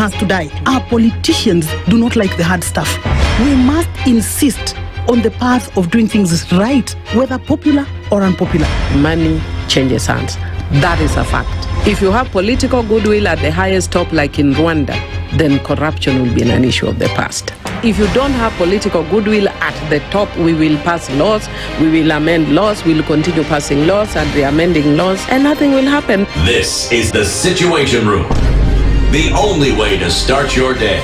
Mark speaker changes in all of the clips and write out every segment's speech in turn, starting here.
Speaker 1: has to die. Our politicians do not like the hard stuff. We must insist on the path of doing things right, whether popular or unpopular.
Speaker 2: Money changes hands. That is a fact. If you have political goodwill at the highest top, like in Rwanda, then corruption will be an issue of the past. If you don't have political goodwill at the top, we will pass laws, we will amend laws, we will continue passing laws and re-amending laws, and nothing will happen.
Speaker 3: This is the Situation Room, the only way to start your day.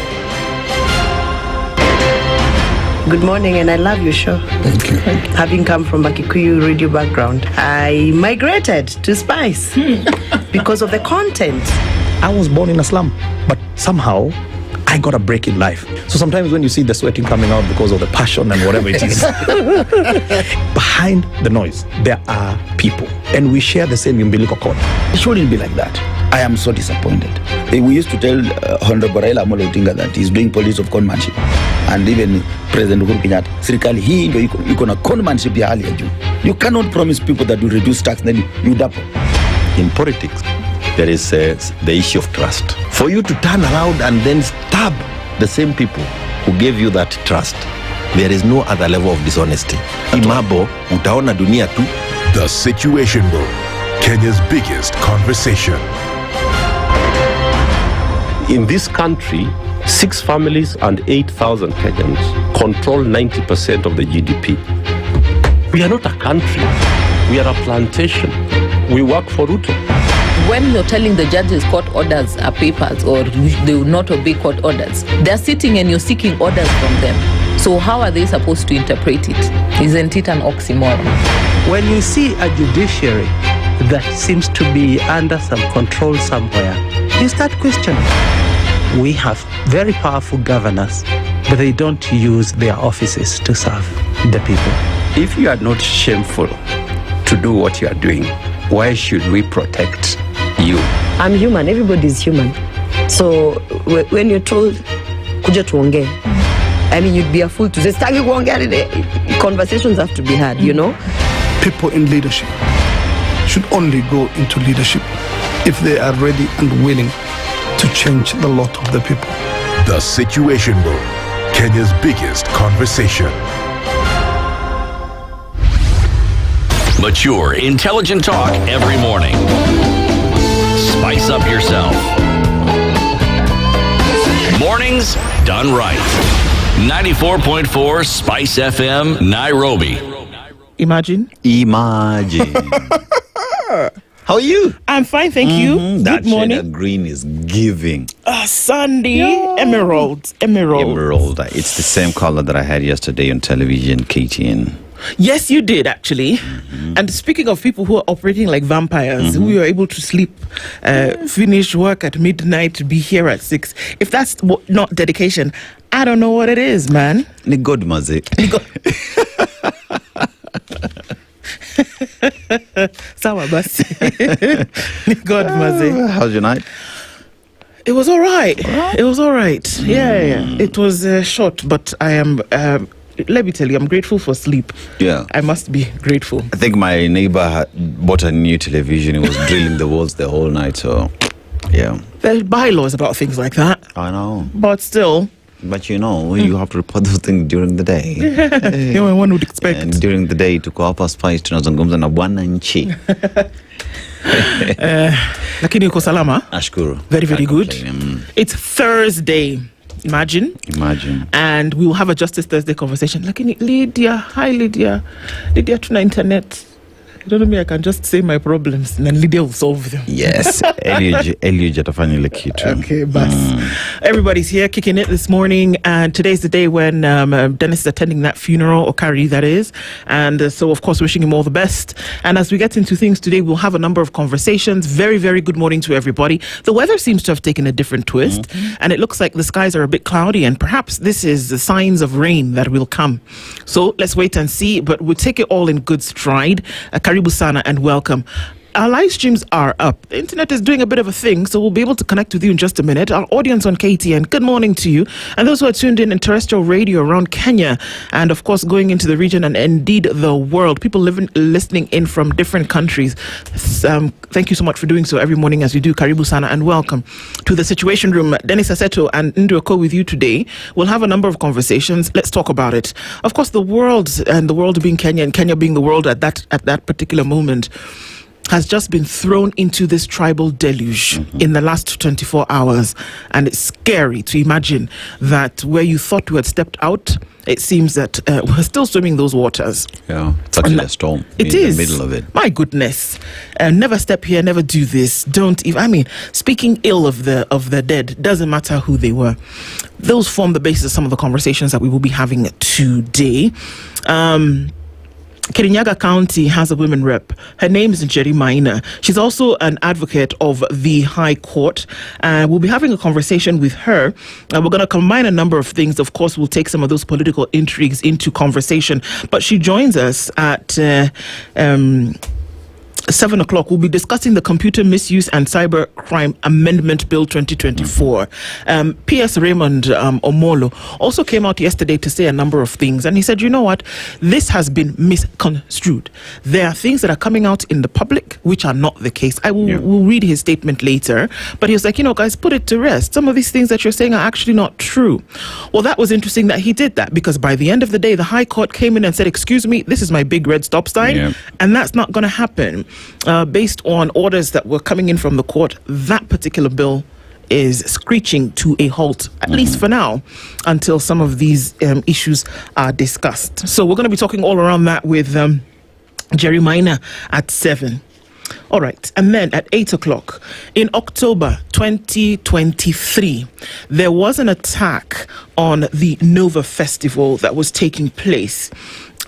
Speaker 4: Good morning, and I love your show.
Speaker 5: Thank you.
Speaker 4: Having come from a Kikuyu radio background, I migrated to Spice because of the content.
Speaker 5: I was born in a slum, but somehow I got a break in life. So sometimes when you see the sweating coming out because of the passion and whatever it is, behind the noise, there are people. And we share the same umbilical cord. It shouldn't be like that.
Speaker 6: I am so disappointed. We used to tell Honorable Raila Amolo Odinga that he's doing politics of conmanship. And even President Uhuru Kenyatta, serikali hii ndio iko na conmanship ya hali ya juu. You cannot promise people that you reduce tax, then you double.
Speaker 7: In politics, there is the issue of trust. For you to turn around and then stab the same people who gave you that trust, there is no other level of dishonesty. Imabo, utaona dunia tu.
Speaker 8: The Situation Room, Kenya's biggest conversation.
Speaker 9: In this country, 6 families and 8,000 Kenyans control 90% of the GDP. We are not a country. We are a plantation. We work for Ruto.
Speaker 10: When you're telling the judges court orders are papers or they will not obey court orders, they're sitting and you're seeking orders from them. So how are they supposed to interpret it? Isn't it an oxymoron?
Speaker 11: When you see a judiciary that seems to be under some control somewhere, you start questioning. We have very powerful governors, but they don't use their offices to serve the people.
Speaker 12: If you are not shameful to do what you are doing, why should we protect you?
Speaker 4: I'm human. Everybody's human. So when you're told, kuja tuongee, I mean, you'd be a fool to say, stagi kuongea. Conversations have to be had, you know?
Speaker 13: People in leadership should only go into leadership if they are ready and willing to change the lot of the people.
Speaker 8: The Situation Room, Kenya's biggest conversation.
Speaker 3: Mature, intelligent talk every morning. Spice up yourself. Mornings done right. 94.4 Spice FM, Nairobi.
Speaker 1: Imagine.
Speaker 7: How are you?
Speaker 1: I'm fine, thank you.
Speaker 7: That
Speaker 1: Good morning.
Speaker 7: shade of green is giving.
Speaker 1: Sunday, emerald.
Speaker 14: It's the same color that I had yesterday on television, KTN.
Speaker 1: Yes, you did, actually. And speaking of people who are operating like vampires, who are able to sleep, finish work at midnight, be here at 6, if that's not dedication, I don't know what it is, man.
Speaker 14: Ni God maze.
Speaker 1: Sawa basi. God maze.
Speaker 14: How's your night?
Speaker 1: It was all right. It was all right. Yeah. It was short, but I am... let me tell you, I'm grateful for sleep.
Speaker 14: Yeah.
Speaker 1: I must be grateful.
Speaker 14: I think my neighbor bought a new television. He was drilling the walls the whole night, so yeah.
Speaker 1: There's bylaws about things like that.
Speaker 14: I know.
Speaker 1: But still.
Speaker 14: But you know, you have to report those things during the day.
Speaker 1: One would expect.
Speaker 14: And during the day, tuko hapa Spice tunazungumza na wananchi.
Speaker 1: Lakini uko salama?
Speaker 14: Ashkuru.
Speaker 1: Very, very good. It's Thursday. Imagine. And we will have a Justice Thursday conversation. Lakini Lydia, hi Lydia. Lydia tuna internet. You don't know me, I can just say my problems and then Lydia will solve them.
Speaker 14: Yes. Eliud atafanya ile kitu.
Speaker 1: Okay, but everybody's here kicking it this morning, and today's the day when Dennis is attending that funeral, or Carrie that is, and so of course wishing him all the best. And as we get into things today, we'll have a number of conversations. Very, very good morning to everybody. The weather seems to have taken a different twist, and it looks like the skies are a bit cloudy, and perhaps this is the signs of rain that will come. So let's wait and see, but we'll take it all in good stride. Karibu sana and welcome. our live streams are up. The internet is doing a bit of a thing, so we'll be able to connect with you in just a minute. Our audience on KTN, good morning to you. And those who are tuned in terrestrial radio around Kenya, and of course going into the region and indeed the world. People listening in from different countries. Thank you so much for doing so every morning as you do. Karibu Sana and welcome to the Situation Room. Dennis Aseto and Okoh with you today. We'll have a number of conversations. Let's talk about it. Of course, the world, and the world being Kenya and Kenya being the world at that particular moment, has just been thrown into this tribal deluge in the last 24 hours. And it's scary to imagine that where you thought you had stepped out, it seems that we're still swimming those waters.
Speaker 14: Yeah, it's actually a storm in the middle of it.
Speaker 1: My goodness. Never step here, never do this. Don't even, I mean, speaking ill of the dead, doesn't matter who they were. Those form the basis of some of the conversations that we will be having today. Kirinyaga County has a women rep. Her name is Maina. She's also an advocate of the High Court. We'll be having a conversation with her. We're going to combine a number of things. Of course, we'll take some of those political intrigues into conversation. But she joins us at 7 o'clock. We'll be discussing the Computer Misuse and Cyber Crime Amendment Bill 2024. P.S. Raymond Omolo also came out yesterday to say a number of things. And he said, you know what? This has been misconstrued. There are things that are coming out in the public which are not the case. I will we'll read his statement later. But he was like, guys, put it to rest. Some of these things that you're saying are actually not true. Well, that was interesting that he did that, because by the end of the day, the High Court came in and said, excuse me, this is my big red stop sign. And that's not going to happen. Based on orders that were coming in from the court, that particular bill is screeching to a halt, at least for now, until some of these issues are discussed. So we're going to be talking all around that with Maina at 7. All right. And then at 8 o'clock, in October 2023, there was an attack on the Nova Festival that was taking place.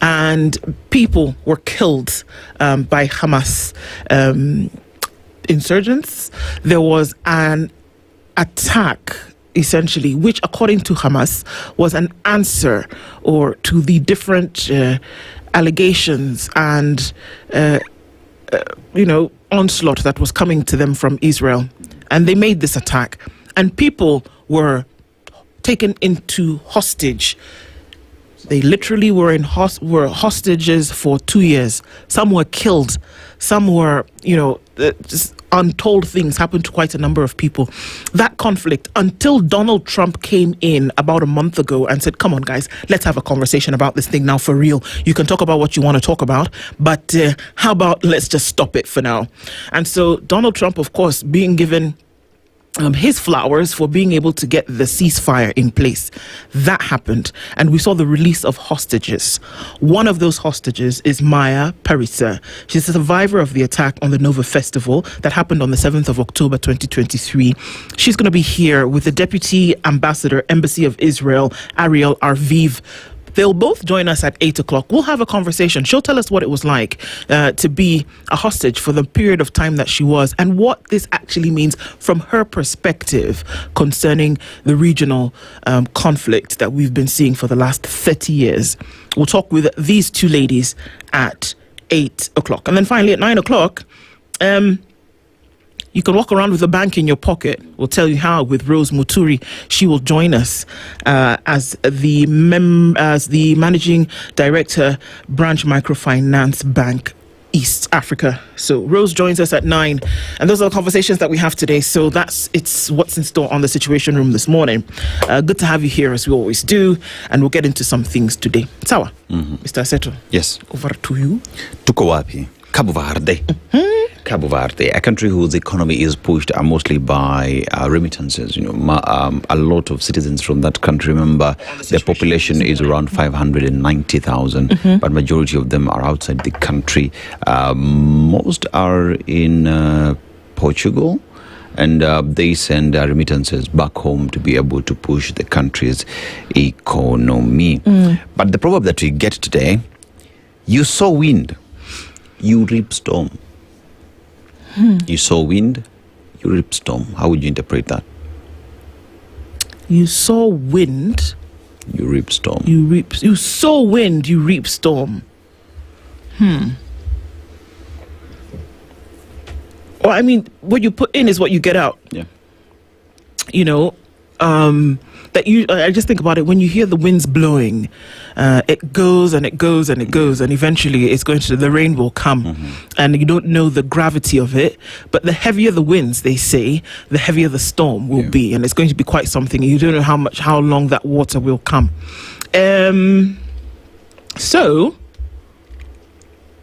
Speaker 1: And people were killed by Hamas insurgents. There was an attack, essentially, which, according to Hamas, was an answer to the different allegations and onslaught that was coming to them from Israel. And they made this attack, and people were taken into hostage. They literally were hostages for 2 years. Some were killed. Some were, just untold things happened to quite a number of people. That conflict, until Donald Trump came in about a month ago and said, come on, guys, let's have a conversation about this thing now for real. You can talk about what you want to talk about, but how about let's just stop it for now? And so Donald Trump, of course, being given his flowers for being able to get the ceasefire in place. That happened, and we saw the release of hostages. One of those hostages is Maya Parisa. She's a survivor of the attack on the Nova Festival that happened on the 7th of October 2023. She's going to be here with the Deputy Ambassador, Embassy of Israel, Ariel Arviv. They'll both join us at 8 o'clock. We'll have a conversation. She'll tell us what it was like to be a hostage for the period of time that she was, and what this actually means from her perspective concerning the regional conflict that we've been seeing for the last 30 years. We'll talk with these two ladies at 8 o'clock. And then finally at 9 o'clock, you can walk around with a bank in your pocket. We'll tell you how with Rose Muturi. She will join us as the managing director, Branch Microfinance Bank East Africa. So Rose joins us at 9, and those are the conversations that we have today. So it's what's in store on the Situation Room this morning. Good to have you here, as we always do, and we'll get into some things today. Sawa, Mr. Aseto.
Speaker 14: Yes.
Speaker 1: Over to you.
Speaker 14: Tuko wapi? Cabo Verde. Cabo Verde, a country whose economy is pushed mostly by remittances. A lot of citizens from that country, remember, the population is around 590,000, but majority of them are outside the country. Most are in Portugal, and they send remittances back home to be able to push the country's economy. But the proverb that we get today, you sow wind, you reap storm. You sow wind, you reap storm. How would you interpret that?
Speaker 1: You sow wind,
Speaker 14: you reap storm.
Speaker 1: You sow wind, you reap storm. Or I mean, what you put in is what you get out.
Speaker 14: Yeah.
Speaker 1: You know, I just think about it. When you hear the winds blowing, it goes and it goes and it goes, and eventually the rain will come, and you don't know the gravity of it. But the heavier the winds, they say, the heavier the storm will be, and it's going to be quite something. You don't know how long that water will come. So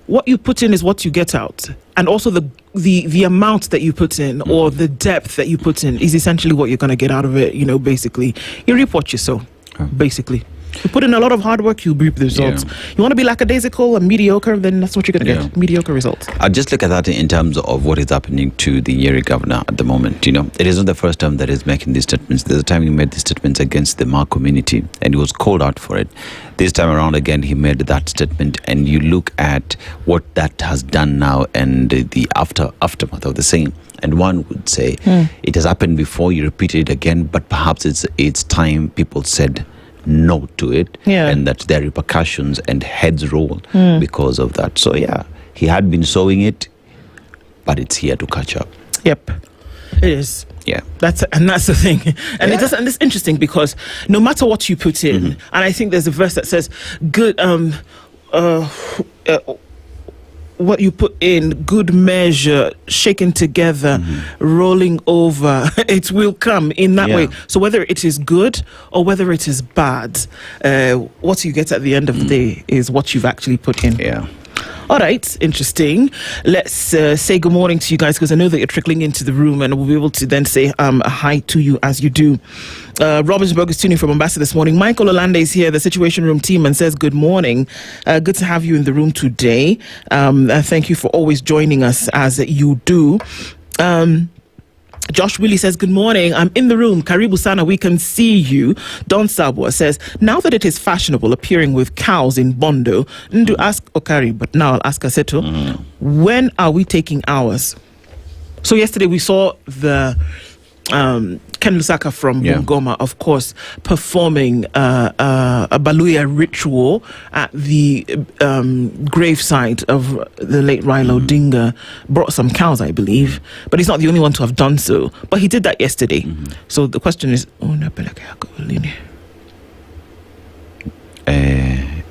Speaker 1: what you put in is what you get out, and also the amount that you put in, or the depth that you put in, is essentially what you're going to get out of it. You know, basically, you reap what you sow. Basically, you put in a lot of hard work, you reap the results. You want to be lackadaisical and mediocre, then that's what you're going to get. Mediocre results.
Speaker 14: I just look at that in terms of what is happening to the Nyeri governor at the moment. You know, it isn't the first time that he's making these statements. There's a time he made these statements against the Ma community, and he was called out for it. This time around again, he made that statement, and you look at what that has done now and the aftermath of the same. And one would say it has happened before, you repeat it again, but perhaps it's time people said no to it, and that there are repercussions and heads roll because of that. So he had been sowing it, but it's here to catch up.
Speaker 1: Yep, it is.
Speaker 14: Yeah,
Speaker 1: that's the thing, and it's interesting because no matter what you put in, and I think there's a verse that says, "Good, what you put in, good measure, shaken together, rolling over, it will come in that way." So whether it is good or whether it is bad, what you get at the end of the day is what you've actually put in.
Speaker 14: Yeah.
Speaker 1: All right, interesting. Let's say good morning to you guys, because I know that you're trickling into the room, and we'll be able to then say a hi to you as you do. Robinson is tuning from Mombasa this morning. Michael Olande is here, the Situation Room team, and says good morning. Good to have you in the room today. Thank you for always joining us as you do. Josh Willie says, good morning. I'm in the room. Karibu Sana, we can see you. Don Sabwa says, now that it is fashionable appearing with cows in Bondo, Ndu ask Okari, but now I'll ask Aseto, when are we taking ours? So yesterday we saw the Ken Lusaka from Bungoma, of course, performing a Baluya ritual at the gravesite of the late Raila Odinga. Brought some cows, I believe, but he's not the only one to have done so. But he did that yesterday. So the question is,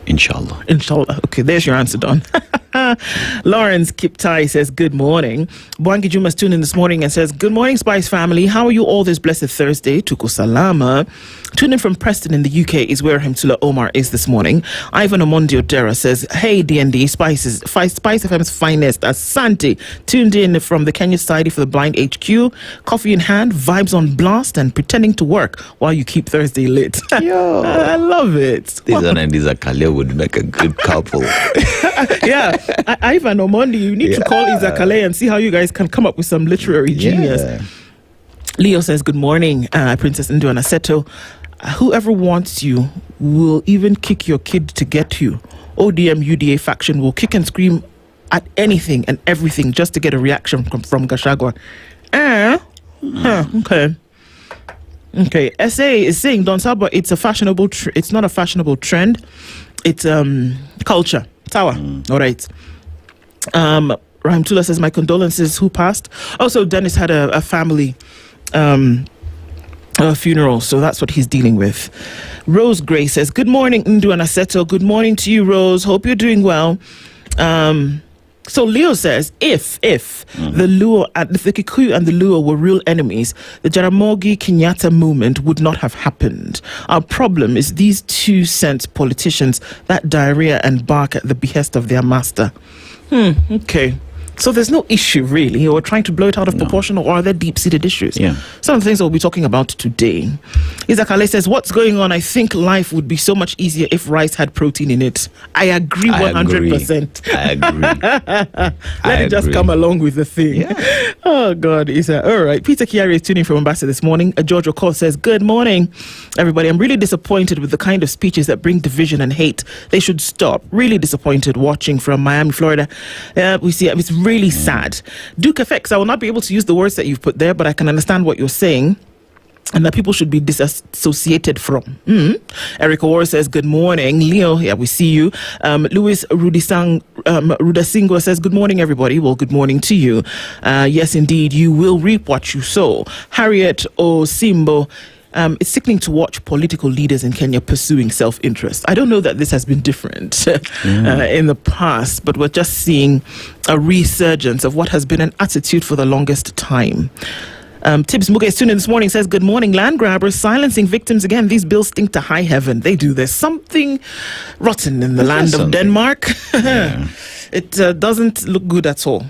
Speaker 14: Inshallah.
Speaker 1: Inshallah. Okay, there's your answer, Don. Lawrence Kiptai says, good morning. Bwangi Juma's tuning in this morning and says, good morning, Spice family. How are you all this blessed Thursday? Tuko Salama. Tuning from Preston in the UK is where Hemtula Omar is this morning. Ivan Omondi Odera says, hey, DND, Spice FM's finest. Asante. Tuned in from the Kenya Society for the Blind HQ. Coffee in hand, vibes on blast, and pretending to work while you keep Thursday lit. Yo, I love it.
Speaker 14: These are Kale would make a good couple.
Speaker 1: Yeah. Ivan Omondi, you need to call Izakale and see how you guys can come up with some literary genius. Leo says, good morning, Princess Ndu and Aseto. Whoever wants you will even kick your kid to get you. ODM UDA faction will kick and scream at anything and everything just to get a reaction from Gachagua. Okay. SA is saying, Don Saba, it's a fashionable. It's not a fashionable trend. It's culture. Tower. All right. Rahim Tula says, my condolences. Who passed? Also, Dennis had a family funeral, so that's what he's dealing with. Rose Gray says, good morning, Ndu and Aseto. Good morning to you, Rose. Hope you're doing well. So Leo says, if the Luo, if the Kikuyu and the Luo were real enemies, the Jaramogi Kenyatta movement would not have happened. Our problem is these 2 cent politicians that diarrhea and bark at the behest of their master. Okay. So there's no issue really, or trying to blow it out of proportion, or are there deep-seated issues? Some of the things that we'll be talking about today. Izakale says, what's going on? I think life would be so much easier if rice had protein in it. I agree 100%.
Speaker 14: I agree.
Speaker 1: Let it just come along with the thing. Oh God, Isa. All right. Peter Kiari is tuning from Mombasa this morning. George Okoh says, good morning, everybody. I'm really disappointed with the kind of speeches that bring division and hate. They should stop. Really disappointed watching from Miami, Florida. We see it's really sad. Duke Effects, I will not be able to use the words that you've put there, but I can understand what you're saying. and that people should be disassociated from. Eric Orr says, good morning. Leo, yeah, we see you. Louis Rudasingo says, good morning, everybody. Well, good morning to you. Yes, indeed, you will reap what you sow. Harriet Osimbo, it's sickening to watch political leaders in Kenya pursuing self-interest. I don't know that this has been different in the past, but we're just seeing a resurgence of what has been an attitude for the longest time. Tibbs Muge tuned in this morning, says, good morning. Land grabbers silencing victims again. These bills stink to high heaven. They do. There's something rotten in the land of Denmark. It doesn't look good at all.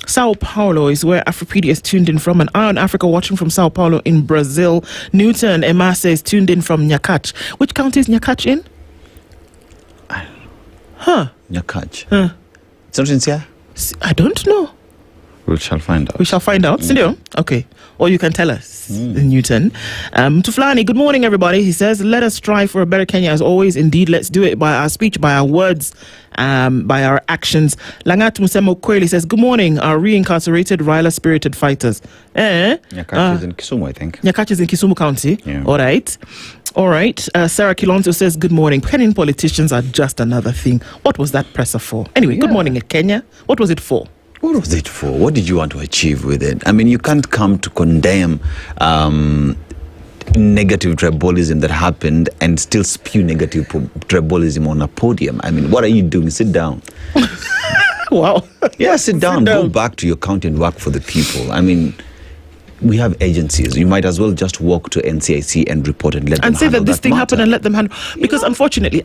Speaker 1: Sao Paulo is where Afropedia is tuned in from. An Eye on Africa watching from Sao Paulo in Brazil. Newton Emase is tuned in from Nyakach. Which county is Nyakach in?
Speaker 14: Nyakach. It's not in Sia?
Speaker 1: I don't know.
Speaker 14: We shall find out.
Speaker 1: We shall find out. Sindio? Okay. Or you can tell us, Newton. Tuflani, good morning, everybody. He says, let us strive for a better Kenya as always. Indeed, let's do it by our speech, by our words, by our actions. Langat Musemo Kweli says, good morning, our reincarcerated, Ryla-spirited fighters.
Speaker 14: Nyakach is in Kisumu, I think.
Speaker 1: Nyakach is in Kisumu County.
Speaker 14: Yeah.
Speaker 1: All right. Sarah Kilonzo says, good morning. Kenyan politicians are just another thing. What was that presser for? Anyway, good morning, Kenya. What was it for?
Speaker 14: What was it for? What did you want to achieve with it? I mean, you can't come to condemn negative tribalism that happened and still spew negative tribalism on a podium. I mean, what are you doing? Sit down.
Speaker 1: Wow.
Speaker 14: Yeah, sit down. Go back to your county and work for the people. I mean, we have agencies. You might as well just walk to NCIC and report and let them handle
Speaker 1: say that this thing happened and let them handle. Because unfortunately,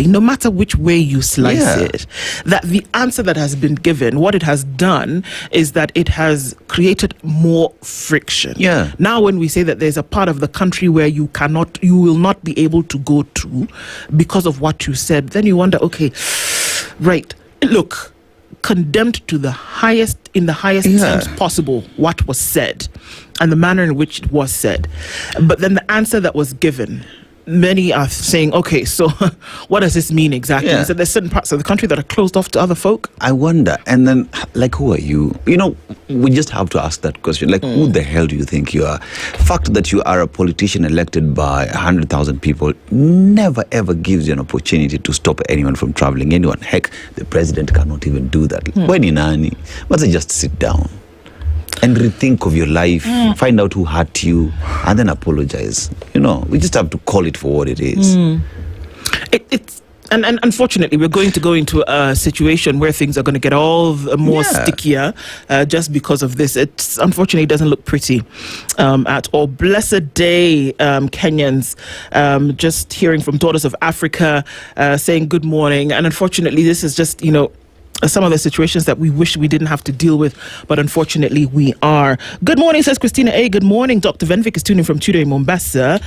Speaker 1: no matter which way you slice it, that the answer that has been given, what it has done is that it has created more friction.
Speaker 14: Yeah.
Speaker 1: Now, when we say that there's a part of the country where you will not be able to go to because of what you said, then you wonder, okay, right, look, condemned to the highest terms possible what was said and the manner in which it was said, but then the answer that was given, many are saying, okay, so what does this mean exactly? So there's certain parts of the country that are closed off to other folk.
Speaker 14: I wonder, and then like, who are you? You know, we just have to ask that question, like, who the hell do you think you are? Fact that you are a politician elected by 100,000 people never ever gives you an opportunity to stop anyone from traveling. Anyone, heck, the president cannot even do that. When in Nani, but they just sit down and rethink of your life, find out who hurt you, and then apologize. You know, we just have to call it for what it is.
Speaker 1: And unfortunately, we're going to go into a situation where things are going to get all the more stickier just because of this. It's unfortunately, it doesn't look pretty at all. Blessed day, Kenyans. Just hearing from Daughters of Africa saying good morning. And unfortunately, this is just, some of the situations that we wish we didn't have to deal with, but unfortunately we are. Good morning, says Christina A. Good morning. Dr. Venvik is tuning from Tudo in Mombasa.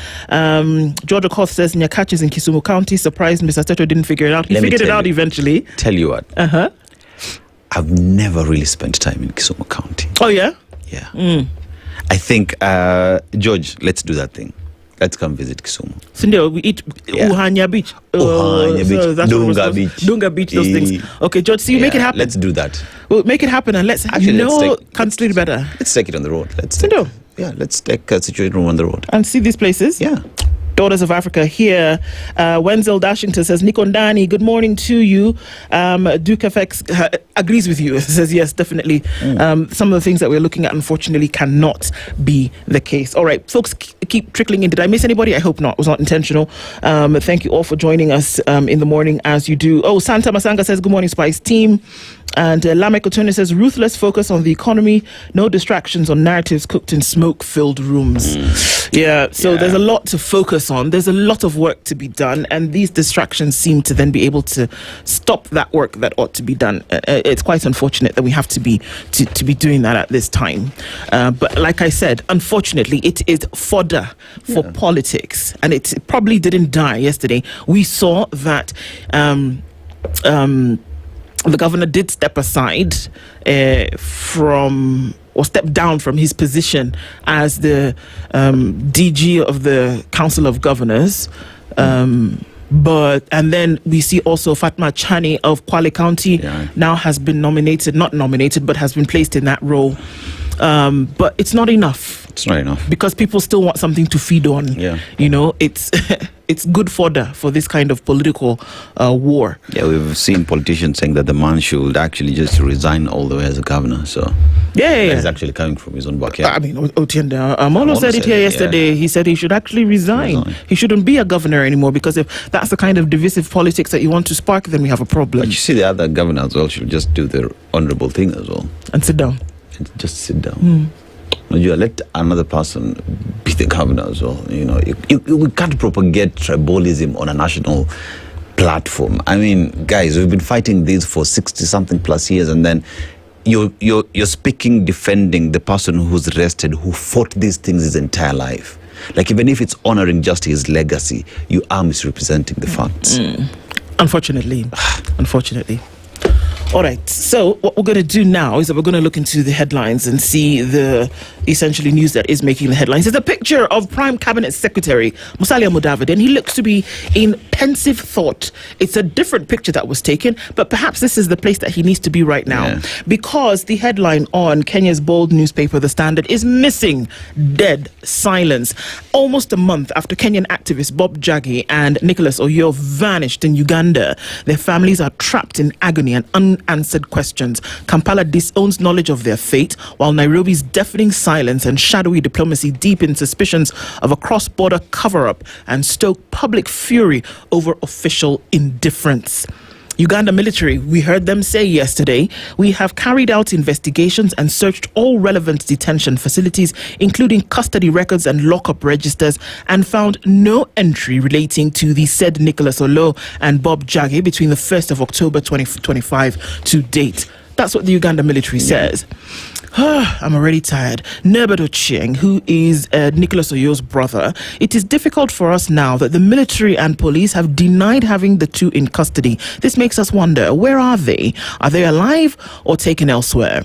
Speaker 1: George Okoh says Nyakach is in Kisumu County. Surprised Mr. Aseto didn't figure it out. He figured it out eventually.
Speaker 14: Tell you what. I've never really spent time in Kisumu County.
Speaker 1: Oh, yeah?
Speaker 14: Yeah. I think, George, let's do that thing. Let's come visit Kisumu.
Speaker 1: Sindio, we eat Uhanya Beach.
Speaker 14: Dunga Beach.
Speaker 1: Dunga Beach, those things. Okay, George, so you make it happen.
Speaker 14: Let's do that.
Speaker 1: We'll make it happen and let's country better.
Speaker 14: Let's take it on the road. Let's take a situation room on the road.
Speaker 1: And see these places?
Speaker 14: Yeah.
Speaker 1: Daughters of Africa here. Wenzel Dashington says, Nikondani, good morning to you. Duke FX agrees with you. Says, yes, definitely. Some of the things that we're looking at, unfortunately, cannot be the case. All right, folks, keep trickling in. Did I miss anybody? I hope not. It was not intentional. Thank you all for joining us in the morning as you do. Oh, Santa Masanga says, good morning, Spice team. And Lamek Otone says, ruthless focus on the economy, no distractions on narratives cooked in smoke-filled rooms. There's a lot to focus on. There's a lot of work to be done, and these distractions seem to then be able to stop that work that ought to be done. It's quite unfortunate that we have to be doing that at this time. But like I said, unfortunately, it is fodder for politics, and it probably didn't die yesterday. We saw that the governor did step aside step down from his position as the DG of the Council of Governors. And then we see also Fatma Chani of Kwale County now has been not nominated, but has been placed in that role. But it's not enough.
Speaker 14: It's not enough.
Speaker 1: Because people still want something to feed on.
Speaker 14: Yeah.
Speaker 1: You know, it's it's good fodder for this kind of political war.
Speaker 14: Yeah, we've seen politicians saying that the man should actually just resign all the way as a governor. So
Speaker 1: yeah.
Speaker 14: He's actually coming from his own backyard.
Speaker 1: I mean, Otiende Amolo said it here yesterday. He said he should actually resign. He shouldn't be a governor anymore, because if that's the kind of divisive politics that you want to spark, then we have a problem.
Speaker 14: But you see, the other governor as well should just do the honorable thing as well.
Speaker 1: And sit down.
Speaker 14: Just sit down. You let another person be the governor as well. You know, we can't propagate tribalism on a national platform. I mean, guys, we've been fighting this for 60-something plus years, and then you're speaking, defending the person who's arrested, who fought these things his entire life. Like, even if it's honoring just his legacy, you are misrepresenting the facts.
Speaker 1: Unfortunately. All right, so what we're going to do now is that we're going to look into the headlines and see the essentially news that is making the headlines. There's a picture of Prime Cabinet Secretary Musalia Mudavadi, and he looks to be in pensive thought. It's a different picture that was taken, but perhaps this is the place that he needs to be right now, because the headline on Kenya's bold newspaper, The Standard, is missing dead silence. Almost a month after Kenyan activists Bob Jagi and Nicholas Oyo vanished in Uganda, their families are trapped in agony and unanswered questions. Kampala disowns knowledge of their fate, while Nairobi's deafening silence and shadowy diplomacy deepen suspicions of a cross-border cover-up and stoke public fury over official indifference. Uganda military, we heard them say yesterday, we have carried out investigations and searched all relevant detention facilities, including custody records and lockup registers, and found no entry relating to the said Nicholas Olo and Bob Jagi between the 1st of October 2025 to date. That's what the Uganda military says. I'm already tired. Nerbert Ochieng, who is Nicholas Oyo's brother, it is difficult for us now that the military and police have denied having the two in custody. This makes us wonder, where are they? Are they alive or taken elsewhere?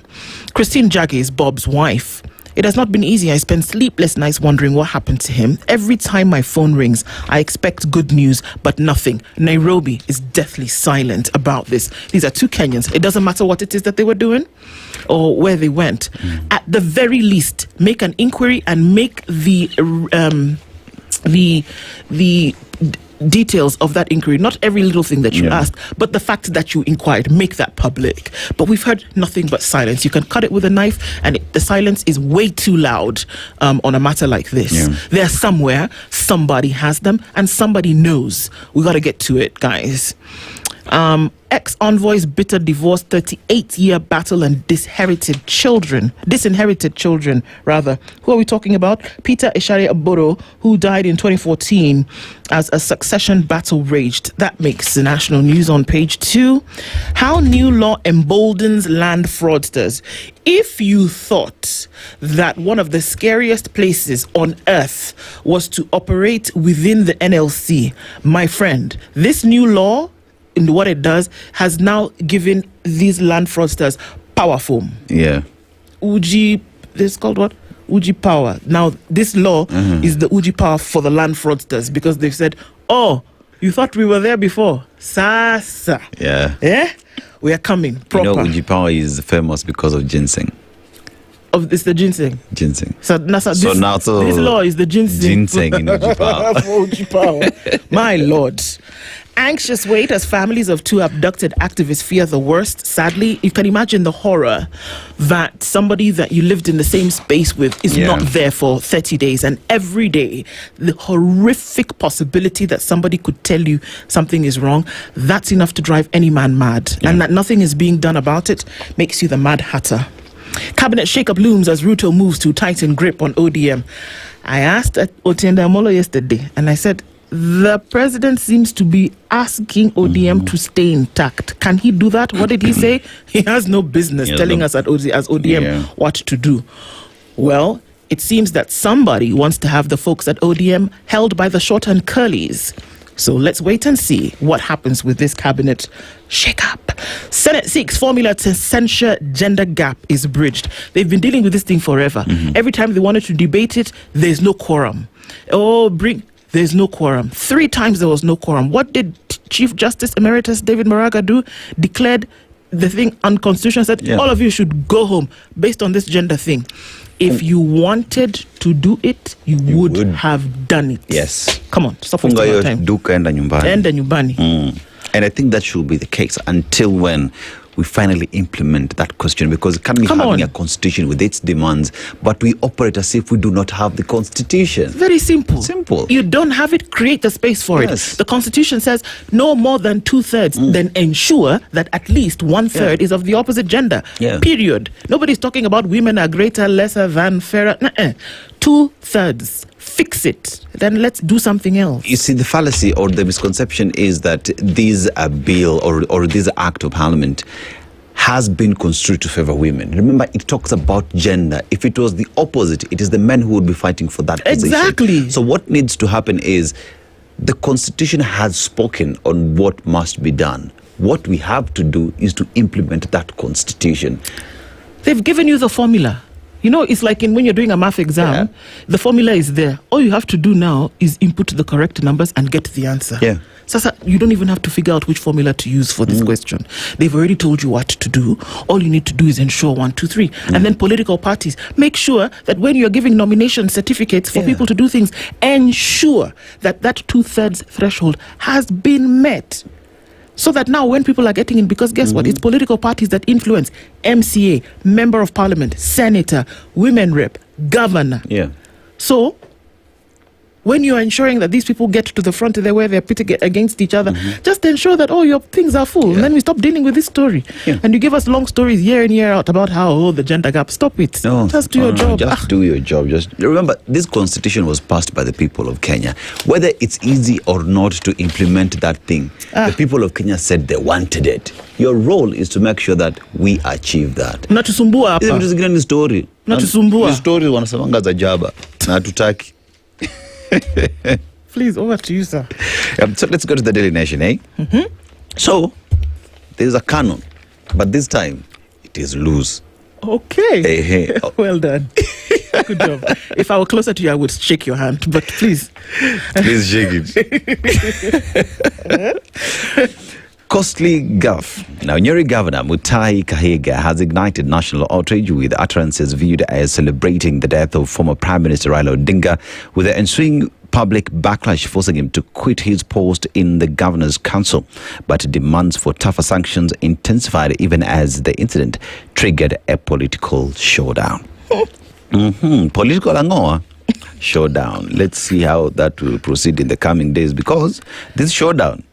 Speaker 1: Christine Jagi is Bob's wife. It has not been easy. I spend sleepless nights wondering what happened to him. Every time my phone rings, I expect good news, but nothing. Nairobi is deathly silent about this. These are two Kenyans. It doesn't matter what it is that they were doing or where they went. At the very least, make an inquiry and make the details of that inquiry, not every little thing that you asked, but the fact that you inquired, make that public. But we've heard nothing but silence. You can cut it with a knife, and the silence is way too loud on a matter like this. They're somewhere, somebody has them, and somebody knows. We got to get to it, guys. Ex-envoy's bitter divorce, 38-year battle, and disinherited children. Who are we talking about? Peter Eshari Aboro, who died in 2014 as a succession battle raged. That makes the national news on page 2. How new law emboldens land fraudsters. If you thought that one of the scariest places on earth was to operate within the NLC, my friend, this new law, in what it does, has now given these land fraudsters powerful. Uji, this is called what? Uji power. Now, this law is the Uji power for the land fraudsters, because they've said, oh, you thought we were there before. Sasa. We are coming proper.
Speaker 14: You know, Uji power is famous because of ginseng.
Speaker 1: It's the ginseng. So this law is the ginseng
Speaker 14: in Uji power.
Speaker 1: For Uji power. My lord. Anxious wait as families of two abducted activists fear the worst. Sadly, you can imagine the horror that somebody that you lived in the same space with is not there for 30 days. And every day, the horrific possibility that somebody could tell you something is wrong, that's enough to drive any man mad. And that nothing is being done about it makes you the Mad Hatter. Cabinet shakeup looms as Ruto moves to tighten grip on ODM. I asked Otiende Amolo yesterday, and I said, the president seems to be asking ODM to stay intact. Can he do that? What did he say? He has no business telling us as ODM what to do. Well, it seems that somebody wants to have the folks at ODM held by the short and curlies. So let's wait and see what happens with this cabinet shake-up. Senate seeks formula to censure gender gap is bridged. They've been dealing with this thing forever. Every time they wanted to debate it, there's no quorum. There's no quorum. 3 times there was no quorum. What did Chief Justice Emeritus David Maraga do? Declared the thing unconstitutional, said all of you should go home based on this gender thing. If you wanted to do it, you would have done it.
Speaker 14: Yes.
Speaker 1: Come on, stop wasting your time.
Speaker 14: Duka enda nyumbani.
Speaker 1: Enda nyumbani.
Speaker 14: And I think that should be the case until when we finally implement that question, because can we having a constitution with its demands, but we operate as if we do not have the constitution?
Speaker 1: Very simple.
Speaker 14: Simple.
Speaker 1: You don't have it, create the space for it. The constitution says no more than 2/3, then ensure that at least 1/3 is of the opposite gender. Period. Nobody's talking about women are greater, lesser than, fairer. 2/3. Fix it. Then let's do something else.
Speaker 14: You see, the fallacy or the misconception is that this bill or this act of parliament has been construed to favor women. Remember, it talks about gender. If it was the opposite, it is the men who would be fighting for that position.
Speaker 1: Exactly.
Speaker 14: So what needs to happen is the constitution has spoken on what must be done. What we have to do is to implement that constitution.
Speaker 1: They've given you the formula. You know, it's like when you're doing a math exam, the formula is there. All you have to do now is input the correct numbers and get the answer. Sasa, you don't even have to figure out which formula to use for this question. They've already told you what to do. All you need to do is ensure 1, 2, 3. And then political parties, make sure that when you're giving nomination certificates for people to do things, ensure that that 2/3 threshold has been met. So that now when people are getting in, because guess what? It's political parties that influence MCA, member of parliament, senator, women rep, governor. So when you're ensuring that these people get to the front of where they're pitting against each other, just ensure that your things are full. And then we stop dealing with this story. And you give us long stories year in, year out about how, the gender gap. Stop it. Just do your job.
Speaker 14: Just do your job. Just remember, this constitution was passed by the people of Kenya. Whether it's easy or not to implement that thing, the people of Kenya said they wanted it. Your role is to make sure that we achieve that.
Speaker 1: Natusumbua hapa.
Speaker 14: Hizi vitu zingine ni story.
Speaker 1: Natusumbua.
Speaker 14: Ni story wanasemanga za jaba. Na hatutaki.
Speaker 1: Please, over to you, sir.
Speaker 14: So let's go to the Daily Nation, eh? So, there's a canon, but this time, it is loose.
Speaker 1: Okay. Well done. Good job. If I were closer to you, I would shake your hand, but please.
Speaker 14: Please shake it. Costly guff. Now, Nyeri Governor Mutahi Kahiga has ignited national outrage with utterances viewed as celebrating the death of former Prime Minister Raila Odinga, with the ensuing public backlash forcing him to quit his post in the Governor's Council. But demands for tougher sanctions intensified even as the incident triggered a political showdown. Political angoa. Showdown. Let's see how that will proceed in the coming days, because this showdown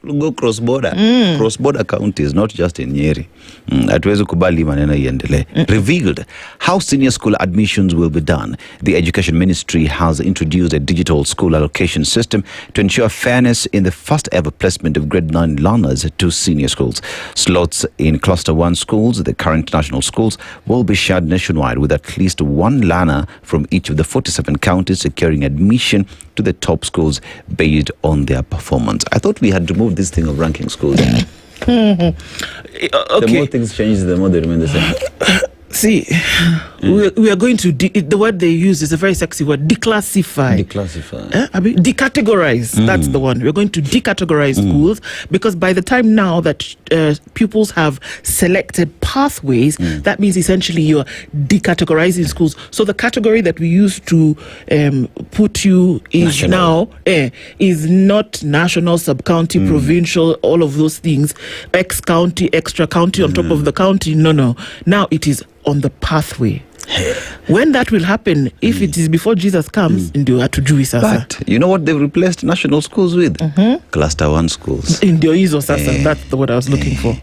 Speaker 14: will go cross-border. Cross-border counties, not just in Nyeri. Hatuwezi kubali maneno iendelee. Revealed how senior school admissions will be done. The Education Ministry has introduced a digital school allocation system to ensure fairness in the first ever placement of grade 9 learners to senior schools. Slots in Cluster 1 schools, the current national schools, will be shared nationwide, with at least one learner from each of the 47 counties securing admission to the top schools based on their performance. I thought we had removed this thing of ranking schools.
Speaker 1: Okay.
Speaker 14: The more things change, the more they remain the same.
Speaker 1: See, we are going to, the word they use is a very sexy word, declassify. Decategorize. That's the one. We're going to decategorize schools, because by the time now that pupils have selected pathways, that means essentially you're decategorizing schools. So the category that we used to put you is now is not national, sub-county, provincial, all of those things, ex-county, extra county on top of the county. No. Now it is on the pathway. When that will happen, if it is before Jesus comes, ndio hatujui sasa.
Speaker 14: But you know what they've replaced national schools with? Cluster 1 schools.
Speaker 1: Ndio hizo sasa. That's the word I was looking for.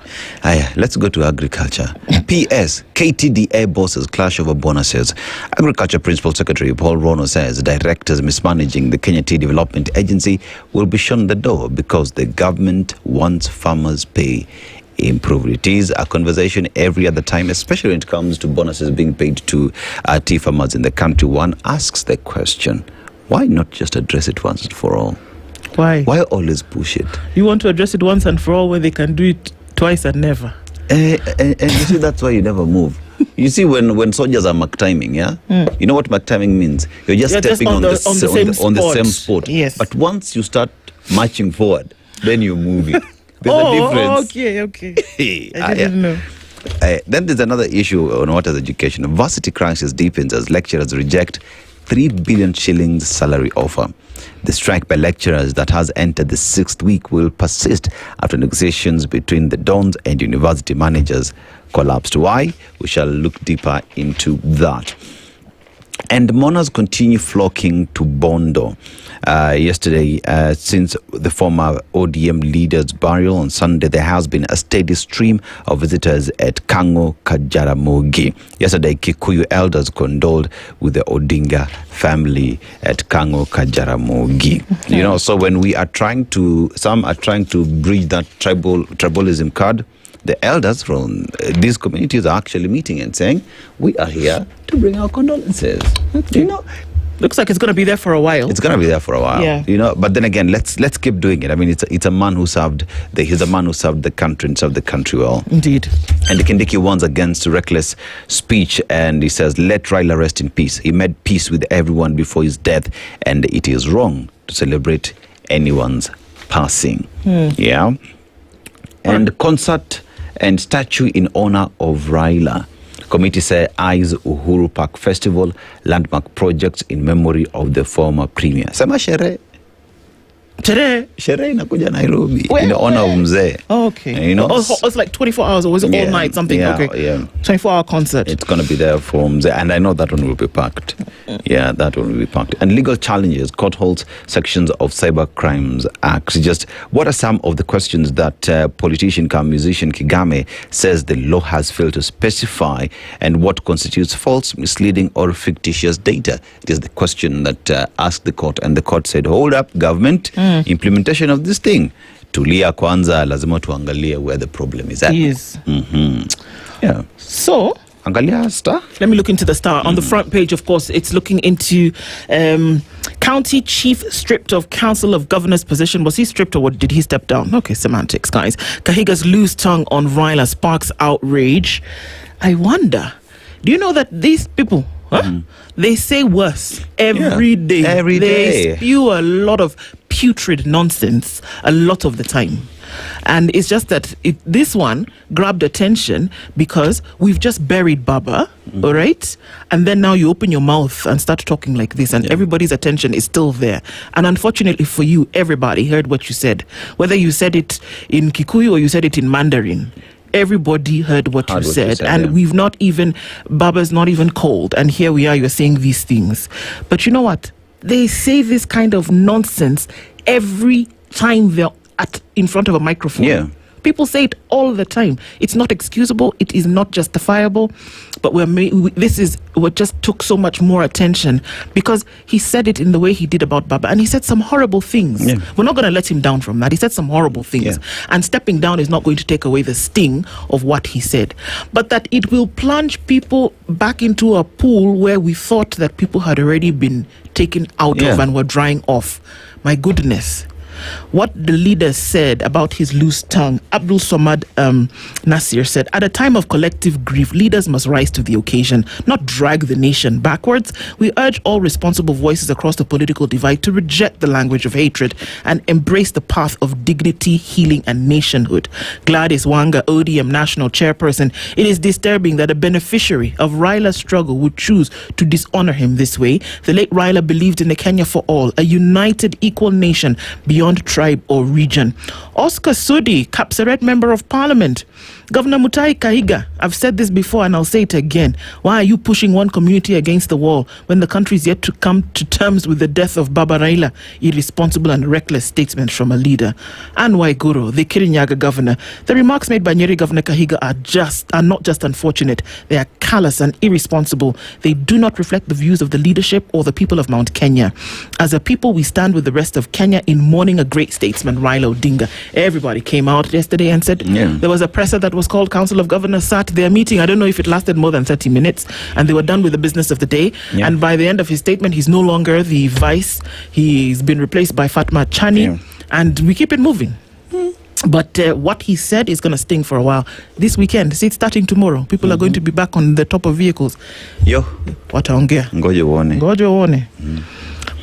Speaker 14: Let's go to agriculture. PS, KTDA bosses clash over bonuses. Agriculture Principal Secretary Paul Rono says directors mismanaging the Kenya Tea Development Agency will be shown the door because the government wants farmers' pay improved. It is a conversation every other time, especially when it comes to bonuses being paid to tea farmers in the country. One asks the question, why not just address it once and for all?
Speaker 1: Why
Speaker 14: always push it? You
Speaker 1: want to address it once and for all when they can do it twice and never?
Speaker 14: And you see, that's why you never move. You see, when soldiers are mark timing, you know what mark timing means? You're just stepping on the same spot.
Speaker 1: Yes.
Speaker 14: But once you start marching forward, then you're moving. There's a difference.
Speaker 1: Okay. I didn't know.
Speaker 14: Then there's another issue on what is education. Varsity crisis deepens as lecturers reject 3 billion shillings salary offer. The strike by lecturers that has entered the 6th week will persist after negotiations between the dons and university managers collapsed. Why? We shall look deeper into that. And mourners continue flocking to Bondo. Yesterday, since the former ODM leader's burial on Sunday, there has been a steady stream of visitors at Kango Kajaramogi. Yesterday, Kikuyu elders condoled with the Odinga family at Kango Kajaramogi. You know, so when we are some are trying to bridge that tribalism card, the elders from these communities are actually meeting and saying, we are here to bring our condolences.
Speaker 1: Okay.
Speaker 14: You know,
Speaker 1: looks like it's going to be there for a while.
Speaker 14: It's going to be there for a while.
Speaker 1: Yeah.
Speaker 14: You know, but then again, let's keep doing it. I mean, he's a man who served the country and served the country well.
Speaker 1: Indeed.
Speaker 14: And Kindiki warns against reckless speech, and he says, let Raila rest in peace. He made peace with everyone before his death, and it is wrong to celebrate anyone's passing. Yeah. And concert and statue in honor of Raila. Committee say eyes Uhuru Park Festival landmark projects in memory of the former premier. Sema sherehe inakuja Nairobi in honor of mzee.
Speaker 1: Okay.
Speaker 14: You know,
Speaker 1: it's like 24 hours or was it all night something?
Speaker 14: Yeah,
Speaker 1: okay.
Speaker 14: Yeah.
Speaker 1: 24-hour concert.
Speaker 14: It's going to be there for mzee, and I know that one will be packed. Yeah, that one will be packed. And legal challenges, court holds sections of Cyber Crimes Act. Just what are some of the questions that politician come musician Kigame says the law has failed to specify, and what constitutes false, misleading or fictitious data? It is the question that asked the court, and the court said, hold up, government, implementation of this thing. Tulia kwanza, lazima tuangalie where the problem is at.
Speaker 1: Yes.
Speaker 14: Yeah.
Speaker 1: So,
Speaker 14: Angalia Star.
Speaker 1: Let me look into the Star. On the front page, of course, it's looking into county chief stripped of council of governors position. Was he stripped or did he step down? Okay, semantics, guys. Kahiga's loose tongue on Raila sparks outrage. I wonder, do you know that these people, they say worse every day.
Speaker 14: Every day.
Speaker 1: They spew a lot of putrid nonsense a lot of the time. And it's just that this one grabbed attention because we've just buried Baba, all right? And then now you open your mouth and start talking like this, and everybody's attention is still there. And unfortunately for you, everybody heard what you said. Whether you said it in Kikuyu or you said it in Mandarin, everybody heard what you said. And we've not even, Baba's not even cold. And here we are, you're saying these things. But you know what? They say this kind of nonsense every time they're in front of a microphone.
Speaker 14: Yeah.
Speaker 1: People say it all the time. It's not excusable. It is not justifiable. But this is what just took so much more attention because he said it in the way he did about Baba. And he said some horrible things. Yeah. We're not going to let him down from that. He said some horrible things. Yeah. And stepping down is not going to take away the sting of what he said. But that it will plunge people back into a pool where we thought that people had already been taken out of and were drying off. My goodness. What the leader said about his loose tongue, Abdul Somad Nasir said, at a time of collective grief, leaders must rise to the occasion, not drag the nation backwards. We urge all responsible voices across the political divide to reject the language of hatred and embrace the path of dignity, healing, and nationhood. Gladys Wanga, ODM National Chairperson, it is disturbing that a beneficiary of Raila's struggle would choose to dishonor him this way. The late Raila believed in a Kenya for all, a united, equal nation beyond tribe or region. Oscar Sudi, Kapseret Member of Parliament. Governor Mutahi Kahiga, I've said this before and I'll say it again. Why are you pushing one community against the wall when the country is yet to come to terms with the death of Baba Raila? Irresponsible and reckless statements from a leader. And Waiguru, the Kirinyaga governor. The remarks made by Nyeri Governor Kahiga are not just unfortunate. They are callous and irresponsible. They do not reflect the views of the leadership or the people of Mount Kenya. As a people, we stand with the rest of Kenya in mourning a great statesman, Raila Odinga. Everybody came out yesterday and said there was a presser that was called Council of Governors sat their meeting. I don't know if it lasted more than 30 minutes and they were done with the business of the day. And by the end of his statement, he's no longer the vice. He's been replaced by Fatma Chani and we keep it moving. But what he said is going to sting for a while. This weekend, see, it's starting tomorrow. People are going to be back on the top of vehicles. Wataongea.
Speaker 14: Ngoja uone.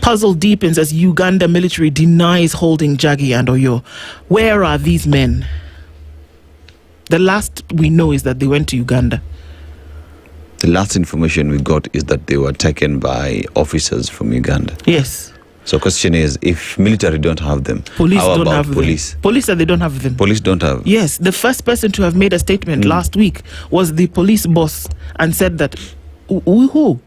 Speaker 1: Puzzle deepens as Uganda military denies holding Jagi and Oyo. Where are these men? The last we know is that they went to Uganda.
Speaker 14: The last information we got is that they were taken by officers from Uganda.
Speaker 1: Yes.
Speaker 14: So question is, if military don't have them,
Speaker 1: police
Speaker 14: how
Speaker 1: don't
Speaker 14: about
Speaker 1: have
Speaker 14: police?
Speaker 1: them. Police said they don't have them.
Speaker 14: Police don't have.
Speaker 1: Yes, the first person to have made a statement last week was the police boss and said that, who?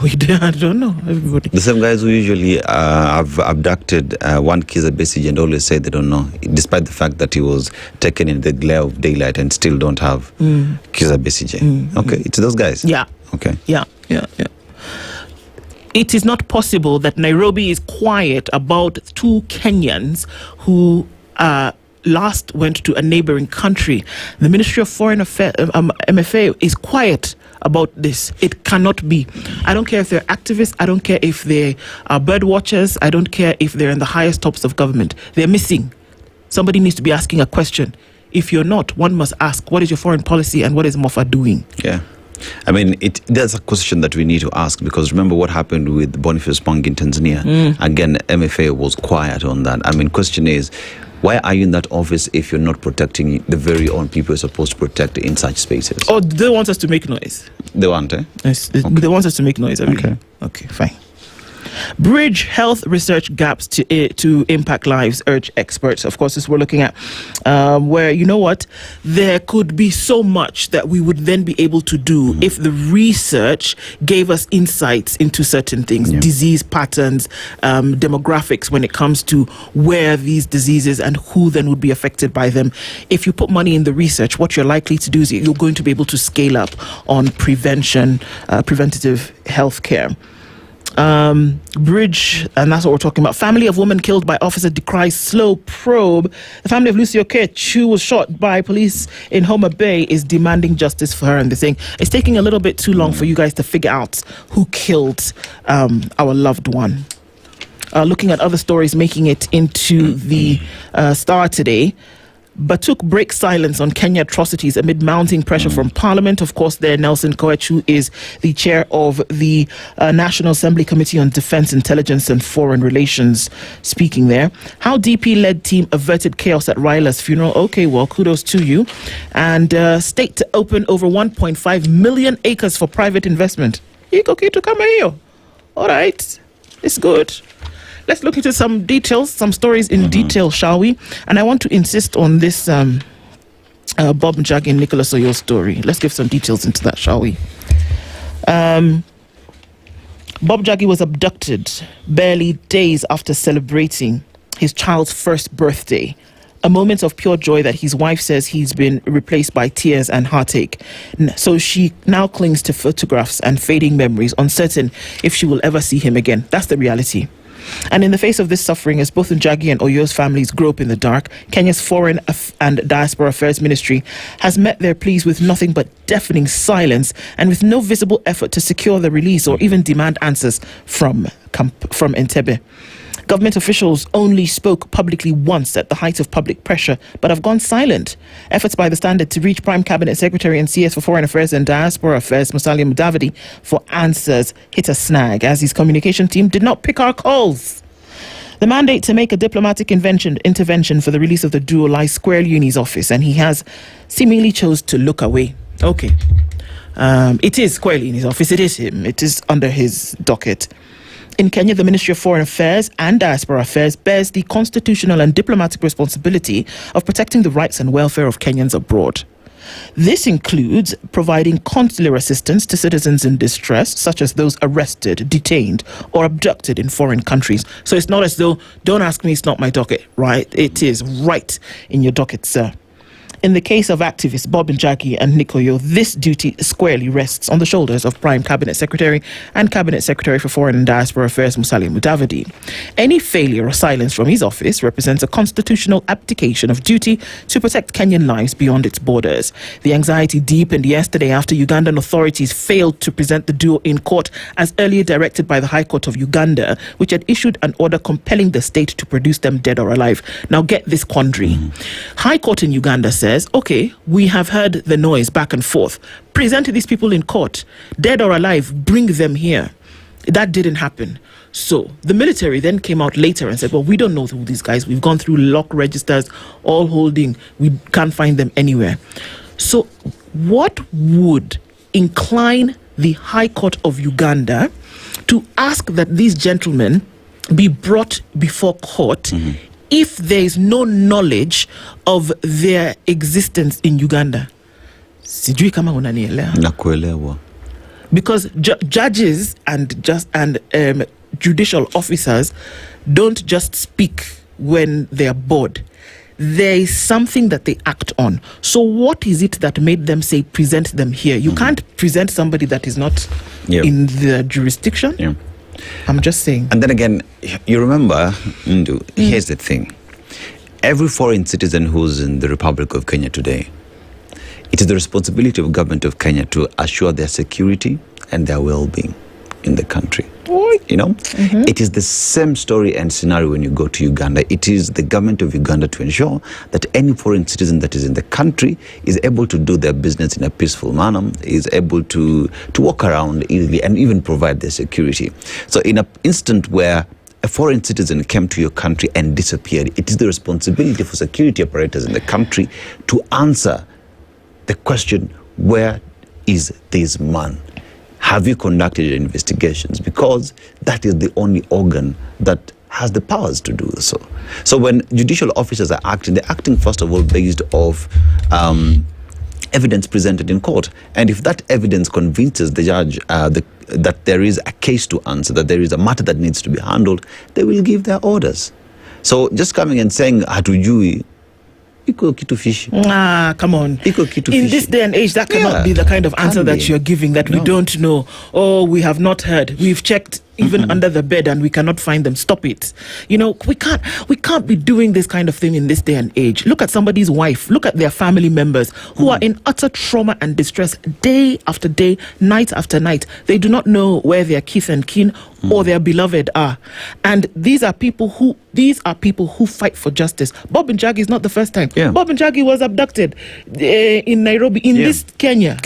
Speaker 1: I don't know, everybody.
Speaker 14: The same guys who usually have abducted one Kizza Besigye and always say they don't know, despite the fact that he was taken in the glare of daylight and still don't have Kizza Besigye. Okay, it's those guys.
Speaker 1: Yeah.
Speaker 14: Okay.
Speaker 1: Yeah. It is not possible that Nairobi is quiet about two Kenyans who last went to a neighboring country. The Ministry of Foreign Affairs, MFA, is quiet about this. It cannot be. I don't care if they're activists. I don't care if they are bird watchers. I don't care if they're in the highest tops of government. They're missing. Somebody needs to be asking a question. If you're not, one must ask, what is your foreign policy and what is Mofa doing?
Speaker 14: Yeah. I mean, there's a question that we need to ask, because remember what happened with Boniface Mwangi in Tanzania? Again, MFA was quiet on that. I mean, question is, why are you in that office if you're not protecting the very own people you're supposed to protect in such spaces?
Speaker 1: Oh, they want us to make noise.
Speaker 14: They want, eh?
Speaker 1: Yes, they want us to make noise. Okay, fine. Bridge health research gaps to impact lives, urge experts. Of course, this we're looking at where, you know what, there could be so much that we would then be able to do if the research gave us insights into certain things, disease patterns, demographics when it comes to where these diseases and who then would be affected by them. If you put money in the research, what you're likely to do is you're going to be able to scale up on preventative health care. Bridge, and that's what we're talking about. Family of woman killed by officer decries slow probe. The family of Lucy Okech, who was shot by police in Homa Bay, is demanding justice for her, and they're saying it's taking a little bit too long for you guys to figure out who killed our loved one. Looking at other stories making it into the Star today. Batuk breaks silence on Kenya atrocities amid mounting pressure from Parliament. Of course, there Nelson Koech, who is the chair of the National Assembly Committee on Defence, Intelligence and Foreign Relations, speaking there. How DP-led team averted chaos at Raila's funeral. Okay, well, kudos to you. And state to open over 1.5 million acres for private investment. All right, it's good. Let's look into some details, some stories in detail, shall we? And I want to insist on this Bob Njagi and Nicholas Oyo story. Let's give some details into that, shall we? Bob Njagi was abducted barely days after celebrating his child's first birthday. A moment of pure joy that his wife says he's been replaced by tears and heartache. So she now clings to photographs and fading memories, uncertain if she will ever see him again. That's the reality. And in the face of this suffering, as both Njagi and Oyo's families grope in the dark, Kenya's Foreign and Diaspora Affairs Ministry has met their pleas with nothing but deafening silence and with no visible effort to secure the release or even demand answers from Entebbe. Government officials only spoke publicly once at the height of public pressure, but have gone silent. Efforts by the Standard to reach Prime Cabinet Secretary and CS for Foreign Affairs and Diaspora Affairs, Musalia Mudavadi, for answers hit a snag, as his communication team did not pick our calls. The mandate to make a diplomatic intervention for the release of the duo lies squarely in his office, and he has seemingly chose to look away. Okay. It is squarely in his office. It is him. It is under his docket. In Kenya, the Ministry of Foreign Affairs and Diaspora Affairs bears the constitutional and diplomatic responsibility of protecting the rights and welfare of Kenyans abroad. This includes providing consular assistance to citizens in distress, such as those arrested, detained, or abducted in foreign countries. So it's not as though, don't ask me, it's not my docket, right? It is right in your docket, sir. In the case of activists Bob Njagi and Nikoyo, this duty squarely rests on the shoulders of Prime Cabinet Secretary and Cabinet Secretary for Foreign and Diaspora Affairs Musalia Mudavadi. Any failure or silence from his office represents a constitutional abdication of duty to protect Kenyan lives beyond its borders. The anxiety deepened yesterday after Ugandan authorities failed to present the duo in court as earlier directed by the High Court of Uganda, which had issued an order compelling the state to produce them dead or alive. Now get this quandary. High Court in Uganda says, okay, we have heard the noise back and forth. Present these people in court, dead or alive, bring them here. That didn't happen. So the military then came out later and said, well, we don't know who these guys, we've gone through lock registers, all holding, we can't find them anywhere. So what would incline the High Court of Uganda to ask that these gentlemen be brought before court if there is no knowledge of their existence in Uganda? Sijui kama unanielewa.
Speaker 14: Nakuelewa.
Speaker 1: Because judges and judicial officers don't just speak when they are bored. There is something that they act on. So what is it that made them say present them here? You can't present somebody that is not in the jurisdiction.
Speaker 14: Yeah.
Speaker 1: I'm just saying.
Speaker 14: And then again, you remember, Ndu, here's the thing. Every foreign citizen who's in the Republic of Kenya today, it is the responsibility of government of Kenya to assure their security and their well-being in the country. You know, it is the same story and scenario when you go to Uganda. It is the government of Uganda to ensure that any foreign citizen that is in the country is able to do their business in a peaceful manner, is able to walk around easily and even provide their security. So in an instant where a foreign citizen came to your country and disappeared, it is the responsibility for security operators in the country to answer the question, where is this man? Have you conducted your investigations? Because that is the only organ that has the powers to do so. So when judicial officers are acting, they're acting first of all based off evidence presented in court. And if that evidence convinces the judge that there is a case to answer, that there is a matter that needs to be handled, they will give their orders. So just coming and saying, hatujui, iko kitu fishy.
Speaker 1: Come on.
Speaker 14: Iko kitu
Speaker 1: in
Speaker 14: fishy.
Speaker 1: this day and age, that cannot be the kind of answer that you're giving, that we don't know. Oh, we have not heard. We've checked even under the bed and we cannot find them. Stop it. You know, we can't be doing this kind of thing in this day and age. Look at somebody's wife. Look at their family members who are in utter trauma and distress day after day, night after night. They do not know where their kith and kin or their beloved are. And these are people who fight for justice. Bob Njagi is not the first time. Bob Njagi was abducted in Nairobi, in this Kenya.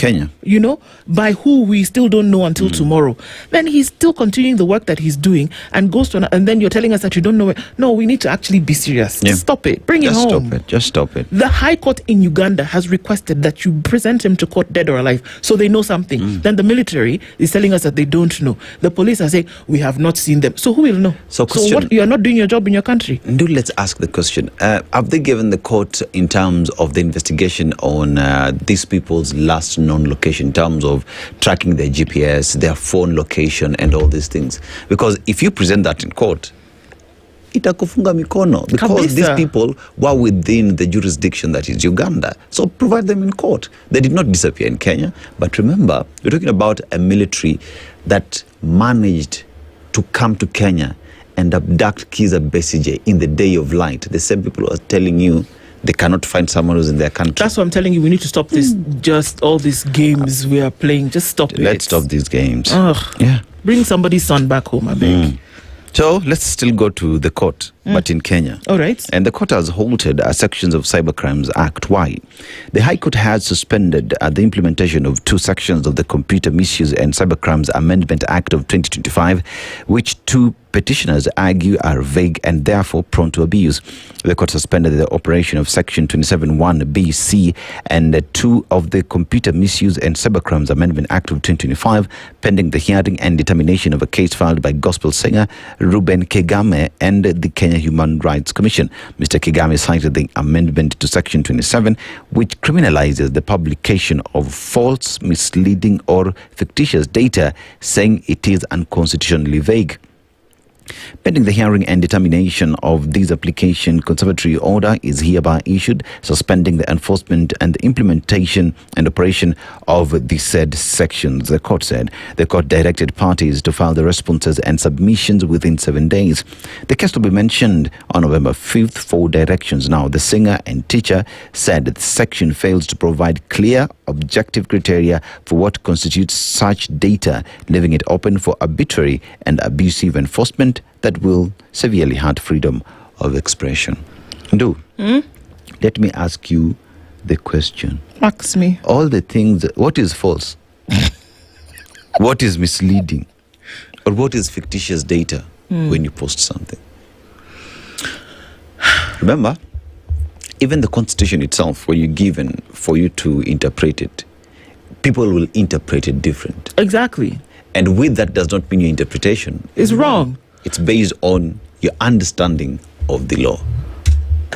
Speaker 1: You know, by who we still don't know until tomorrow. Then he's still continuing the work that he's doing and goes to and then you're telling us that you don't know it. No, we need to actually be serious. Stop it. Bring it home.
Speaker 14: Just stop it.
Speaker 1: The High Court in Uganda has requested that you present him to court dead or alive so they know something. Then the military is telling us that they don't know. The police are saying we have not seen them. So who will know? So what, you are not doing your job in your country?
Speaker 14: Let's ask the question. Have they given the court in terms of the investigation on these people's last known location, in terms of tracking their GPS, their phone location and all these things? Because if you present that in court, itakufunga mikono, because these people were within the jurisdiction that is Uganda. So provide them in court. They did not disappear in Kenya. But remember, we're talking about a military that managed to come to Kenya and abduct Kizza Besigye in the day of light. The same people are telling you they cannot find someone who's in their country.
Speaker 1: That's what I'm telling you. We need to stop this. Just all these games we are playing. Just stop it.
Speaker 14: Let's stop these games.
Speaker 1: Yeah. Bring somebody's son back home, I beg.
Speaker 14: So let's still go to the court, but in Kenya.
Speaker 1: All right.
Speaker 14: And the court has halted sections of Cybercrimes Act. Why? The High Court has suspended the implementation of 2 sections of the Computer Misuse and Cybercrimes Amendment Act of 2025, which 2 petitioners argue are vague and therefore prone to abuse. The court suspended the operation of Section 27(1)(b)(c) and 2 of the Computer Misuse and Cybercrimes Amendment Act of 2025, pending the hearing and determination of a case filed by gospel singer Ruben Kigame and the Kenya Human Rights Commission. Mr. Kigame cited the amendment to Section 27, which criminalizes the publication of false, misleading or fictitious data, saying it is unconstitutionally vague. Pending the hearing and determination of this application, conservatory order is hereby issued, suspending the enforcement and the implementation and operation of the said sections. The court said the court directed parties to file the responses and submissions within 7 days. The case will be mentioned on November 5th for directions. Now, the singer and teacher said the section fails to provide clear, objective criteria for what constitutes such data, leaving it open for arbitrary and abusive enforcement that will severely hurt freedom of expression. Let me ask you the question.
Speaker 1: Ask me.
Speaker 14: All the things, what is false? What is misleading? Or what is fictitious data? when you post something. Remember, even the Constitution itself, when you're given for you to interpret it, people will interpret it different.
Speaker 1: Exactly.
Speaker 14: And with that does not mean your interpretation
Speaker 1: is wrong.
Speaker 14: It's based on your understanding of the law.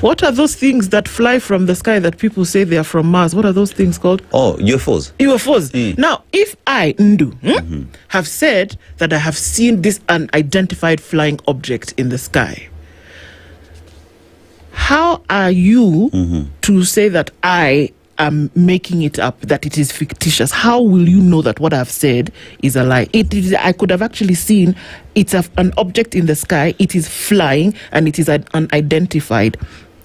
Speaker 1: What are those things that fly from the sky that people say they are from Mars? What are those things called?
Speaker 14: Oh, UFOs.
Speaker 1: UFOs. Now, if I, Ndu, have said that I have seen this unidentified flying object in the sky, how are you to say that I am making it up, that it is fictitious? How will you know that what I've said is a lie? I could have actually seen it's an object in the sky, it is flying, and it is unidentified.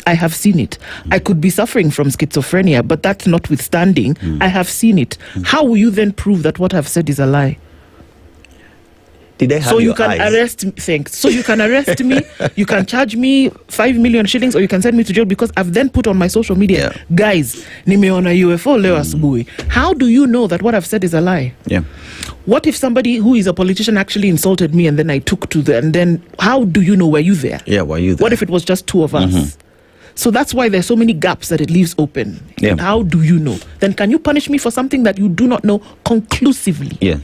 Speaker 1: I have seen it. I could be suffering from schizophrenia, but that's notwithstanding, I have seen it. How will you then prove that what I've said is a lie?
Speaker 14: Did I have
Speaker 1: so you
Speaker 14: your
Speaker 1: can
Speaker 14: eyes?
Speaker 1: arrest me. Thanks. So you can arrest me. You can charge me 5 million shillings, or you can send me to jail because I've then put on my social media, guys, nimeona UFO leo asubuhi. How do you know that what I've said is a lie?
Speaker 14: Yeah.
Speaker 1: What if somebody who is a politician actually insulted me and then I took to the, and then how do you know? Were you there?
Speaker 14: Yeah, were you there?
Speaker 1: What if it was just two of us? So that's why there's so many gaps that it leaves open.
Speaker 14: Yeah.
Speaker 1: How do you know? Then can you punish me for something that you do not know conclusively?
Speaker 14: Yeah.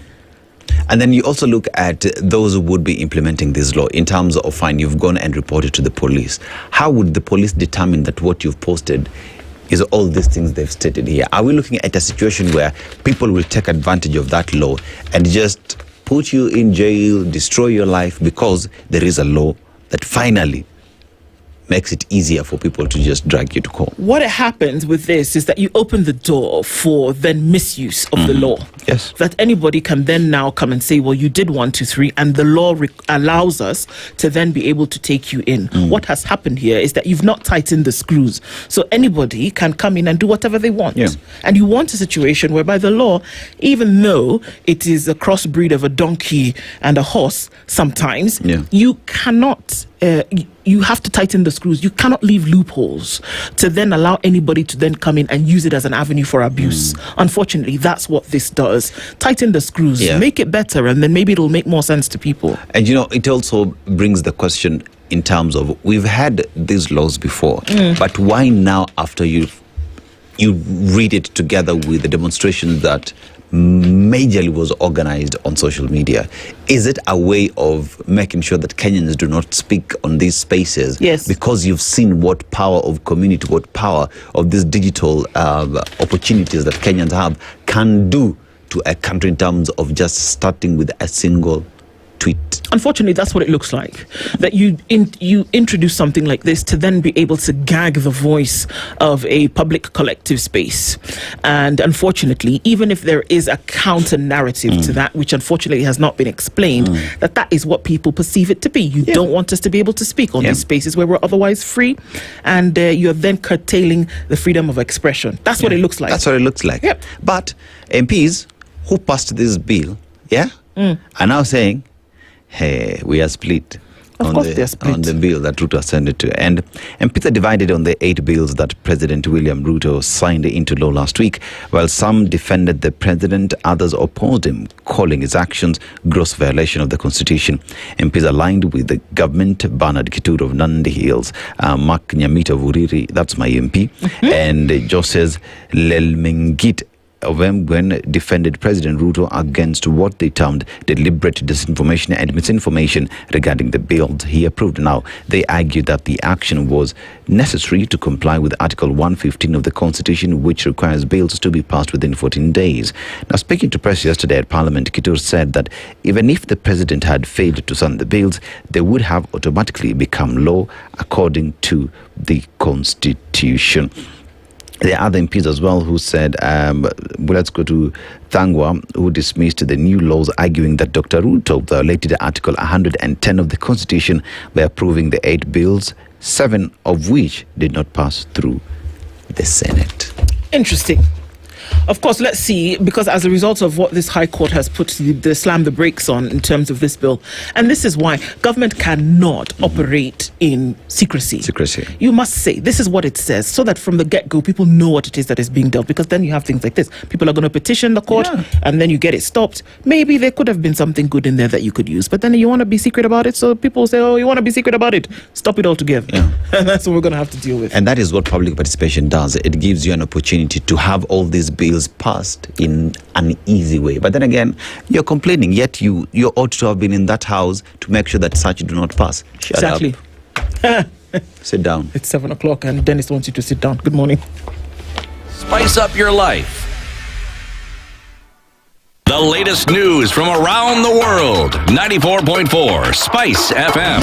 Speaker 14: And then you also look at those who would be implementing this law in terms of fine. You've gone and reported to the police. How would the police determine that what you've posted is all these things they've stated here? Are we looking at a situation where people will take advantage of that law and just put you in jail, destroy your life because there is a law that finally makes it easier for people to just drag you to court?
Speaker 1: What happens with this is that you open the door for then misuse of the law.
Speaker 14: Yes.
Speaker 1: That anybody can then now come and say, well, you did 1, 2, 3, and the law allows us to then be able to take you in. What has happened here is that you've not tightened the screws. So anybody can come in and do whatever they want.
Speaker 14: Yeah.
Speaker 1: And you want a situation whereby the law, even though it is a crossbreed of a donkey and a horse, sometimes you cannot... you have to tighten the screws. You cannot leave loopholes to then allow anybody to then come in and use it as an avenue for abuse. Unfortunately, that's what this does. Tighten the screws, make it better, and then maybe it'll make more sense to people.
Speaker 14: And you know, it also brings the question in terms of, we've had these laws before, but why now, after you read it together with the demonstration that majorly was organized on social media? Is it a way of making sure that Kenyans do not speak on these spaces?
Speaker 1: Yes.
Speaker 14: Because you've seen what power of community, what power of these digital opportunities that Kenyans have can do to a country in terms of just starting with a single tweet.
Speaker 1: Unfortunately, that's what it looks like. That you introduce something like this to then be able to gag the voice of a public collective space. And unfortunately, even if there is a counter narrative to that, which unfortunately has not been explained, that is what people perceive it to be. You don't want us to be able to speak on these spaces where we're otherwise free, and you're then curtailing the freedom of expression. That's what it looks like.
Speaker 14: That's what it looks like.
Speaker 1: Yep.
Speaker 14: But MPs who passed this bill, are now saying, hey, we are split.
Speaker 1: Of course they are split.
Speaker 14: On the bill that Ruto sent it to. And MPs are divided on the 8 bills that President William Ruto signed into law last week. While some defended the president, others opposed him, calling his actions gross violation of the constitution. MPs aligned with the government, Bernard Kithure of Nandi Hills, Mark Nyamita of Uriri, that's my MP, and Joses Lelmengit of Emgwen defended President Ruto against what they termed deliberate disinformation and misinformation regarding the bills he approved. Now, they argued that the action was necessary to comply with Article 115 of the Constitution, which requires bills to be passed within 14 days. Now, speaking to press yesterday at Parliament, Kithure said that even if the president had failed to sign the bills, they would have automatically become law according to the Constitution. There are other MPs as well who said, let's go to Thangwa, who dismissed the new laws, arguing that Dr. Ruto violated Article 110 of the Constitution by approving the 8 bills, 7 of which did not pass through the Senate.
Speaker 1: Interesting. Of course, let's see, because as a result of what this High Court has put the slam the brakes on in terms of this bill, and this is why government cannot operate in secrecy. You must say, this is what it says, so that from the get-go, people know what it is that is being dealt, because then you have things like this. People are going to petition the court, and then you get it stopped. Maybe there could have been something good in there that you could use, but then you want to be secret about it, so people say, oh, you want to be secret about it? Stop it altogether. And that's what we're going to have to deal with.
Speaker 14: And that is what public participation does. It gives you an opportunity to have all these bills passed in an easy way. But then again, you're complaining, yet you ought to have been in that house to make sure that such do not pass. Shut up. Sit down.
Speaker 1: It's 7 o'clock and Dennis wants you to sit down. Good morning.
Speaker 3: Spice up your life. The latest news from around the world. 94.4 Spice FM.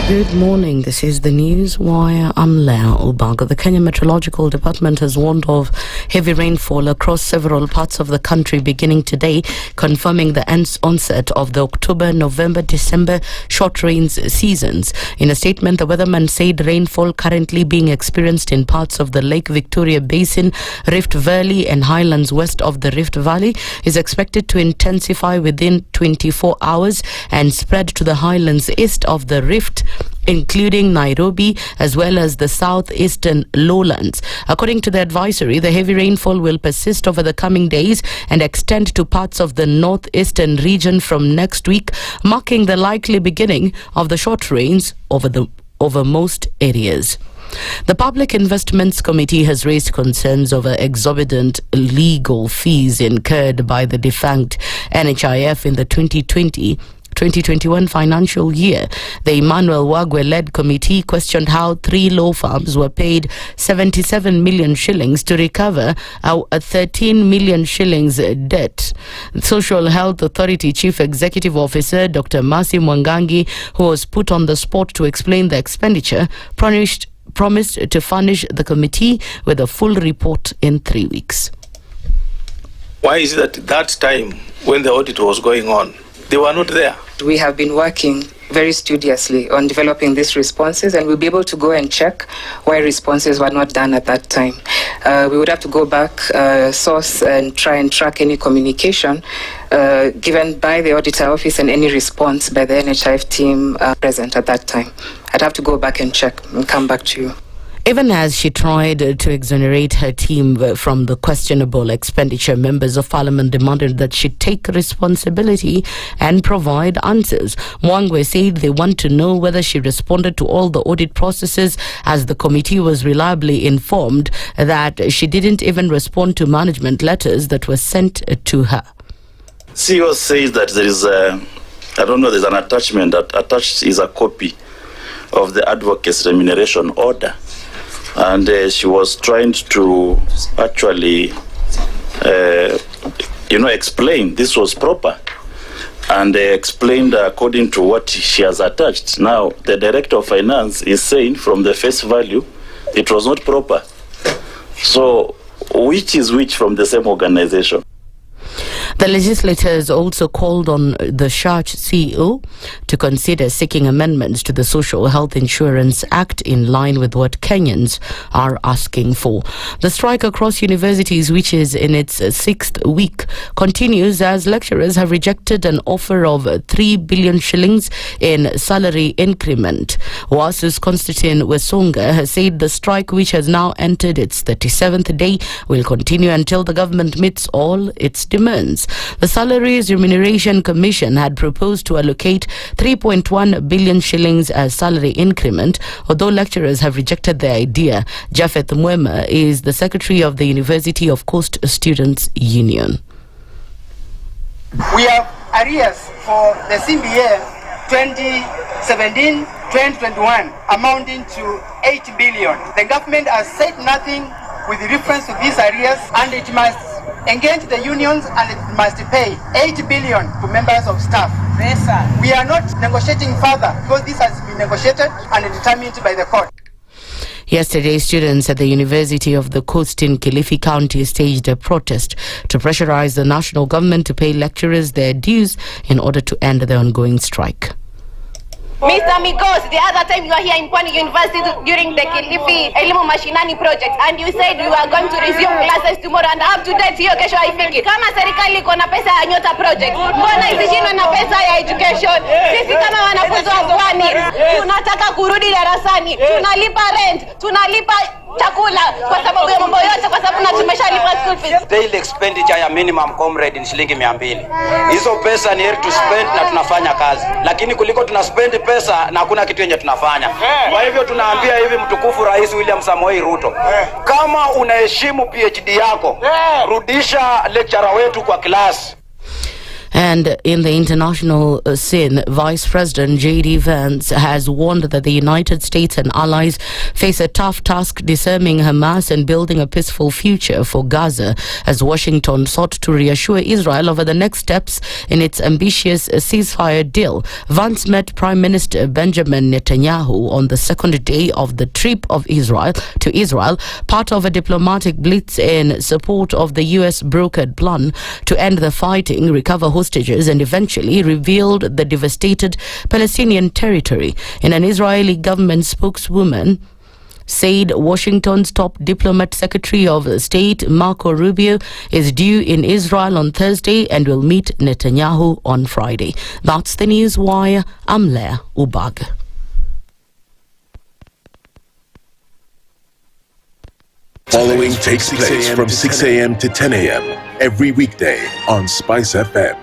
Speaker 15: Good morning. This is the news wire. I'm Leah Obaga. The Kenya Meteorological Department has warned of heavy rainfall across several parts of the country beginning today, confirming the onset of the October, November, December short rains seasons. In a statement, the weatherman said rainfall currently being experienced in parts of the Lake Victoria Basin, Rift Valley and highlands west of the Rift Valley is expected to intensify within 24 hours and spread to the highlands east of the Rift, including Nairobi as well as the southeastern lowlands. According to the advisory, the heavy rainfall will persist over the coming days and extend to parts of the northeastern region from next week, marking the likely beginning of the short rains over most areas. The Public Investments Committee has raised concerns over exorbitant legal fees incurred by the defunct NHIF in the 2020-2021 financial year. The Emmanuel Wagwe-led committee questioned how 3 law firms were paid 77 million shillings to recover a 13 million shillings debt. Social Health Authority Chief Executive Officer Dr. Mercy Mwangangi, who was put on the spot to explain the expenditure, promised to furnish the committee with a full report in 3 weeks.
Speaker 16: Why is it that time when the audit was going on, they were not there?
Speaker 17: We have been working very studiously on developing these responses, and we'll be able to go and check why responses were not done at that time. We would have to go back, source and try and track any communication given by the auditor office and any response by the NHIF team present at that time. I'd have to go back and check and come back to you.
Speaker 15: Even as she tried to exonerate her team from the questionable expenditure, members of parliament demanded that she take responsibility and provide answers. Mwangwe said they want to know whether she responded to all the audit processes, as the committee was reliably informed that she didn't even respond to management letters that were sent to her.
Speaker 18: CEO says that there is there's an attachment. That attached is a copy of the advocate's remuneration order. And she was trying to actually, explain this was proper. And explained according to what she has attached. Now, the Director of Finance is saying from the face value, it was not proper. So, which is which from the same organization?
Speaker 15: The legislators also called on the Church CEO to consider seeking amendments to the Social Health Insurance Act in line with what Kenyans are asking for. The strike across universities, which is in its 6th week, continues as lecturers have rejected an offer of 3 billion shillings in salary increment. WASU's Constantine Wesonga has said the strike, which has now entered its 37th day, will continue until the government meets all its demands. The Salaries Remuneration Commission had proposed to allocate 3.1 billion shillings as salary increment, although lecturers have rejected the idea. Japheth Mwema is the secretary of the University of Coast Students Union.
Speaker 19: We have arrears for the CBA 2017-2021 amounting to 8 billion. The government has said nothing with reference to these arrears, and it must engage the unions and it must pay 8 billion to members of staff. Yes, sir. We are not negotiating further because this has been negotiated and determined by the court.
Speaker 15: Yesterday, students at the University of the Coast in Kilifi County staged a protest to pressurize the national government to pay lecturers their dues in order to end the ongoing strike.
Speaker 20: Mr. Migos, the other time you were here in Pwani University during the Kilifi Elimu Mashinani project, and you said you are going to resume classes tomorrow, and up to date hiyo kesho haifiki. Kama serikali iko na pesa ya Nyota project, mbona isishindwe na pesa ya education? Sisi kama wanafunzi wa Pwani tunataka kurudi darasani, tunalipa rent, tunalipa chakula kwa sababu ya mambo yote, kwa sababu na tumeshalipa school fees.
Speaker 21: Daily expenditure ya minimum comrade ni shilingi 200. Hizo pesa ni here to spend na tunafanya kazi. Lakini kuliko tuna spend pesa na hakuna kitu yenye tunafanya. Kwa hivyo tunaambia hivi mtukufu Rais William Samoei Ruto, kama unaheshimu PhD yako, rudisha lecturer wetu kwa class.
Speaker 15: And in the international scene, Vice President J.D. Vance has warned that the United States and allies face a tough task disarming Hamas and building a peaceful future for Gaza, as Washington sought to reassure Israel over the next steps in its ambitious ceasefire deal. Vance met Prime Minister Benjamin Netanyahu on the second day of the trip of Israel, part of a diplomatic blitz in support of the U.S. brokered plan to end the fighting, recover hostages, and eventually revealed the devastated Palestinian territory. In an Israeli government spokeswoman said Washington's top diplomat, Secretary of State Marco Rubio, is due in Israel on Thursday and will meet Netanyahu on Friday. That's the news wire. I'm Leah Ubag.
Speaker 8: Following takes place from 6 a.m. to 10 a.m. every weekday on SpiceFM.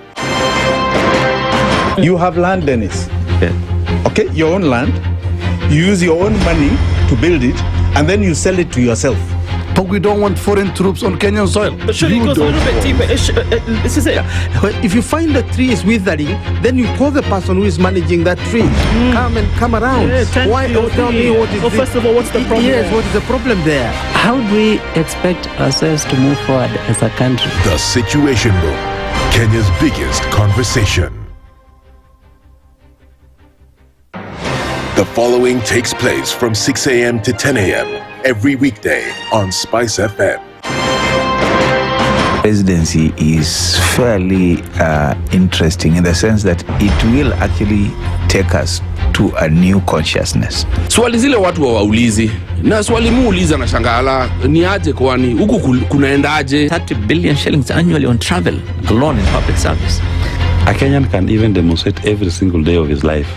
Speaker 22: You have land, Dennis. Okay, your own land. You use your own money to build it, and then you sell it to yourself.
Speaker 13: But we don't want foreign troops on Kenyan soil.
Speaker 1: But surely it goes a little bit deeper. This is it.
Speaker 22: If you find the tree is withering, then you call the person who is managing that tree. Come around. Why? Tell me what is
Speaker 1: first of all, what's the problem?
Speaker 22: Yes, what is the problem there?
Speaker 11: How do we expect ourselves to move forward as a country?
Speaker 8: The Situation Room, Kenya's biggest conversation. The following takes place from 6 a.m. to 10 a.m. every weekday on SpiceFM.
Speaker 23: Presidency is fairly interesting in the sense that it will actually take us to a new consciousness.
Speaker 9: Swali zile watu hawaulizi na swali muuliza na shangala ni aje, kwani huku kunaendaje?
Speaker 24: 30 billion shillings annually on travel alone in public service.
Speaker 25: A Kenyan can even demonstrate every single day of his life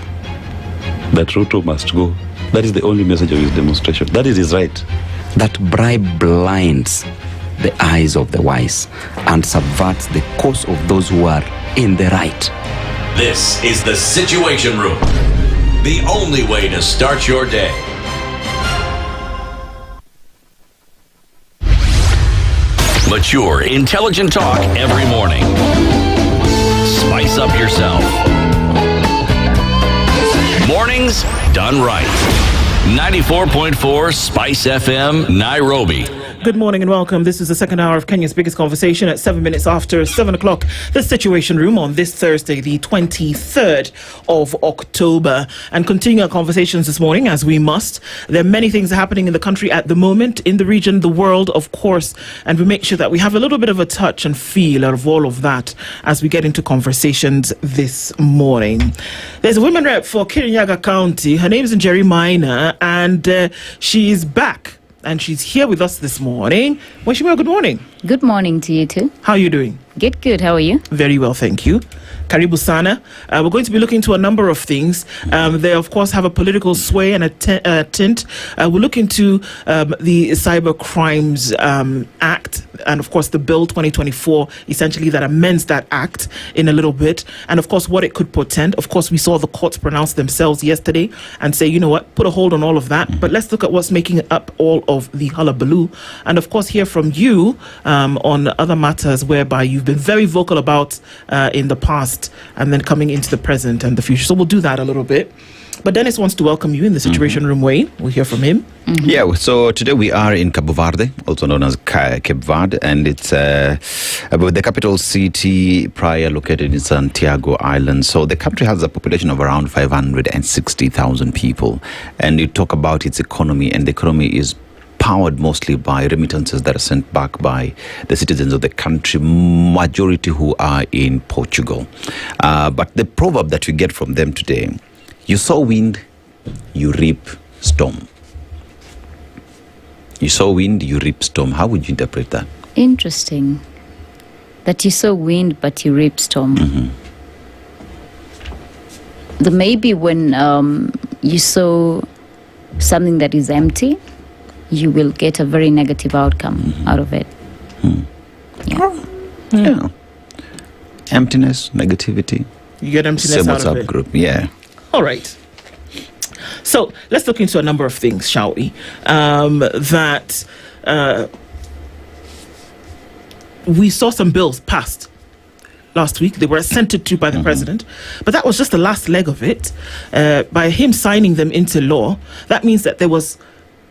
Speaker 25: that Ruto must go. That is the only message of his demonstration. That is his right.
Speaker 24: That bribe blinds the eyes of the wise and subverts the cause of those who are in the right.
Speaker 3: This is the Situation Room, the only way to start your day. Mature, intelligent talk every morning. Spice up yourself. Mornings done right. 94.4 Spice FM, Nairobi.
Speaker 1: Good morning and welcome. This is the second hour of Kenya's biggest conversation at 7 minutes after 7 o'clock. The Situation Room on this Thursday, the 23rd of October. And continuing our conversations this morning, as we must. There are many things happening in the country at the moment, in the region, the world, of course. And we make sure that we have a little bit of a touch and feel out of all of that as we get into conversations this morning. There's a women rep for Kirinyaga County. Her name is Maina, and she is back. And she's here with us this morning. Mweshimiwa, good morning.
Speaker 26: Good morning to you too.
Speaker 1: How are you doing?
Speaker 26: Good. How are you?
Speaker 1: Very well, thank you. Karibu sana. We're going to be looking into a number of things. They, of course, have a political sway and a tint. We'll look into the Cyber Crimes Act and, of course, the Bill 2024, essentially that amends that act in a little bit. And, of course, what it could portend. Of course, we saw the courts pronounce themselves yesterday and say, you know what, put a hold on all of that. But let's look at what's making up all of the hullabaloo. And, of course, hear from you on other matters whereby you've been very vocal about in the past and then coming into the present and the future. So we'll do that a little bit. But Dennis wants to welcome you in the Situation Room way. We'll hear from him.
Speaker 14: Yeah, so today we are in Cabo Verde, also known as Cape Verde, and it's the capital city prior located in Santiago Island. So the country has a population of around 560,000 people. And you talk about its economy, and the economy is powered mostly by remittances that are sent back by the citizens of the country, majority who are in Portugal. But the proverb that we get from them today You sow wind, you reap storm. You sow wind, you reap storm. How would you interpret that?
Speaker 26: Interesting. That you sow wind, but you reap storm. Maybe when you sow something that is empty, you will get a very negative outcome out of it.
Speaker 14: Yeah. Emptiness, negativity.
Speaker 1: You get emptiness
Speaker 14: Same
Speaker 1: out of
Speaker 14: WhatsApp
Speaker 1: it.
Speaker 14: group, yeah.
Speaker 1: All right. So let's look into a number of things, shall we? We saw some bills passed last week. They were assented to by the president, but that was just the last leg of it. By him signing them into law, that means that there was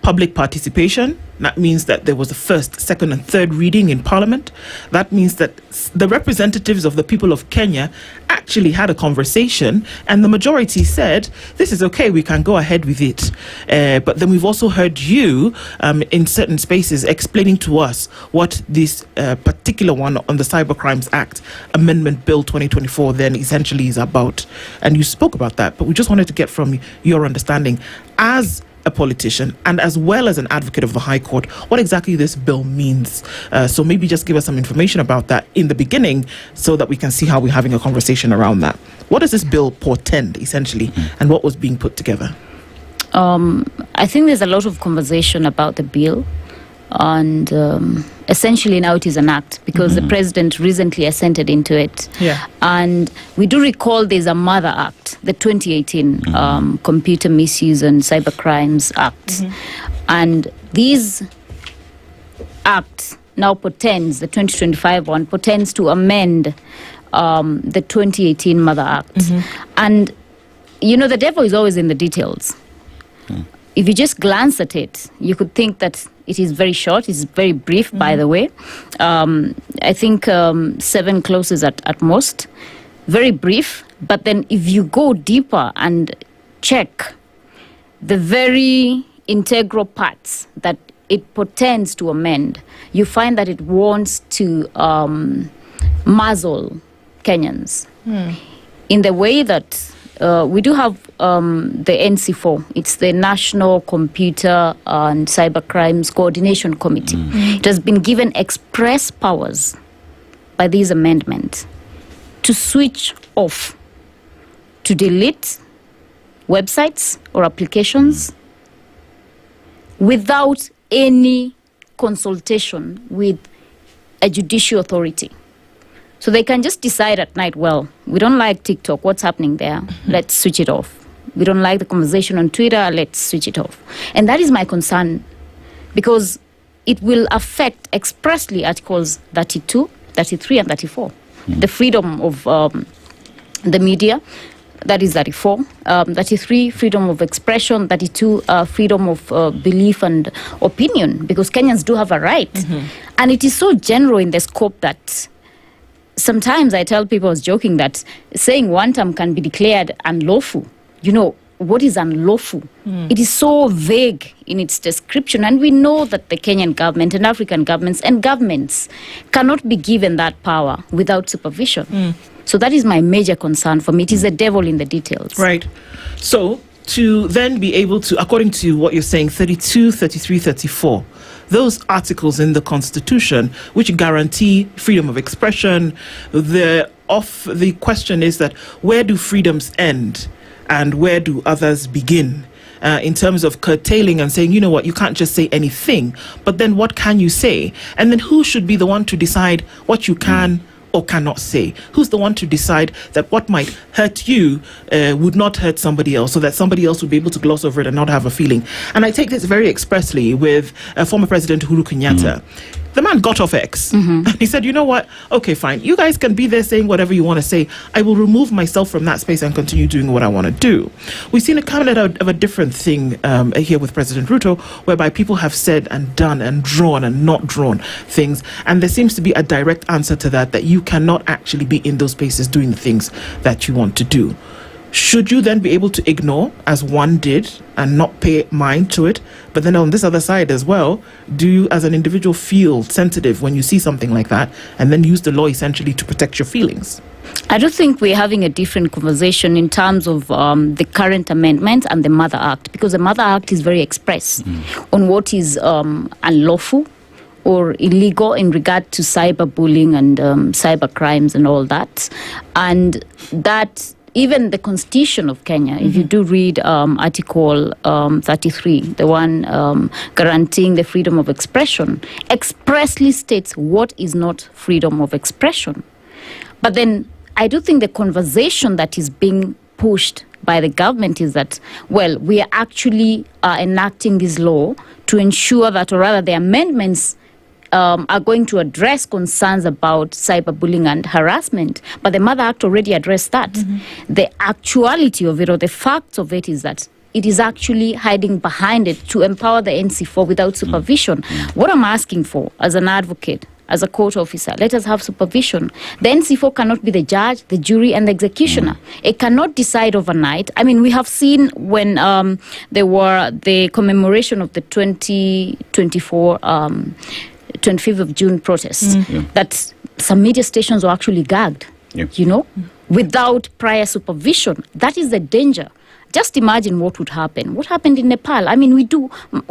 Speaker 1: public participation. That means that there was a first, second, and third reading in Parliament. That means that the representatives of the people of Kenya actually had a conversation, and the majority said, this is okay, we can go ahead with it. But then we've also heard you in certain spaces explaining to us what this particular one on the Cybercrimes Act, Amendment Bill 2024, then essentially is about. And you spoke about that, but we just wanted to get from your understanding as a politician and as well as an advocate of the High Court, what exactly this bill means. So maybe just give us some information about that in the beginning so that we can see how we're having a conversation around that. What does this bill portend, essentially, and what was being put together?
Speaker 26: I think there's a lot of conversation about the bill, and essentially now it is an act because the president recently assented into it.
Speaker 1: Yeah.
Speaker 26: And we do recall there's a mother act, the 2018 Computer Misuse and Cybercrimes Act. And these acts now portends, the 2025 one, portends to amend the 2018 Mother Act. And, you know, the devil is always in the details. If you just glance at it, you could think that it is very short. It's very brief, by the way. I think 7 clauses at most. Very brief. But then if you go deeper and check the very integral parts that it portends to amend, you find that it wants to muzzle Kenyans in the way that we do have the NC4. It's the National Computer and Cybercrimes Coordination Committee. It has been given express powers by these amendments to switch off, to delete websites or applications without any consultation with a judicial authority. So they can just decide at night, well, we don't like TikTok, what's happening there? Let's switch it off. We don't like the conversation on Twitter, let's switch it off. And that is my concern, because it will affect expressly Articles 32, 33, and 34. The freedom of the media, that is 34. 33, freedom of expression. 32, freedom of belief and opinion, because Kenyans do have a right. And it is so general in the scope that sometimes I tell people, I was joking, that saying one term can be declared unlawful. You know, what is unlawful? It is so vague in its description. And we know that the Kenyan government and African governments and governments cannot be given that power without supervision. So that is my major concern for me. It is the devil in the details.
Speaker 1: Right. So to then be able to, according to what you're saying, 32, 33, 34, those articles in the Constitution which guarantee freedom of expression, the question is that where do freedoms end and where do others begin? In terms of curtailing and saying, you know what, you can't just say anything, but then what can you say? And then who should be the one to decide what you can or cannot say? Who's the one to decide that what might hurt you would not hurt somebody else, so that somebody else would be able to gloss over it and not have a feeling? And I take this very expressly with former President Uhuru Kenyatta. The man got off X. And he said, you know what? Okay, fine. You guys can be there saying whatever you want to say. I will remove myself from that space and continue doing what I want to do. We've seen a kind of a different thing here with President Ruto, whereby people have said and done and drawn and not drawn things. And there seems to be a direct answer to that, that you cannot actually be in those spaces doing the things that you want to do. Should you then be able to ignore, as one did, and not pay mind to it? But then on this other side as well, do you as an individual feel sensitive when you see something like that, and then use the law essentially to protect your feelings?
Speaker 26: I don't think we're having a different conversation in terms of the current amendment and the Mother Act, because the Mother Act is very express on what is unlawful or illegal in regard to cyberbullying and cyber crimes and all that. And that even the Constitution of Kenya, if you do read Article 33, the one guaranteeing the freedom of expression, expressly states what is not freedom of expression. But then I do think the conversation that is being pushed by the government is that, well, we are actually enacting this law to ensure that, or rather the amendments are going to address concerns about cyberbullying and harassment. But the Mother Act already addressed that. The actuality of it, or the facts of it, is that it is actually hiding behind it to empower the NC4 without supervision. What I'm asking for as an advocate, as a court officer, let us have supervision. The NC4 cannot be the judge, the jury, and the executioner. It cannot decide overnight. I mean, we have seen when there were the commemoration of the 25th of June protests, that some media stations were actually gagged, you know, without prior supervision. That is the danger. Just imagine what would happen. What happened in Nepal? I mean, we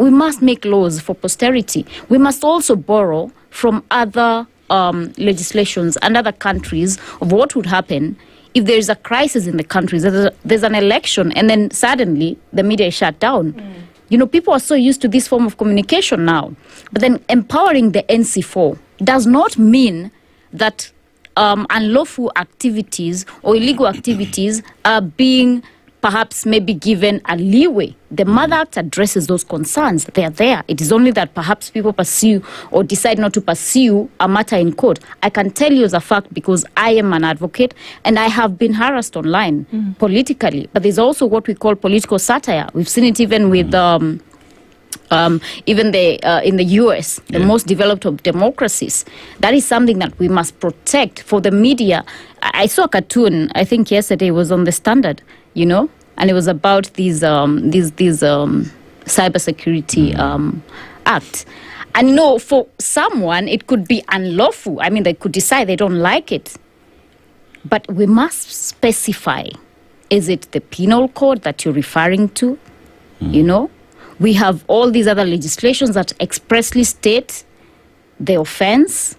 Speaker 26: must make laws for posterity. We must also borrow from other legislations and other countries of what would happen if there is a crisis in the countries. There's an election and then suddenly the media is shut down. You know, people are so used to this form of communication now. But then empowering the NC4 does not mean that unlawful activities or illegal activities are being perhaps maybe given a leeway. The Mother Act addresses those concerns. They are there. It is only that perhaps people pursue or decide not to pursue a matter in court. I can tell you as a fact, because I am an advocate and I have been harassed online politically. But there's also what we call political satire. We've seen it even with in the US, the most developed of democracies. That is something that we must protect for the media. I saw a cartoon, I think yesterday, it was on the Standard, you know, and it was about these cybersecurity act. And you know, for someone, it could be unlawful. I mean, they could decide they don't like it. But we must specify, is it the penal code that you're referring to? You know? We have all these other legislations that expressly state the offense,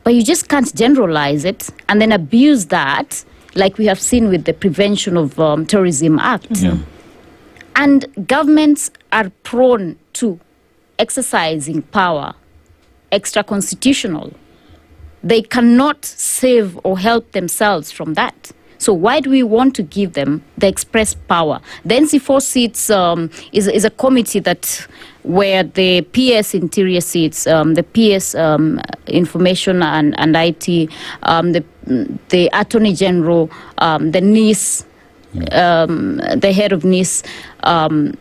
Speaker 26: but you just can't generalize it and then abuse that, like we have seen with the Prevention of Terrorism Act. And governments are prone to exercising power, extra-constitutional. They cannot save or help themselves from that. So why do we want to give them the express power? The NC4 seats is a committee that where the PS Interior seats, the PS Information and IT, the Attorney General, the NIS, the head of NIS, the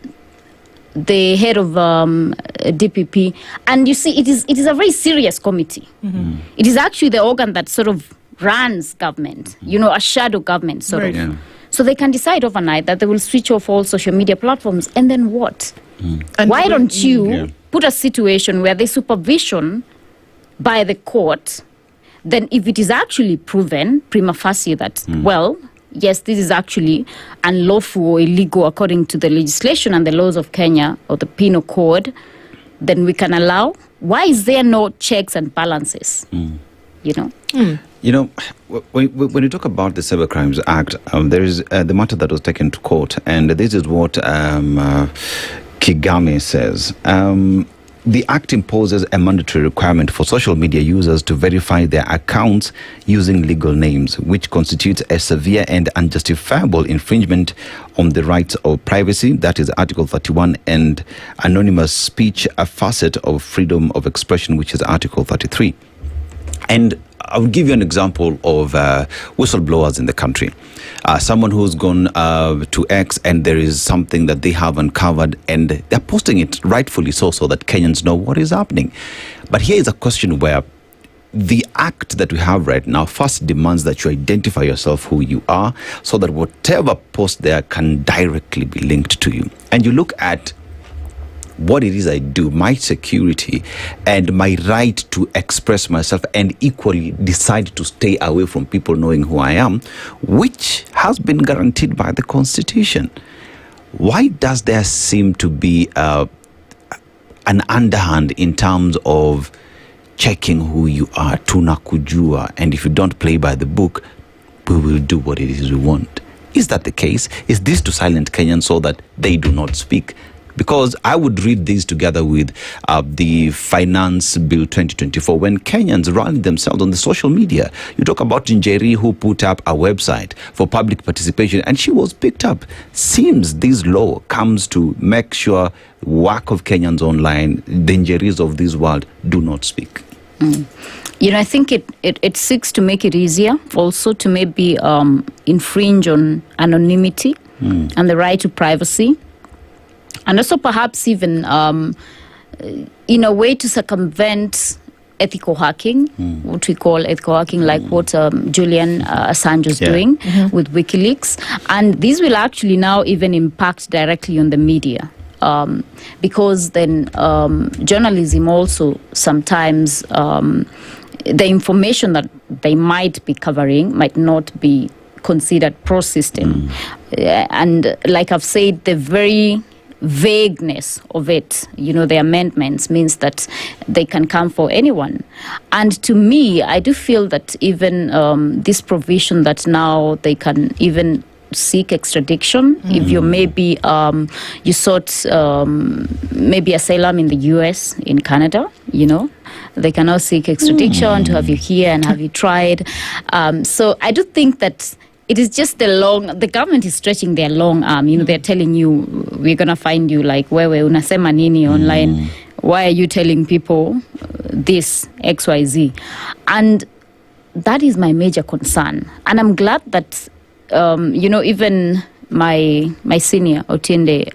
Speaker 26: head of DPP. And you see, it is a very serious committee. It is actually the organ that sort of runs government, you know, a shadow government sort of. So they can decide overnight that they will switch off all social media platforms, and then what? And why don't you put a situation where there's supervision by the court? Then if it is actually proven prima facie that, well, yes, this is actually unlawful or illegal according to the legislation and the laws of Kenya or the penal code, then we can allow. Why is there no checks and balances? You know?
Speaker 14: You know, when you talk about the Cyber Crimes Act, there is the matter that was taken to court, and this is what Kigame says. The Act imposes a mandatory requirement for social media users to verify their accounts using legal names, which constitutes a severe and unjustifiable infringement on the rights of privacy. That is Article 31, and anonymous speech, a facet of freedom of expression, which is Article 33. And I'll give you an example of whistleblowers in the country. Someone who's gone to X and there is something that they have uncovered and they're posting it rightfully so that Kenyans know what is happening. But here is a question where the act that we have right now first demands that you identify yourself who you are so that whatever post there can directly be linked to you. And you look at what it is I do, my security, and my right to express myself, and equally decide to stay away from people knowing who I am, which has been guaranteed by the Constitution. Why does there seem to be an underhand in terms of checking who you are, tunakujua, and if you don't play by the book, we will do what it is we want? Is that the case? Is this to silent Kenyans so that they do not speak? Because I would read these together with the Finance Bill 2024 when Kenyans rallied themselves on the social media. You talk about Njeri, who put up a website for public participation, and she was picked up. Seems this law comes to make sure work of Kenyans online, the Njeris of this world, do not speak.
Speaker 26: I think it seeks to make it easier, also to maybe infringe on anonymity and the right to privacy. And also perhaps even in a way to circumvent ethical hacking, what we call ethical hacking, like what Julian Assange is doing with WikiLeaks. And these will actually now even impact directly on the media. Because then journalism also sometimes, the information that they might be covering might not be considered pro-system. And like I've said, the very vagueness of it, the amendments means that they can come for anyone. And to me, I do feel that even this provision that now they can even seek extradition if you maybe you sought maybe asylum in the US, in Canada, they can now seek extradition to have you here and have you tried. So I do think that it is just the government is stretching their long arm. They're telling you, we're going to find you, like, wewe unasema nini online? Why are you telling people this, XYZ? And that is my major concern. And I'm glad that, even my senior, Otiende,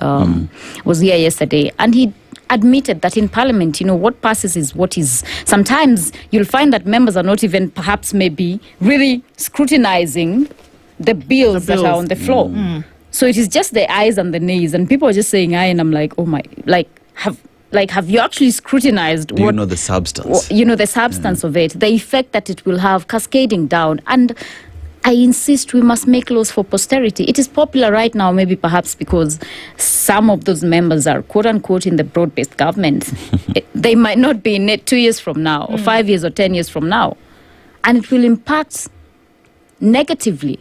Speaker 26: was here yesterday, and he admitted that in Parliament, what passes is what is. Sometimes you'll find that members are not even perhaps maybe really scrutinizing the bills that are on the floor. So it is just the ayes and the nays, and people are just saying aye, and I'm like, oh my, have you actually scrutinized
Speaker 14: Do you know the substance?
Speaker 26: The substance of it, the effect that it will have cascading down. And I insist we must make laws for posterity. It is popular right now, maybe perhaps because some of those members are quote unquote in the broad-based government. They might not be in it 2 years from now, or 5 years or 10 years from now. And it will impact negatively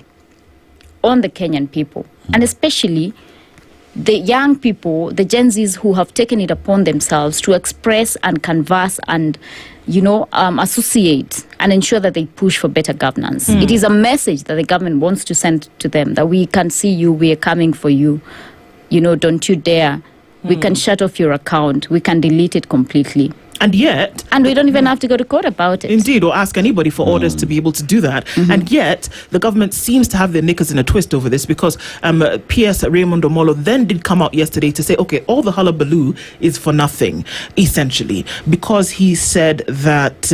Speaker 26: on the Kenyan people, and especially the young people, the Gen Zs who have taken it upon themselves to express and converse and, associate and ensure that they push for better governance. It is a message that the government wants to send to them, that we can see you, we are coming for you, don't you dare. We can shut off your account, we can delete it completely.
Speaker 1: And yet... And
Speaker 26: we don't even have to go to court about it.
Speaker 1: Indeed, or ask anybody for orders to be able to do that. And yet, the government seems to have their knickers in a twist over this, because PS Raymond Omolo then did come out yesterday to say, okay, all the hullabaloo is for nothing, essentially, because he said that...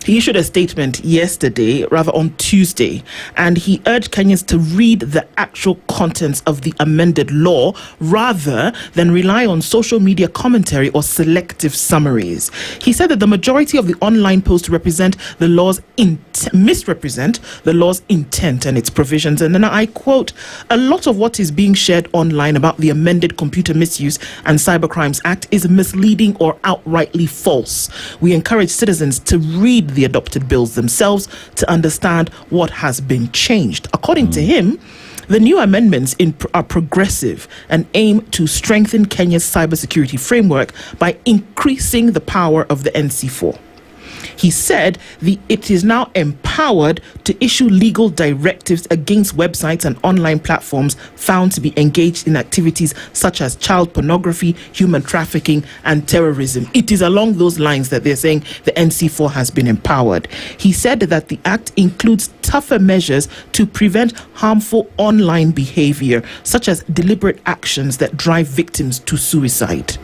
Speaker 1: he issued a statement yesterday, rather on Tuesday, and he urged Kenyans to read the actual contents of the amended law rather than rely on social media commentary or selective summaries. He said that the majority of the online posts misrepresent the law's intent and its provisions. And then I quote, "A lot of what is being shared online about the amended Computer Misuse and Cybercrimes Act is misleading or outrightly false. We encourage citizens to read the adopted bills themselves to understand what has been changed." According to him, the new amendments are progressive and aim to strengthen Kenya's cybersecurity framework by increasing the power of the NC4. He said it is now empowered to issue legal directives against websites and online platforms found to be engaged in activities such as child pornography, human trafficking, and terrorism. It is along those lines that they're saying the NC4 has been empowered. He said that the act includes tougher measures to prevent harmful online behavior, such as deliberate actions that drive victims to suicide.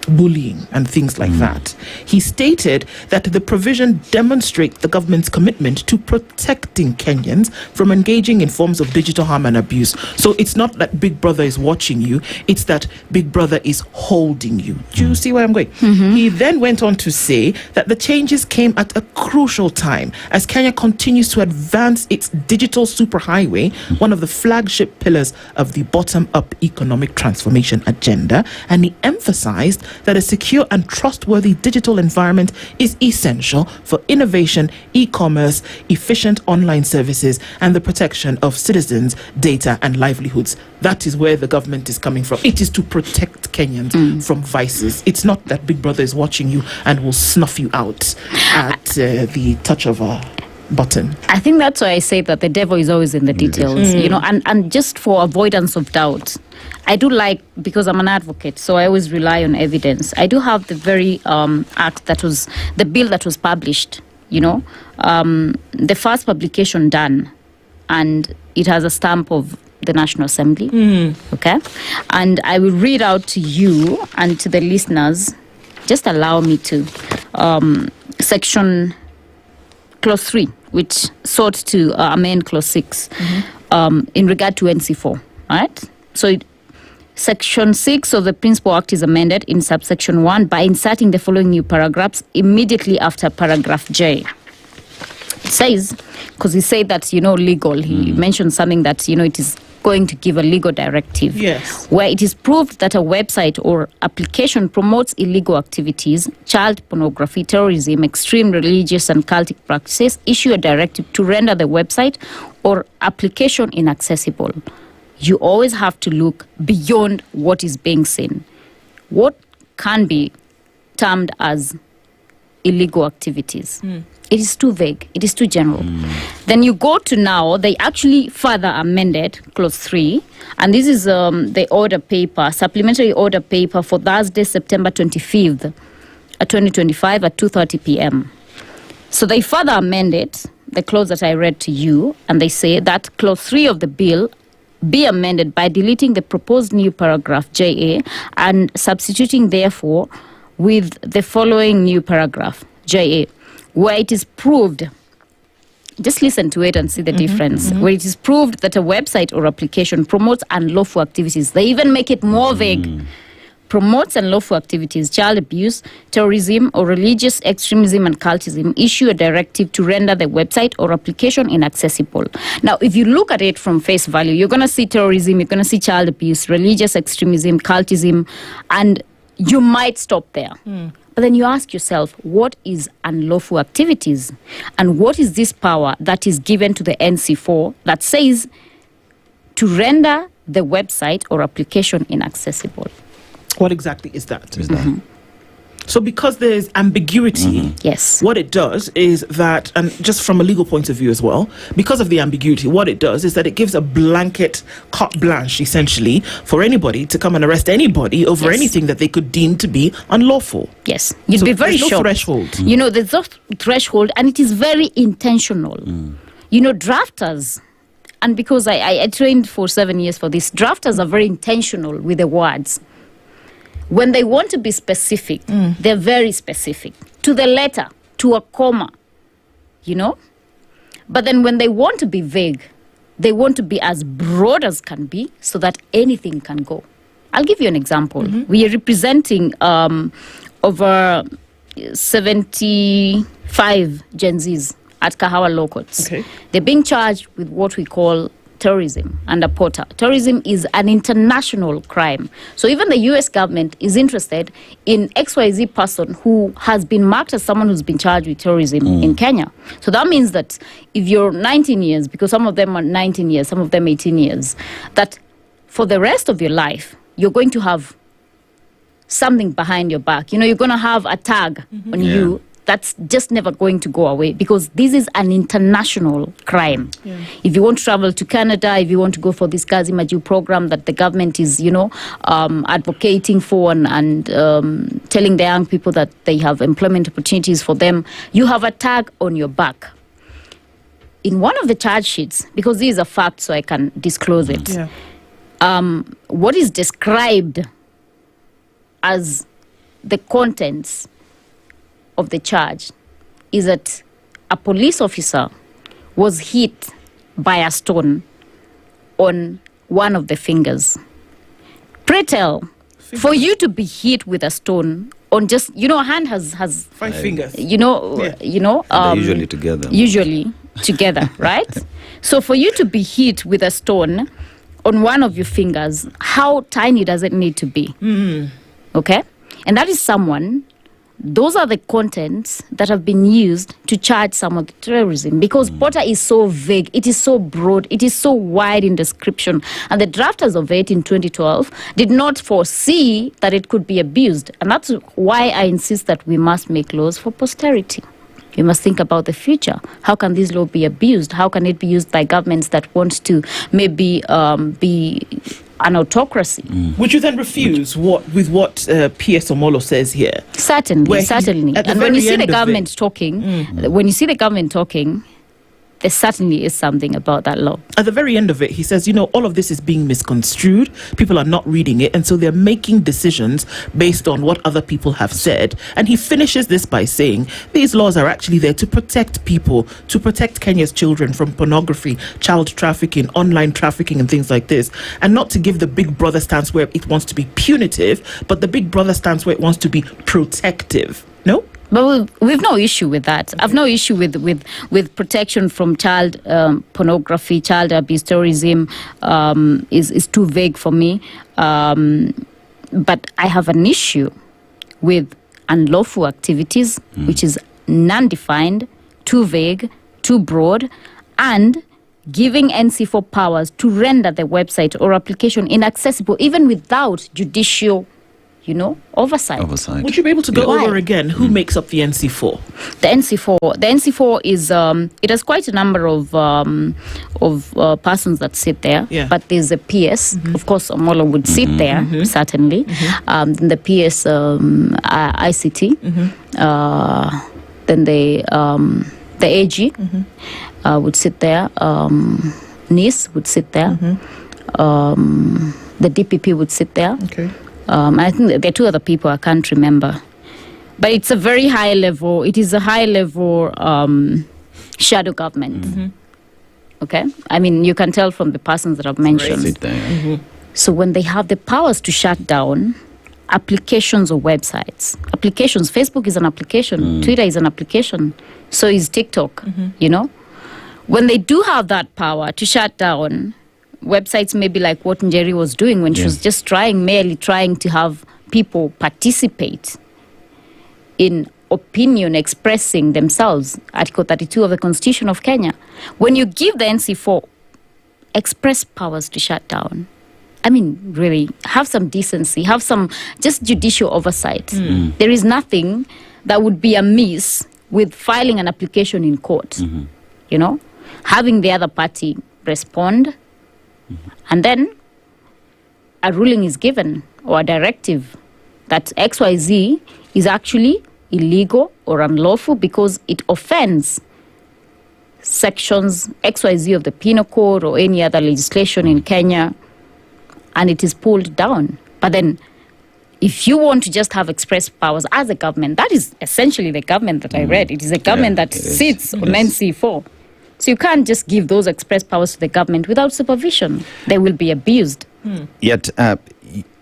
Speaker 1: bullying and things like that. He stated that the provision demonstrates the government's commitment to protecting Kenyans from engaging in forms of digital harm and abuse. So it's not that Big Brother is watching you, it's that Big Brother is holding you. Do you see where I'm going? He then went on to say that the changes came at a crucial time as Kenya continues to advance its digital superhighway, one of the flagship pillars of the bottom-up economic transformation agenda, and he emphasized that a secure and trustworthy digital environment is essential for innovation, e-commerce, efficient online services, and the protection of citizens' data and livelihoods. That is where the government is coming from. It is to protect Kenyans from vices. It's not that Big Brother is watching you and will snuff you out at the touch of a button.
Speaker 26: I think that's why I say that the devil is always in the details, you know, and just for avoidance of doubt, I do like, because I'm an advocate, so I always rely on evidence. I do have the very act that was, the bill that was published, you know, the first publication done, and it has a stamp of the National Assembly, okay? And I will read out to you and to the listeners, just allow me to, section clause 3, which sought to amend clause 6 in regard to NC4, right? So Section 6 of the Principal Act is amended in subsection 1 by inserting the following new paragraphs immediately after paragraph J. It says, because he said that, you know, legal, he mentioned something that, you know, it is going to give a legal directive.
Speaker 1: Yes.
Speaker 26: Where it is proved that a website or application promotes illegal activities, child pornography, terrorism, extreme religious and cultic practices, issue a directive to render the website or application inaccessible. You always have to look beyond what is being seen. What can be termed as illegal activities? It is too vague. It is too general. Then you go to now, they actually further amended clause 3, and this is the order paper, supplementary order paper for Thursday, September 25th, 2025 at 2:30 p.m. So they further amended the clause that I read to you, and they say that clause 3 of the bill be amended by deleting the proposed new paragraph JA and substituting therefore with the following new paragraph JA, where it is proved, just listen to it and see the difference, where it is proved that a website or application promotes unlawful activities. They even make it more vague. Promotes unlawful activities, child abuse, terrorism, or religious extremism and cultism, issue a directive to render the website or application inaccessible. Now, if you look at it from face value, you're going to see terrorism, you're going to see child abuse, religious extremism, cultism, and you might stop there. But then you ask yourself, what is unlawful activities? And what is this power that is given to the NC4 that says to render the website or application inaccessible?
Speaker 1: What exactly is that? So because there's ambiguity,
Speaker 26: yes,
Speaker 1: what it does is that, and just from a legal point of view as well, because of the ambiguity, what it does is that it gives a blanket carte blanche, essentially, for anybody to come and arrest anybody over anything that they could deem to be unlawful.
Speaker 26: Yes, you'd be very
Speaker 1: shocked.
Speaker 26: shocked.
Speaker 1: Threshold.
Speaker 26: You know, there's no threshold, and it is very intentional. You know, drafters, and because I trained for 7 years for this, drafters are very intentional with the words. When they want to be specific, they're very specific, to the letter, to a comma, you know? But then when they want to be vague, they want to be as broad as can be so that anything can go. I'll give you an example. We are representing over 75 Gen Zs at Kahawa Law Courts. They're being charged with what we call terrorism under POTA. Terrorism is an international crime. So even the US government is interested in XYZ person who has been marked as someone who's been charged with terrorism in Kenya. So that means that if you're 19 years, because some of them are 19 years, some of them 18 years, that for the rest of your life, you're going to have something behind your back. You know, you're going to have a tag on you that's just never going to go away, because this is an international crime. If you want to travel to Canada, if you want to go for this Kazi Maju program that the government is, you know, advocating for and telling the young people that they have employment opportunities for them, you have a tag on your back. In one of the charge sheets, because this is a fact so I can disclose it, what is described as the contents of the charge is that a police officer was hit by a stone on one of the fingers. Pray tell, for you to be hit with a stone on just, a hand has
Speaker 1: 5 fingers.
Speaker 14: They're usually together.
Speaker 26: Usually together, right? So for you to be hit with a stone on one of your fingers, how tiny does it need to be? Okay? And that is those are the contents that have been used to charge some of the terrorism, because POTA is so vague, it is so broad, it is so wide in description. And the drafters of it in 2012 did not foresee that it could be abused. And that's why I insist that we must make laws for posterity. We must think about the future. How can this law be abused? How can it be used by governments that want to maybe be an autocracy?
Speaker 1: Would you then refuse what P.S. Omolo says here?
Speaker 26: Certainly. And when you see the government talking, there certainly is something about that law.
Speaker 1: At the very end of it, he says, all of this is being misconstrued. People are not reading it. And so they're making decisions based on what other people have said. And he finishes this by saying, these laws are actually there to protect people, to protect Kenya's children from pornography, child trafficking, online trafficking, and things like this. And not to give the Big Brother stance where it wants to be punitive, but the Big Brother stance where it wants to be protective. No?
Speaker 26: But we've no issue with that. I've no issue with protection from child pornography, child abuse, terrorism is too vague for me. But I have an issue with unlawful activities, which is non-defined, too vague, too broad, and giving NC4 powers to render the website or application inaccessible, even without judicial oversight.
Speaker 1: Would you be able to go over again who makes up the NC4?
Speaker 26: The NC4 is it has quite a number of persons that sit there. Yeah. But there's a PS. Of course, Omolo would sit there certainly. Then the PS ICT. Then the AG would sit there. NIS would sit there. The DPP would sit there.
Speaker 1: Okay.
Speaker 26: I think there are 2 other people I can't remember, but it's a very high level. It is a high level shadow government. Okay, I mean you can tell from the persons that I've mentioned. So when they have the powers to shut down applications or websites, Facebook is an application, Twitter is an application, so is TikTok. When they do have that power to shut down websites, maybe like what Njeri was doing when she was just merely trying to have people participate in opinion expressing themselves, Article 32 of the Constitution of Kenya. When you give the NC4 express powers to shut down, I mean, really, have some decency, have some just judicial oversight. There is nothing that would be amiss with filing an application in court, having the other party respond, and then a ruling is given or a directive that XYZ is actually illegal or unlawful because it offends sections XYZ of the Penal Code or any other legislation in Kenya, and it is pulled down. But then if you want to just have express powers as a government, that is essentially the government that I read. It is a government that sits on NC4. So you can't just give those express powers to the government without supervision. They will be abused.
Speaker 14: Yet,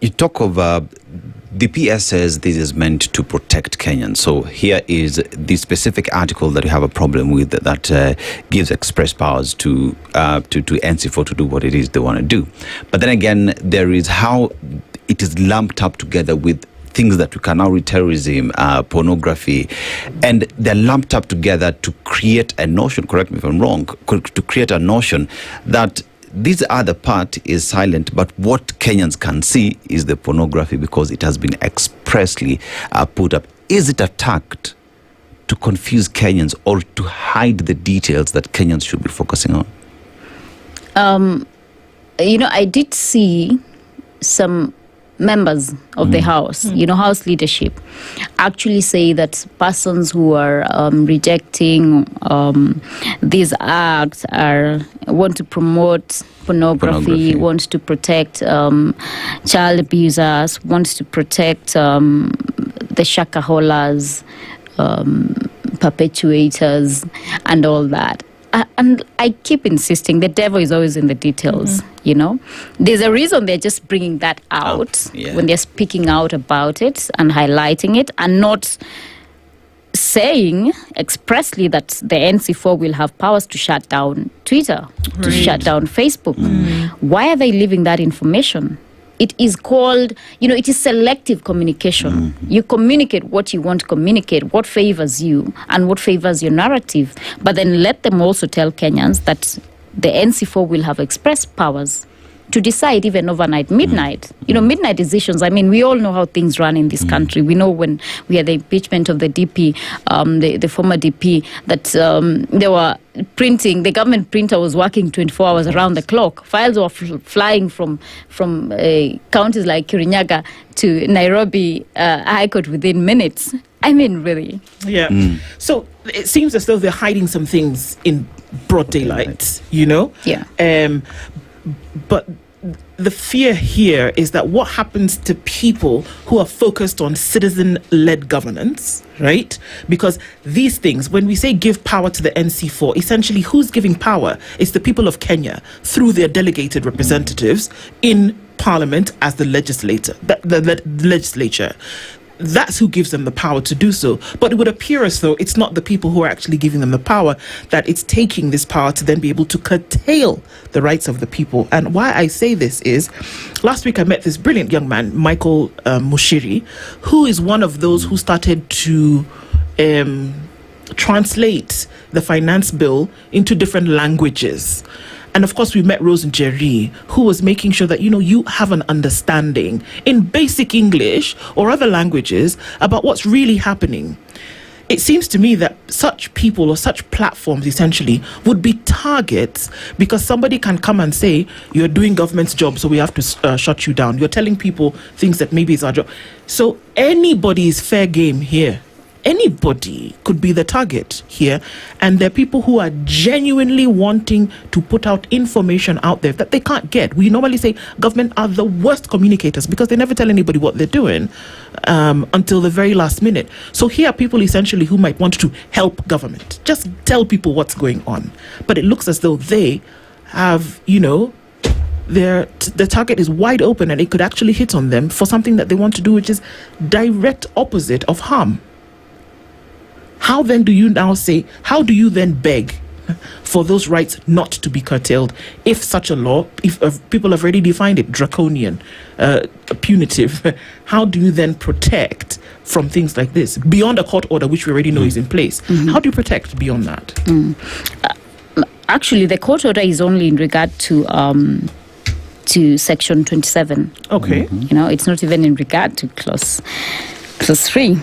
Speaker 14: you talk of the PS says this is meant to protect Kenyans. So here is the specific article that you have a problem with that gives express powers to NC4 to do what it is they want to do. But then again, there is how it is lumped up together with things that we can now read terrorism, pornography, and they're lumped up together to create a notion, correct me if I'm wrong, to create a notion that this other part is silent, but what Kenyans can see is the pornography because it has been expressly put up. Is it attacked to confuse Kenyans or to hide the details that Kenyans should be focusing on?
Speaker 26: I did see some members of the House, House leadership, actually say that persons who are rejecting these acts want to promote pornography, want to protect child abusers, want to protect the shakaholas, perpetuators, and all that. And I keep insisting the devil is always in the details, you know. There's a reason they're just bringing that out when they're speaking out about it and highlighting it, and not saying expressly that the NC4 will have powers to shut down Twitter, to shut down Facebook. Why are they leaving that information? It is called, it is selective communication. You communicate what you want to communicate, what favors you and what favors your narrative. But then let them also tell Kenyans that the NC4 will have express powers to decide even overnight, midnight. Midnight decisions. I mean, we all know how things run in this country. We know when we had the impeachment of the DP, the former DP, that they were printing, the government printer was working 24 hours around the clock. Files were flying from counties like Kirinyaga to Nairobi High Court within minutes. I mean, really.
Speaker 1: Yeah. So it seems as though they're hiding some things in broad daylight,
Speaker 26: Yeah.
Speaker 1: But the fear here is that what happens to people who are focused on citizen-led governance, right? Because these things, when we say give power to the NC4, essentially who's giving power? It's the people of Kenya through their delegated representatives in Parliament as the legislature. That's who gives them the power to do so. But it would appear as though it's not the people who are actually giving them the power, that it's taking this power to then be able to curtail the rights of the people. And why I say this is, last week I met this brilliant young man, Michael Mushiri, who is one of those who started to translate the finance bill into different languages. And of course, we met Rose and Jerry, who was making sure that, you have an understanding in basic English or other languages about what's really happening. It seems to me that such people or such platforms essentially would be targets, because somebody can come and say, you're doing government's job, so we have to shut you down. You're telling people things that maybe is our job. So anybody is fair game here. Anybody could be the target here, and there are people who are genuinely wanting to put out information out there that they can't get. We normally say government are the worst communicators because they never tell anybody what they're doing until the very last minute. So here are people essentially who might want to help government, just tell people what's going on. But it looks as though they have, the target is wide open, and it could actually hit on them for something that they want to do, which is direct opposite of harm. How then do you then beg for those rights not to be curtailed if such a law, if people have already defined it, draconian, punitive, how do you then protect from things like this beyond a court order, which we already know is in place? How do you protect beyond that?
Speaker 26: Actually, the court order is only in regard to section 27.
Speaker 1: Okay.
Speaker 26: It's not even in regard to clause 3.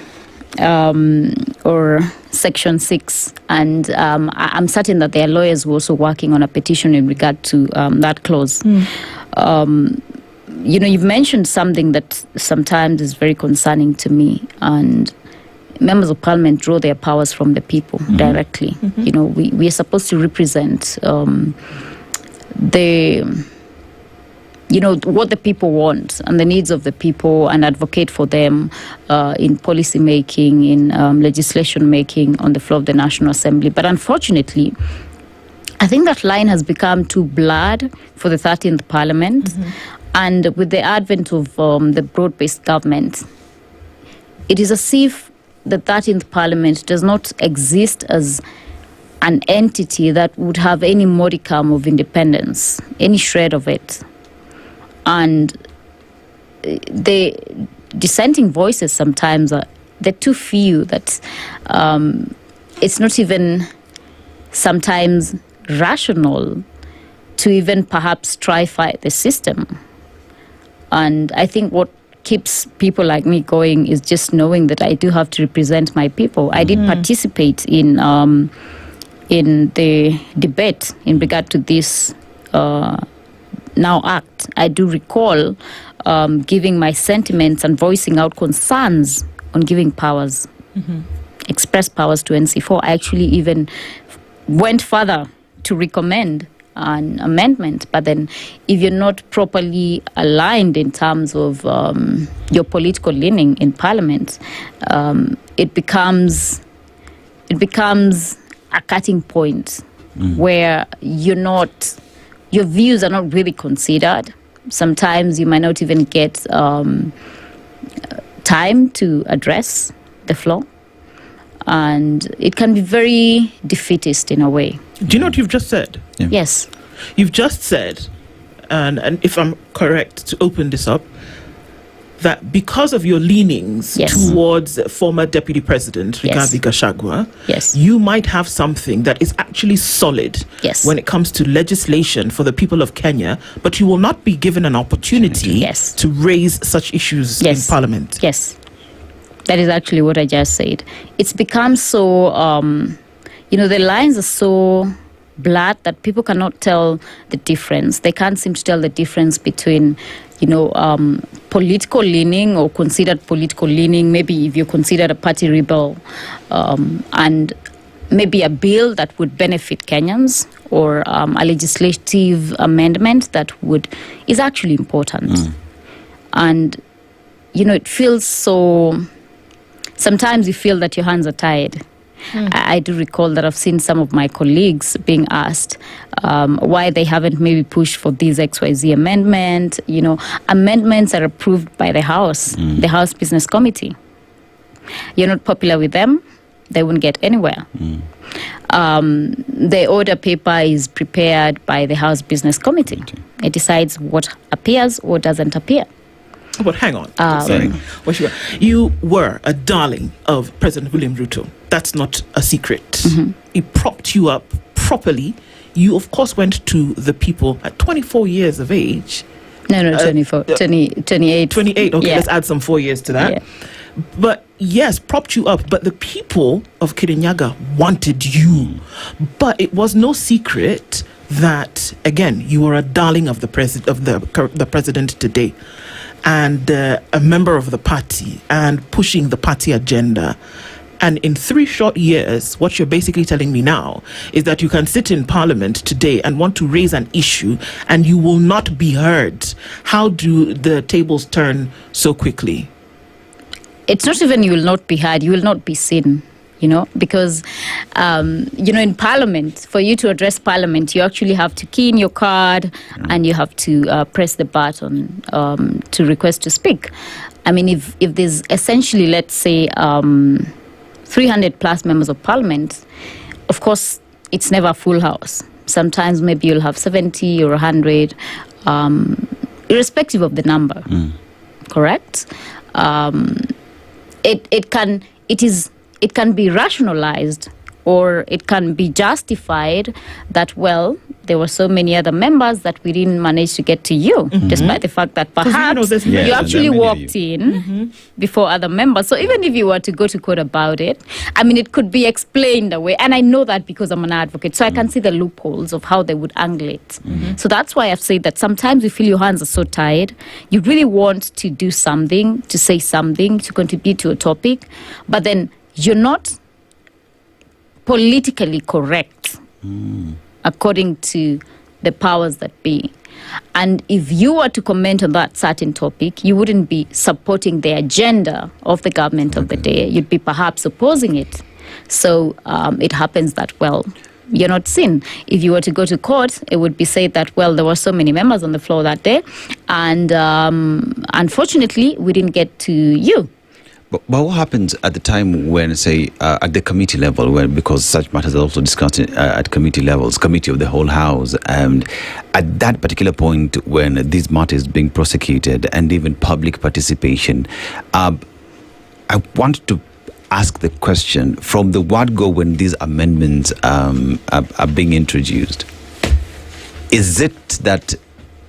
Speaker 26: Or section 6, and I'm certain that their lawyers were also working on a petition in regard to that clause. You've mentioned something that sometimes is very concerning to me, and members of parliament draw their powers from the people directly. We are supposed to represent what the people want and the needs of the people, and advocate for them in policy making, in legislation making on the floor of the National Assembly. But unfortunately, I think that line has become too blurred for the 13th Parliament. And with the advent of the broad-based government, it is as if the 13th Parliament does not exist as an entity that would have any modicum of independence, any shred of it. And the dissenting voices sometimes they're too few that it's not even sometimes rational to even perhaps try fight the system. And I think what keeps people like me going is just knowing that I do have to represent my people. I did participate in the debate in regard to this Now Act. I do recall giving my sentiments and voicing out concerns on giving powers, express powers to NC4. I actually even went further to recommend an amendment, but then if you're not properly aligned in terms of your political leaning in Parliament, it becomes a cutting point where your views are not really considered. Sometimes you might not even get time to address the floor, and it can be very defeatist in a way.
Speaker 1: Do you know what you've just said?
Speaker 26: Yeah. Yes.
Speaker 1: You've just said, and if I'm correct, to open this up, that because of your leanings towards former Deputy President Rigathi Gachagua, you might have something that is actually solid when it comes to legislation for the people of Kenya, but you will not be given an opportunity to raise such issues in Parliament.
Speaker 26: Yes. That is actually what I just said. It's become so, the lines are so blurred that people cannot tell the difference. They can't seem to tell the difference between, political leaning or considered political leaning, maybe if you're considered a party rebel, and maybe a bill that would benefit Kenyans, or a legislative amendment that is actually important. And, it feels so... Sometimes you feel that your hands are tied. I do recall that I've seen some of my colleagues being asked why they haven't maybe pushed for this XYZ amendment. Amendments are approved by the House, the House Business Committee. You're not popular with them, they won't get anywhere. The order paper is prepared by the House Business Committee. It decides what appears or doesn't appear.
Speaker 1: But hang on. You were a darling of President William Ruto. That's not a secret. He propped you up properly. You, of course, went to the people at 24 years of age.
Speaker 26: No, 24. 28.
Speaker 1: 28. Okay, let's add some 4 years to that. Yeah. But yes, propped you up. But the people of Kirinyaga wanted you. But it was no secret that, again, you were a darling of the president today, and a member of the party, and pushing the party agenda. And in 3 short years, what you're basically telling me now is that you can sit in Parliament today and want to raise an issue and you will not be heard. How do the tables turn so quickly?
Speaker 26: It's not even you will not be heard, you will not be seen. Because, in Parliament, for you to address Parliament, you actually have to key in your card and you have to press the button to request to speak. I mean, if there's essentially, let's say, 300 plus members of Parliament, of course, it's never a full house. Sometimes maybe you'll have 70 or 100, irrespective of the number. Correct? It can be rationalized, or it can be justified that, well, there were so many other members that we didn't manage to get to you, despite the fact that perhaps you actually walked in before other members. So even if you were to go to court about it, I mean, it could be explained away. And I know that because I'm an advocate, so I can see the loopholes of how they would angle it. So that's why I've said that sometimes you feel your hands are so tied. You really want to do something, to say something, to contribute to a topic, but then you're not politically correct according to the powers that be. And if you were to comment on that certain topic, you wouldn't be supporting the agenda of the government of the day. You'd be perhaps opposing it. So it happens that, well, you're not seen. If you were to go to court, it would be said that, well, there were so many members on the floor that day, and unfortunately, we didn't get to you.
Speaker 14: But what happens at the time when, say, at the committee level, because such matters are also discussed at committee levels, committee of the whole house, and at that particular point when this matter is being prosecuted and even public participation, I want to ask the question, from the word go when these amendments are being introduced, is it that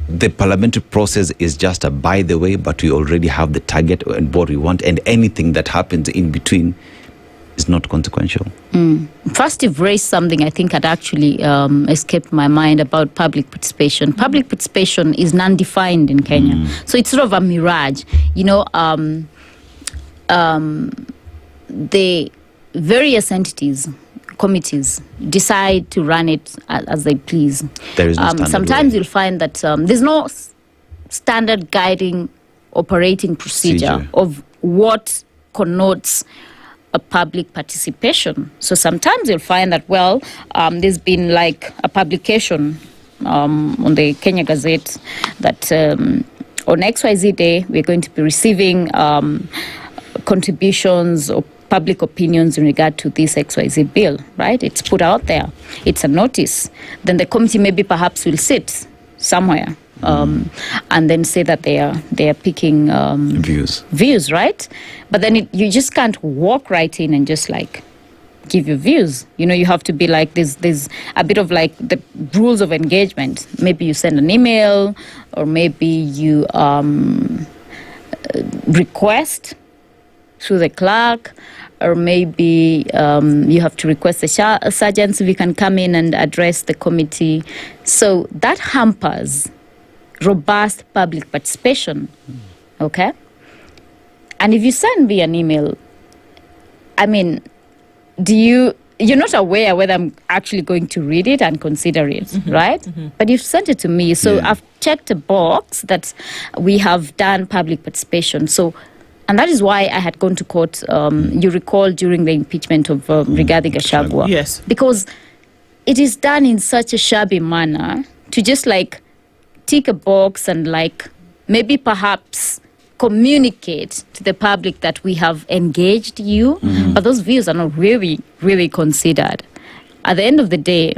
Speaker 14: the parliamentary process is just a by the way, but we already have the target and what we want, and anything that happens in between is not consequential?
Speaker 26: First, you've raised something I think had actually escaped my mind about public participation. Public participation is non-defined in Kenya. So it's sort of a mirage. The various entities committees decide to run it as they please.
Speaker 14: There is no standard
Speaker 26: sometimes
Speaker 14: way.
Speaker 26: you'll find that there's no standard guiding operating procedure of what connotes a public participation. So sometimes you'll find that, there's been like a publication on the Kenya Gazette that on XYZ day, we're going to be receiving contributions or public opinions in regard to this XYZ bill, right? It's put out there. It's a notice. Then the committee maybe perhaps will sit somewhere and then say that they are picking views, right? But then you just can't walk right in and just like give your views. You have to be like, there's a bit of like the rules of engagement. Maybe you send an email, or maybe you request through the clerk, or maybe you have to request the sergeants if you can come in and address the committee. So that hampers robust public participation, okay? And if you send me an email, I mean, you're not aware whether I'm actually going to read it and consider it, right? But you've sent it to me, so I've checked a box that we have done public participation. So, and that is why I had gone to court, you recall, during the impeachment of Rigathi Gachagua.
Speaker 1: Yes.
Speaker 26: Because it is done in such a shabby manner to just like tick a box and like maybe perhaps communicate to the public that we have engaged you, but those views are not really, really considered. At the end of the day,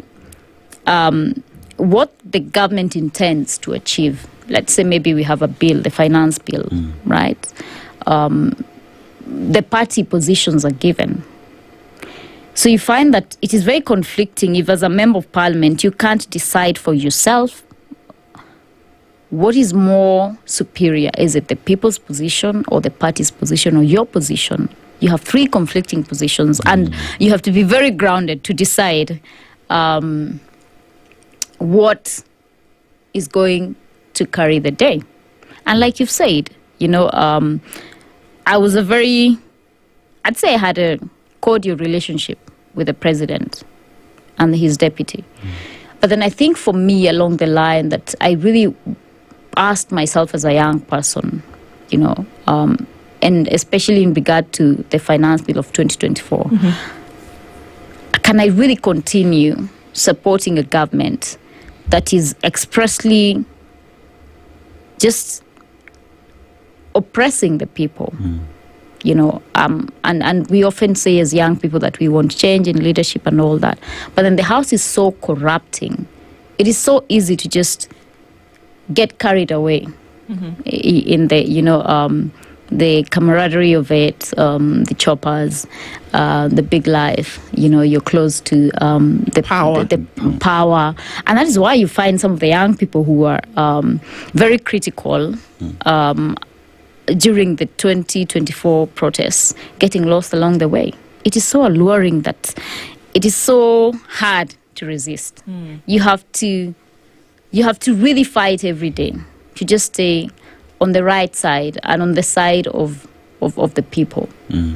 Speaker 26: what the government intends to achieve, let's say maybe we have a bill, the finance bill, right? The party positions are given. So you find that it is very conflicting if as a member of parliament you can't decide for yourself what is more superior. Is it the people's position or the party's position or your position? You have three conflicting positions and you have to be very grounded to decide what is going to carry the day. And like you've said, I was I'd say I had a cordial relationship with the president and his deputy. But then I think for me along the line that I really asked myself as a young person, and especially in regard to the finance bill of 2024, can I really continue supporting a government that is expressly just oppressing the people? And we often say as young people that we want change in leadership and all that. But then the house is so corrupting. It is so easy to just get carried away in the camaraderie of it, the choppers, the big life. You're close to the power. The power. And that is why you find some of the young people who are very critical during the 2024 protests getting lost along the way. It is so alluring that it is so hard to resist. You have to really fight every day to just stay on the right side and on the side of the people.
Speaker 14: I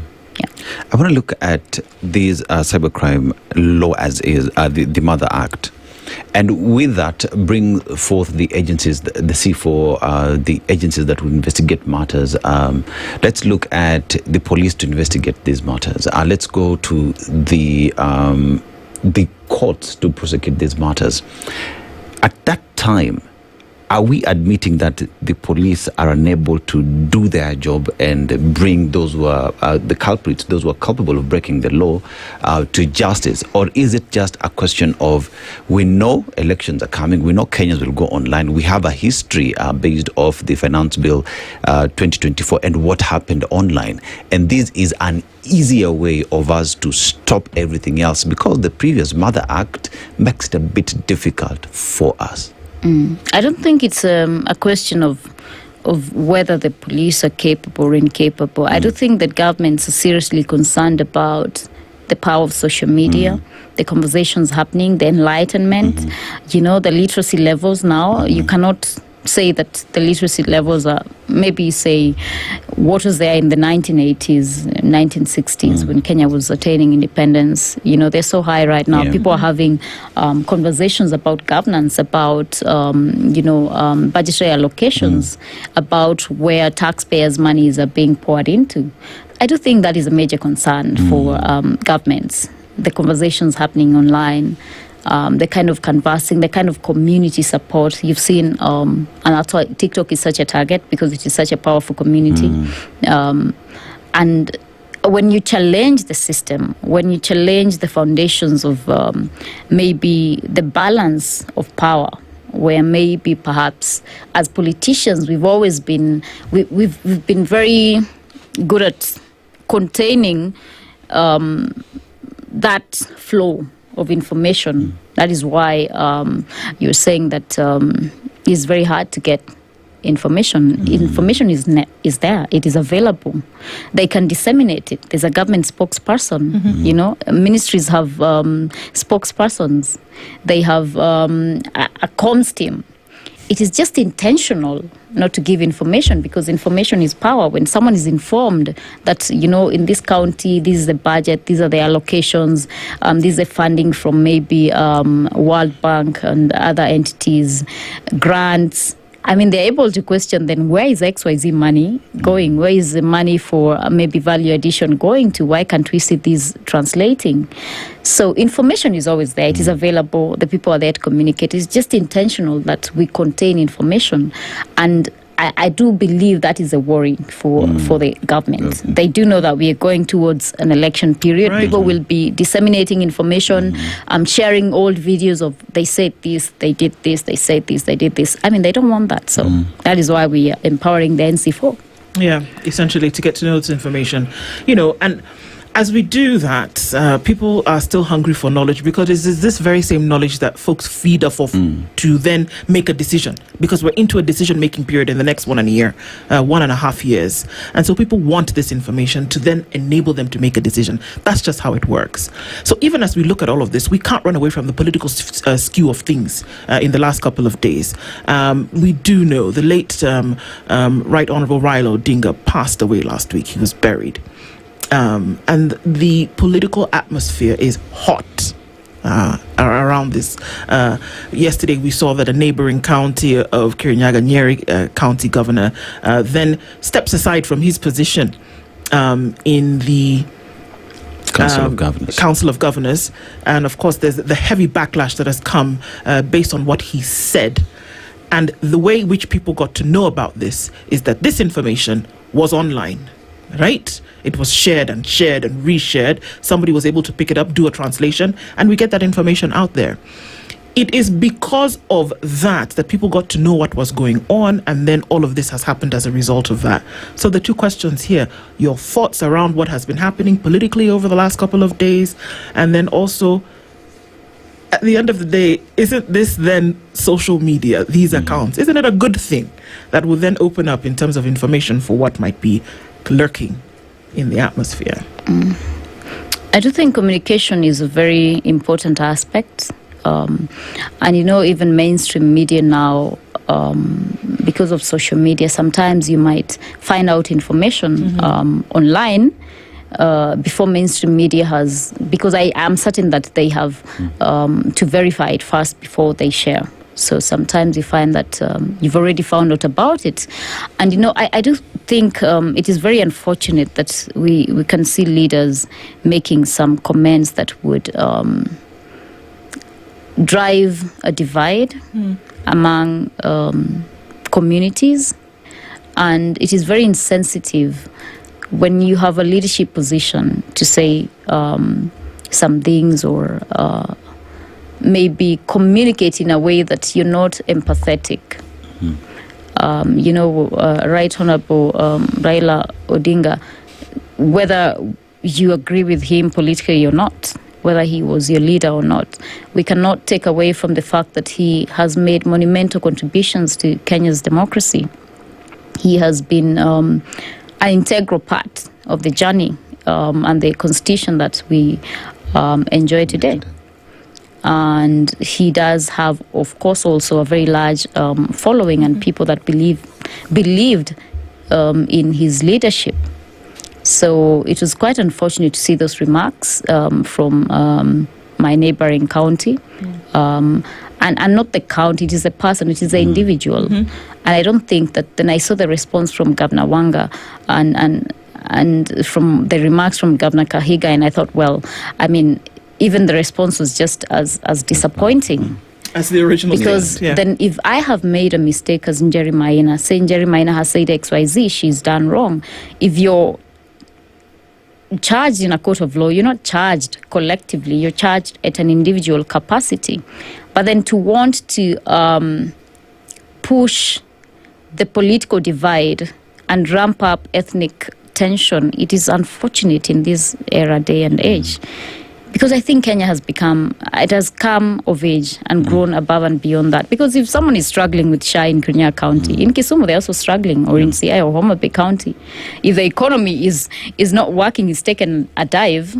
Speaker 14: want to look at this cybercrime law as is, the Mother Act. And with that, bring forth the agencies, the C4, the agencies that will investigate matters. Let's look at the police to investigate these matters. Let's go to the courts to prosecute these matters. At that time, are we admitting that the police are unable to do their job and bring those who are the culprits, those who are culpable of breaking the law, to justice? Or is it just a question of, we know elections are coming, we know Kenyans will go online, we have a history based off the Finance Bill 2024 and what happened online, and this is an easier way of us to stop everything else, because the previous Mother Act makes it a bit difficult for us?
Speaker 26: I don't think it's a question of whether the police are capable or incapable. I do think that governments are seriously concerned about the power of social media, the conversations happening, the enlightenment, the literacy levels now. You cannot say that the literacy levels are maybe, say, what was there in the 1980s, 1960s when Kenya was attaining independence. They're so high right now.
Speaker 14: Yeah.
Speaker 26: People are having conversations about governance, about, budgetary allocations, about where taxpayers' monies are being poured into. I do think that is a major concern for governments. The conversations happening online, the kind of canvassing, the kind of community support you've seen, and that's why TikTok is such a target, because it is such a powerful community. And when you challenge the system, when you challenge the foundations of maybe the balance of power, where maybe perhaps as politicians we've always been we've been very good at containing that flow of information. That is why you're saying that it's very hard to get information. Information is there. It is available. They can disseminate it. There's a government spokesperson. Ministries have spokespersons. They have a comms team. It is just intentional not to give information, because information is power. When someone is informed that, in this county, this is the budget, these are the allocations, this is the funding from maybe World Bank and other entities, grants. I mean, they're able to question then, where is XYZ money going? Where is the money for maybe value addition going to? Why can't we see these translating? So information is always there. It is available. The people are there to communicate. It's just intentional that we contain information. And I do believe that is a worry for the government. They do know that we are going towards an election period. Right. People will be disseminating information, sharing old videos of they said this, they did this, they said this, they did this. I mean, they don't want that. So that is why we are empowering the NC4.
Speaker 1: Yeah, essentially to get to know this information, and as we do that, people are still hungry for knowledge, because it's this very same knowledge that folks feed off of to then make a decision, because we're into a decision-making period in the next 1 year, 1.5 years. And so people want this information to then enable them to make a decision. That's just how it works. So even as we look at all of this, we can't run away from the political skew of things in the last couple of days. We do know the late Right Honourable Raila Odinga passed away last week. He was buried. And the political atmosphere is hot around this. Yesterday, we saw that a neighboring county of Kirinyaga, Nyeri County Governor, then steps aside from his position in the Council of Governors. And of course, there's the heavy backlash that has come based on what he said. And the way in which people got to know about this is that this information was online. Right? It was shared and reshared. Somebody was able to pick it up, do a translation, and we get that information out there. It is because of that people got to know what was going on, and then all of this has happened as a result of that. So the two questions here, your thoughts around what has been happening politically over the last couple of days, and then also, at the end of the day, isn't this then social media, these accounts, isn't it a good thing that will then open up in terms of information for what might be lurking in the atmosphere?
Speaker 26: I do think communication is a very important aspect. And even mainstream media now, because of social media, sometimes you might find out information online before mainstream media has, because I am certain that they have to verify it first before they share. So sometimes you find that you've already found out about it. And, I do think it is very unfortunate that we can see leaders making some comments that would drive a divide among communities. And it is very insensitive when you have a leadership position to say some things or maybe communicate in a way that you're not empathetic. Right Honourable Raila Odinga, whether you agree with him politically or not, whether he was your leader or not, we cannot take away from the fact that he has made monumental contributions to Kenya's democracy. He has been an integral part of the journey and the constitution that we enjoy today. And he does have, of course, also a very large following and people that believed in his leadership. So it was quite unfortunate to see those remarks from my neighboring county. And not the county, it is a person, it is an individual. And I don't think that, then I saw the response from Governor Wanga and from the remarks from Governor Kahiga, and I thought, well, I mean, even the response was just as disappointing.
Speaker 1: As the original
Speaker 26: because
Speaker 1: statement, yeah.
Speaker 26: Then if I have made a mistake as Njeri Maina, saying Njeri Maina has said XYZ, she's done wrong. If you're charged in a court of law, you're not charged collectively, you're charged at an individual capacity. But then to want to push the political divide and ramp up ethnic tension, it is unfortunate in this era, day and age. Because I think Kenya has come of age and grown above and beyond that. Because if someone is struggling with Shai in Kirinyaga County, in Kisumu they're also struggling, or in CI or Homa Bay County. If the economy is not working, is taken a dive,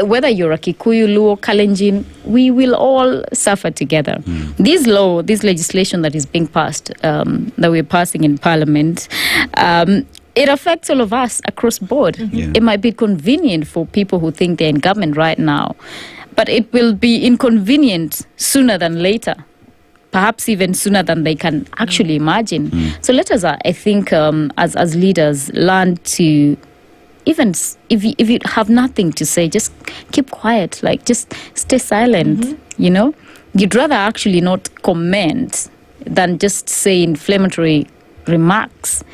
Speaker 26: whether you're a Kikuyu, Luo, Kalenjin, we will all suffer together. This legislation that is being passed, that we're passing in Parliament, it affects all of us across board. It might be convenient for people who think they're in government right now, but it will be inconvenient sooner than later, perhaps even sooner than they can actually imagine. So let us, I think, as leaders, learn to, even if you have nothing to say, just keep quiet, like just stay silent, you know? You'd rather actually not comment than just say inflammatory remarks.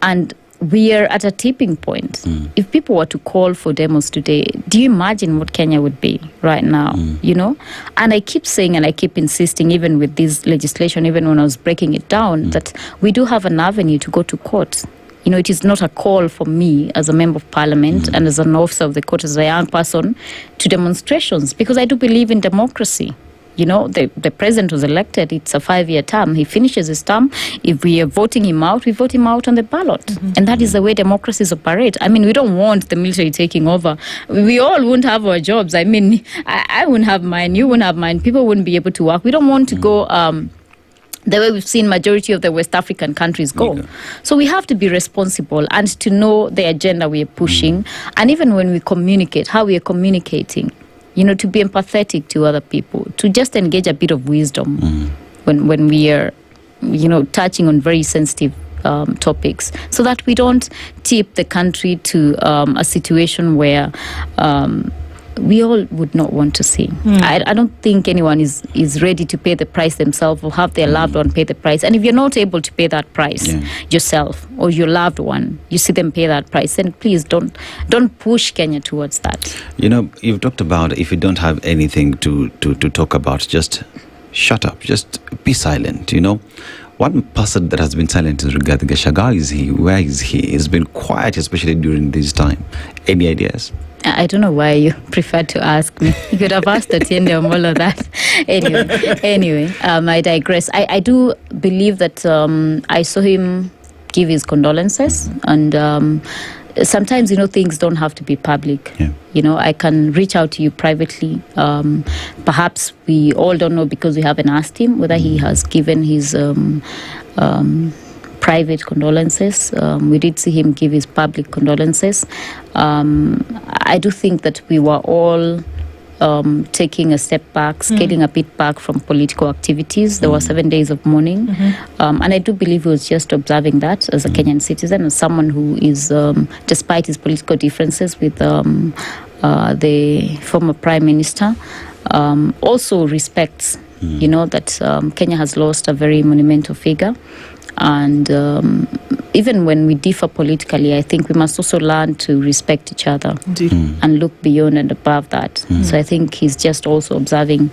Speaker 26: And we are at a tipping point. If people were to call for demos today, do you imagine what Kenya would be right now, you know? And I keep saying and I keep insisting, even with this legislation, even when I was breaking it down, that we do have an avenue to go to court. You know, it is not a call for me as a member of parliament and as an officer of the court, as a young person, to demonstrations, because I do believe in democracy. You know, the president was elected. It's a 5-year term. He finishes his term. If we are voting him out, we vote him out on the ballot. And that is the way democracies operate. I mean, we don't want the military taking over. We all wouldn't have our jobs. I mean, I wouldn't have mine. You wouldn't have mine. People wouldn't be able to work. We don't want to go the way we've seen majority of the West African countries go. So we have to be responsible and to know the agenda we are pushing. And even when we communicate, how we are communicating. You know, to be empathetic to other people, to just engage a bit of wisdom when we are, you know, touching on very sensitive topics, so that we don't tip the country to a situation where we all would not want to see. I don't think anyone is ready to pay the price themselves or have their loved one pay the price. And if you're not able to pay that price yourself or your loved one, you see them pay that price, then please don't push Kenya towards that.
Speaker 14: You know, you've talked about if you don't have anything to talk about, just shut up, just be silent, you know. One person that has been silent is Rigathi Gachagua. Is he? Where is he? He's been quiet, especially during this time. Any ideas?
Speaker 26: I don't know why you prefer to ask me. You could have asked Atiende Omolo that. Anyway, I digress. I do believe that I saw him give his condolences, and sometimes, you know, things don't have to be public. You know, I can reach out to you privately. Perhaps we all don't know because we haven't asked him whether he has given his private condolences. We did see him give his public condolences. I do think that we were all taking a step back, scaling a bit back from political activities. There were 7 days of mourning. And I do believe he was just observing that as a Kenyan citizen, as someone who is, despite his political differences with the former Prime Minister, also respects, you know, that Kenya has lost a very monumental figure. And even when we differ politically, I think we must also learn to respect each other and look beyond and above that. So I think he's just also observing,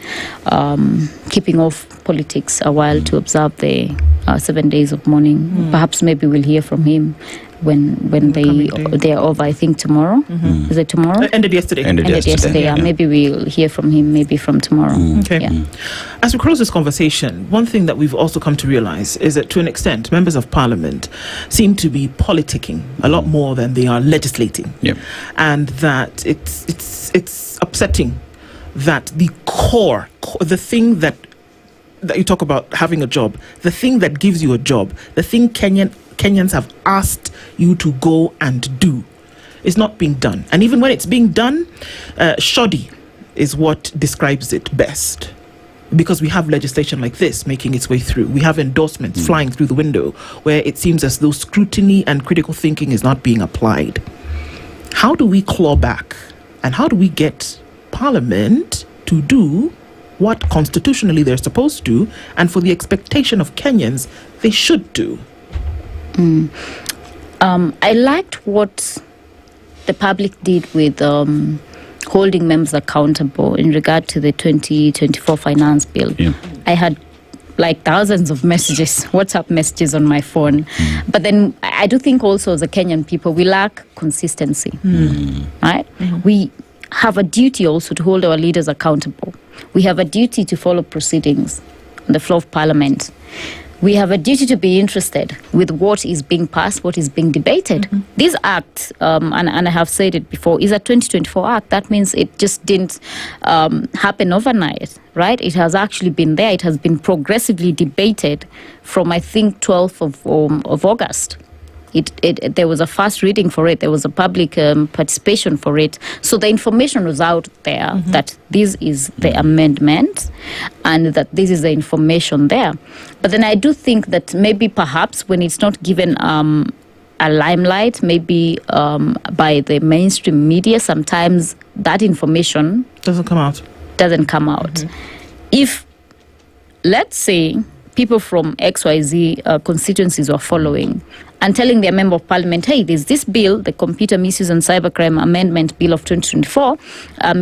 Speaker 26: keeping off politics a while to observe the 7 days of mourning. Perhaps maybe we'll hear from him when they are over. I think tomorrow. Is it tomorrow?
Speaker 1: Ended yesterday.
Speaker 26: Ended yesterday. Yeah. Maybe we'll hear from him maybe from tomorrow.
Speaker 1: Okay.
Speaker 26: Yeah.
Speaker 1: As we close this conversation, one thing that we've also come to realize is that, to an extent, members of parliament seem to be politicking a lot more than they are legislating, and that it's upsetting that the core, the thing that you talk about having a job, the thing that gives you a job, the thing Kenyans have asked you to go and do, is not being done. And even when it's being done, shoddy is what describes it best. Because we have legislation like this making its way through. We have endorsements flying through the window where it seems as though scrutiny and critical thinking is not being applied. How do we claw back? And how do we get Parliament to do what constitutionally they're supposed to, and for the expectation of Kenyans they should do?
Speaker 26: I liked what the public did with holding members accountable in regard to the 2024 finance bill.
Speaker 24: Yeah.
Speaker 26: I had like thousands of messages, WhatsApp messages on my phone. But then I do think also as a Kenyan people, we lack consistency, right? We have a duty also to hold our leaders accountable. We have a duty to follow proceedings on the floor of Parliament. We have a duty to be interested with what is being passed, what is being debated. This act, and I have said it before, is a 2024 act. That means it just didn't happen overnight, right? It has actually been there. It has been progressively debated from, I think, 12th of August. There was a first reading for it. There was a public participation for it. So the information was out there that this is the amendment and that this is the information there. But then I do think that maybe perhaps when it's not given a limelight, maybe by the mainstream media, sometimes that information
Speaker 1: doesn't come out. If, let's say, people from XYZ constituencies were following and telling their member of parliament, hey, there's this bill, the Computer Misuse and Cybercrime Amendment Bill of 2024,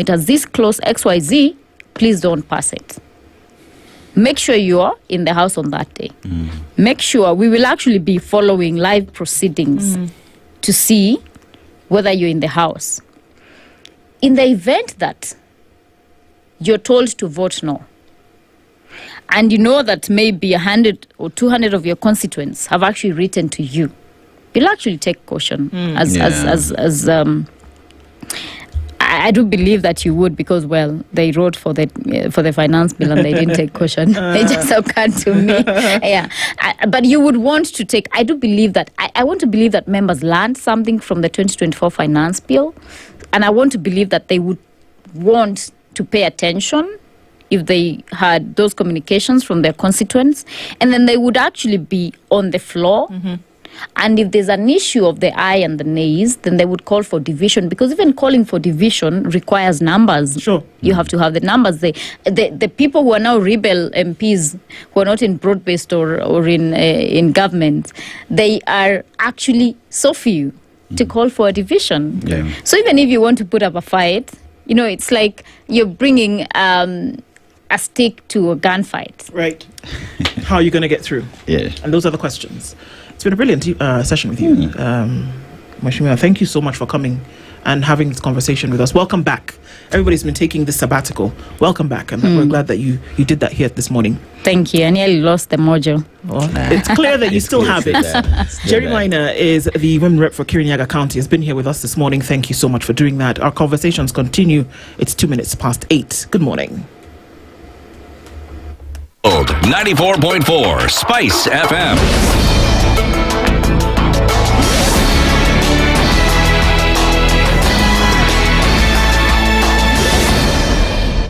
Speaker 1: it has this clause XYZ, please don't pass it. Make sure you're in the house on that day. Make sure we will actually be following live proceedings to see whether you're in the house. In the event that you're told to vote no, and you know that maybe 100 or 200 of your constituents have actually written to you, you'll actually take caution. I do believe that you would, because, well, they wrote for the finance bill and they didn't take caution. It just occurred to me. But you would want to take. I do believe that. I want to believe that members learned something from the 2024 finance bill, and I want to believe that they would want to pay attention if they had those communications from their constituents, and then they would actually be on the floor. And if there's an issue of the aye and the nays, then they would call for division, because even calling for division requires numbers. Sure.
Speaker 26: You have to have the numbers. The people who are now rebel MPs, who are not in broad-based or in government, they are actually so few to call for a division.
Speaker 24: Yeah.
Speaker 26: So even if you want to put up a fight, it's like you're bringing a stick to a gunfight.
Speaker 1: Right. How are you going to get through?
Speaker 24: Yeah.
Speaker 1: And those are the questions. It's been a brilliant session with you. Nyamweya, thank you so much for coming and having this conversation with us. Welcome back. Everybody's been taking this sabbatical. Welcome back. And we're glad that you did that here this morning.
Speaker 26: Thank you. I nearly lost the mojo.
Speaker 1: Well, it's clear that you still have it. Jerry Maina is the women rep for Kirinyaga County, has been here with us this morning. Thank you so much for doing that. Our conversations continue. It's 8:02. Good morning.
Speaker 3: 94.4 Spice FM.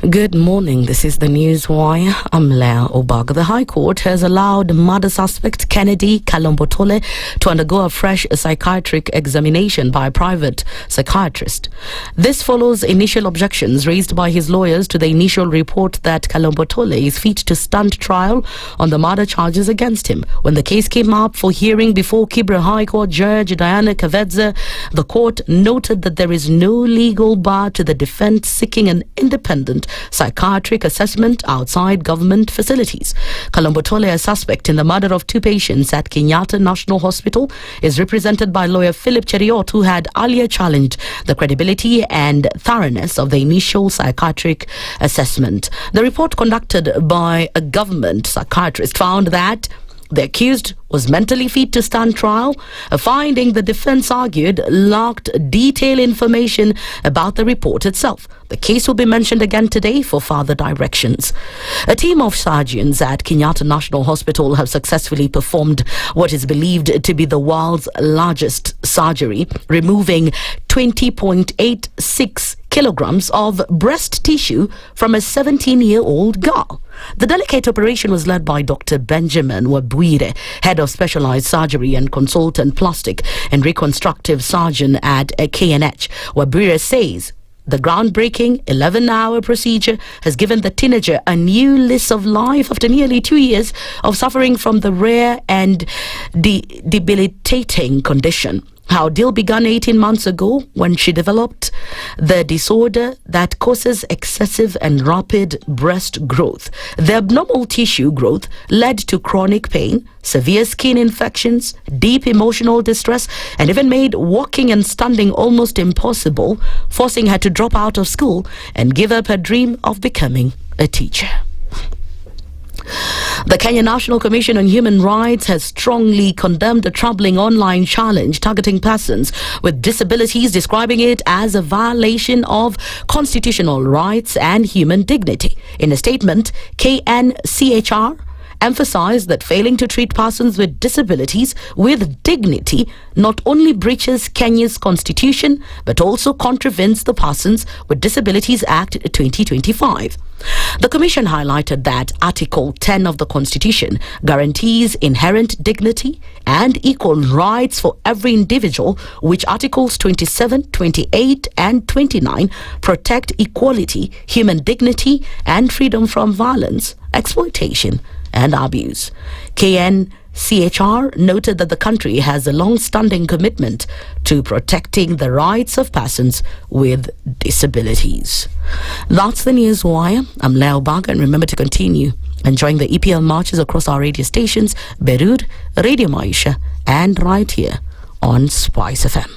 Speaker 15: Good morning. This is the News Wire. I'm Leah Obaga. The High Court has allowed murder suspect Kennedy Kalombotole to undergo a fresh psychiatric examination by a private psychiatrist. This follows initial objections raised by his lawyers to the initial report that Kalombotole is fit to stand trial on the murder charges against him. When the case came up for hearing before Kibra High Court Judge Diana Kavedza, the court noted that there is no legal bar to the defense seeking an independent psychiatric assessment outside government facilities. Kalombotole, a suspect in the murder of two patients at Kenyatta National Hospital, is represented by lawyer Philip Cheriot, who had earlier challenged the credibility and thoroughness of the initial psychiatric assessment. The report conducted by a government psychiatrist found that The accused was mentally fit to stand trial, a finding the defense argued lacked detailed information about the report itself. The case will be mentioned again today for further directions. A team of surgeons at Kenyatta National Hospital have successfully performed what is believed to be the world's largest surgery, removing 20.86 kilograms of breast tissue from a 17-year-old girl. The delicate operation was led by Dr. Benjamin Wabwire, head of specialized surgery and consultant plastic and reconstructive surgeon at KNH. Wabwire says the groundbreaking 11-hour procedure has given the teenager a new lease of life after nearly 2 years of suffering from the rare and debilitating condition. Her ordeal began 18 months ago when she developed the disorder that causes excessive and rapid breast growth. The abnormal tissue growth led to chronic pain, severe skin infections, deep emotional distress, and even made walking and standing almost impossible, forcing her to drop out of school and give up her dream of becoming a teacher. The Kenya National Commission on Human Rights has strongly condemned a troubling online challenge targeting persons with disabilities, describing it as a violation of constitutional rights and human dignity. In a statement, KNCHR emphasized that failing to treat persons with disabilities with dignity not only breaches Kenya's constitution but also contravenes the Persons with Disabilities Act 2025. The Commission highlighted that Article 10 of the Constitution guarantees inherent dignity and equal rights for every individual, which Articles 27, 28 and 29 protect equality, human dignity and freedom from violence, exploitation and abuse. KNCHR noted that the country has a long-standing commitment to protecting the rights of persons with disabilities. That's the News Wire. I'm Leo Baga, and remember to continue enjoying the EPL marches across our radio stations, Beirut, Radio Maisha, and right here on SpiceFM.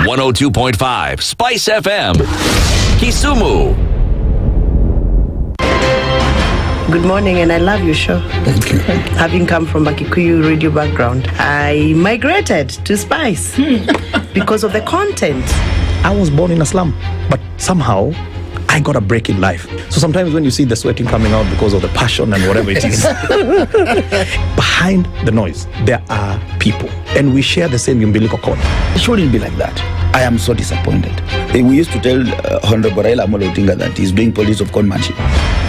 Speaker 3: .5 Spice FM, Kisumu.
Speaker 2: Good morning, and I love your show.
Speaker 4: Thank you.
Speaker 2: Having come from a Kikuyu radio background, I migrated to Spice because of the content.
Speaker 4: I was born in a slum, but somehow I got a break in life. So sometimes when you see the sweating coming out because of the passion and whatever it is, behind the noise, there are people. And we share the same umbilical cord. It shouldn't be like that.
Speaker 5: I am so disappointed. We used to tell Honorable Raila Amolo Odinga that he's doing politics of conmanship.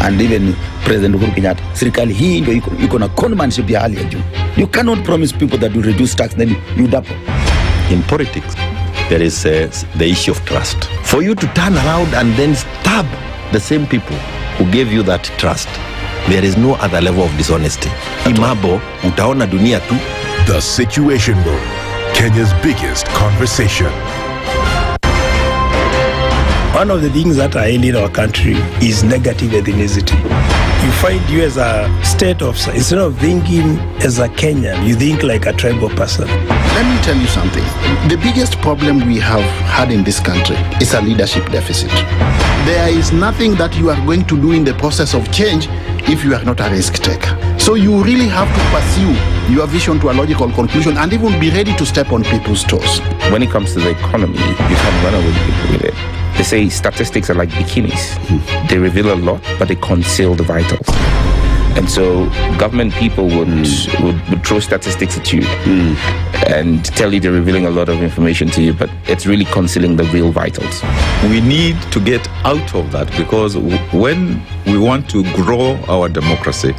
Speaker 5: And even President Uhuru Kenyatta, serikali hii ndio iko na conmanship ya hali ya juu. You cannot promise people that you reduce tax, then you double.
Speaker 7: In politics, there is the issue of trust. For you to turn around and then stab the same people who gave you that trust, there is no other level of dishonesty. Imabo, utaona dunia tu.
Speaker 8: The Situation Room, Kenya's biggest conversation.
Speaker 6: One of the things that are ailing our country is negative ethnicity. You find you as a state officer, instead of thinking as a Kenyan, you think like a tribal person.
Speaker 10: Let me tell you something. The biggest problem we have had in this country is a leadership deficit. There is nothing that you are going to do in the process of change if you are not a risk taker. So you really have to pursue your vision to a logical conclusion and even be ready to step on people's toes.
Speaker 24: When it comes to the economy, you can run away people with it. They say statistics are like bikinis. They reveal a lot, but they conceal the vitals. And so government people would throw statistics at you and tell you they're revealing a lot of information to you, but it's really concealing the real vitals.
Speaker 23: We need to get out of that, because when we want to grow our democracy,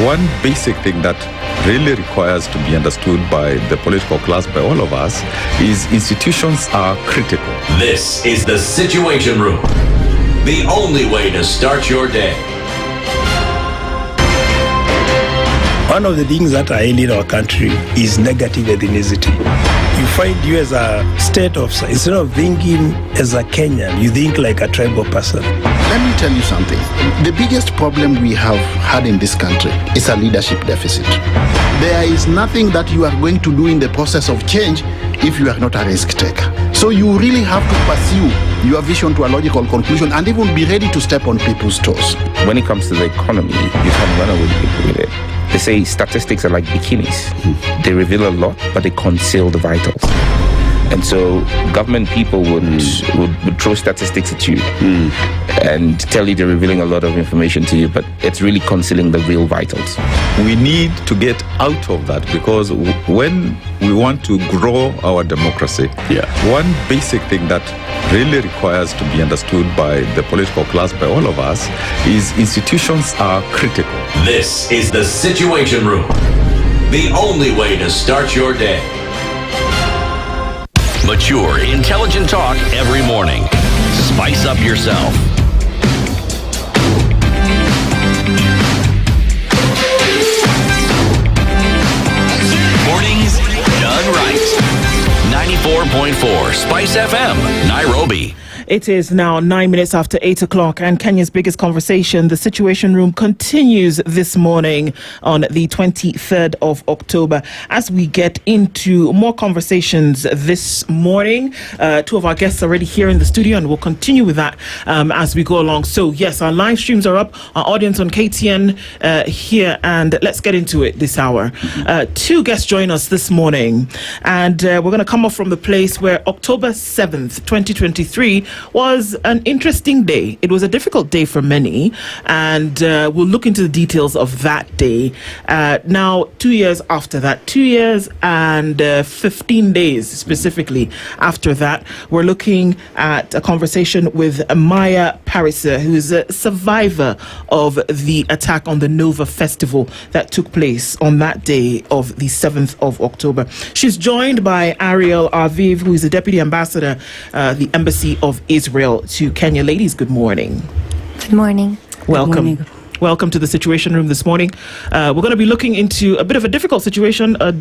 Speaker 23: one basic thing that really requires to be understood by the political class, by all of us, is institutions are critical.
Speaker 3: This is the Situation Room, the only way to start your day.
Speaker 6: One of the things that are ailing our country is negative ethnicity. You find you as a state officer, instead of thinking as a Kenyan, you think like a tribal person.
Speaker 10: Let me tell you something. The biggest problem we have had in this country is a leadership deficit. There is nothing that you are going to do in the process of change if you are not a risk taker. So you really have to pursue your vision to a logical conclusion and even be ready to step on people's toes.
Speaker 24: When it comes to the economy, you can run away with it. They say statistics are like bikinis. They reveal a lot, but they conceal the vitals. And so government people would throw statistics at you and tell you they're revealing a lot of information to you, but it's really concealing the real vitals.
Speaker 23: We need to get out of that, because when we want to grow our democracy, one basic thing that really requires to be understood by the political class, by all of us, is institutions are critical.
Speaker 3: This is the Situation Room, the only way to start your day. Mature, intelligent talk every morning. Spice up yourself. Mornings done right. 94.4 Spice FM, Nairobi.
Speaker 1: It is now 9 minutes after 8 o'clock, and Kenya's biggest conversation, the Situation Room, continues this morning on the 23rd of October. As we get into more conversations this morning, two of our guests are already here in the studio, and we'll continue with that as we go along. So, yes, our live streams are up, our audience on KTN here, and let's get into it this hour. Two guests join us this morning, and we're going to come off from the place where October 7th, 2023, was an interesting day. It was a difficult day for many, and we'll look into the details of that day. Now, 2 years after that, 2 years and 15 days specifically after that, we're looking at a conversation with Maya Parisa, who is a survivor of the attack on the Nova Festival that took place on that day of the 7th of October. She's joined by Ariel Aviv, who is the Deputy Ambassador, the Embassy of Israel to Kenya. Ladies, good morning.
Speaker 12: Good morning.
Speaker 1: Welcome.
Speaker 12: Good morning.
Speaker 1: Welcome to the Situation Room this morning. We're going to be looking into a bit of a difficult situation, a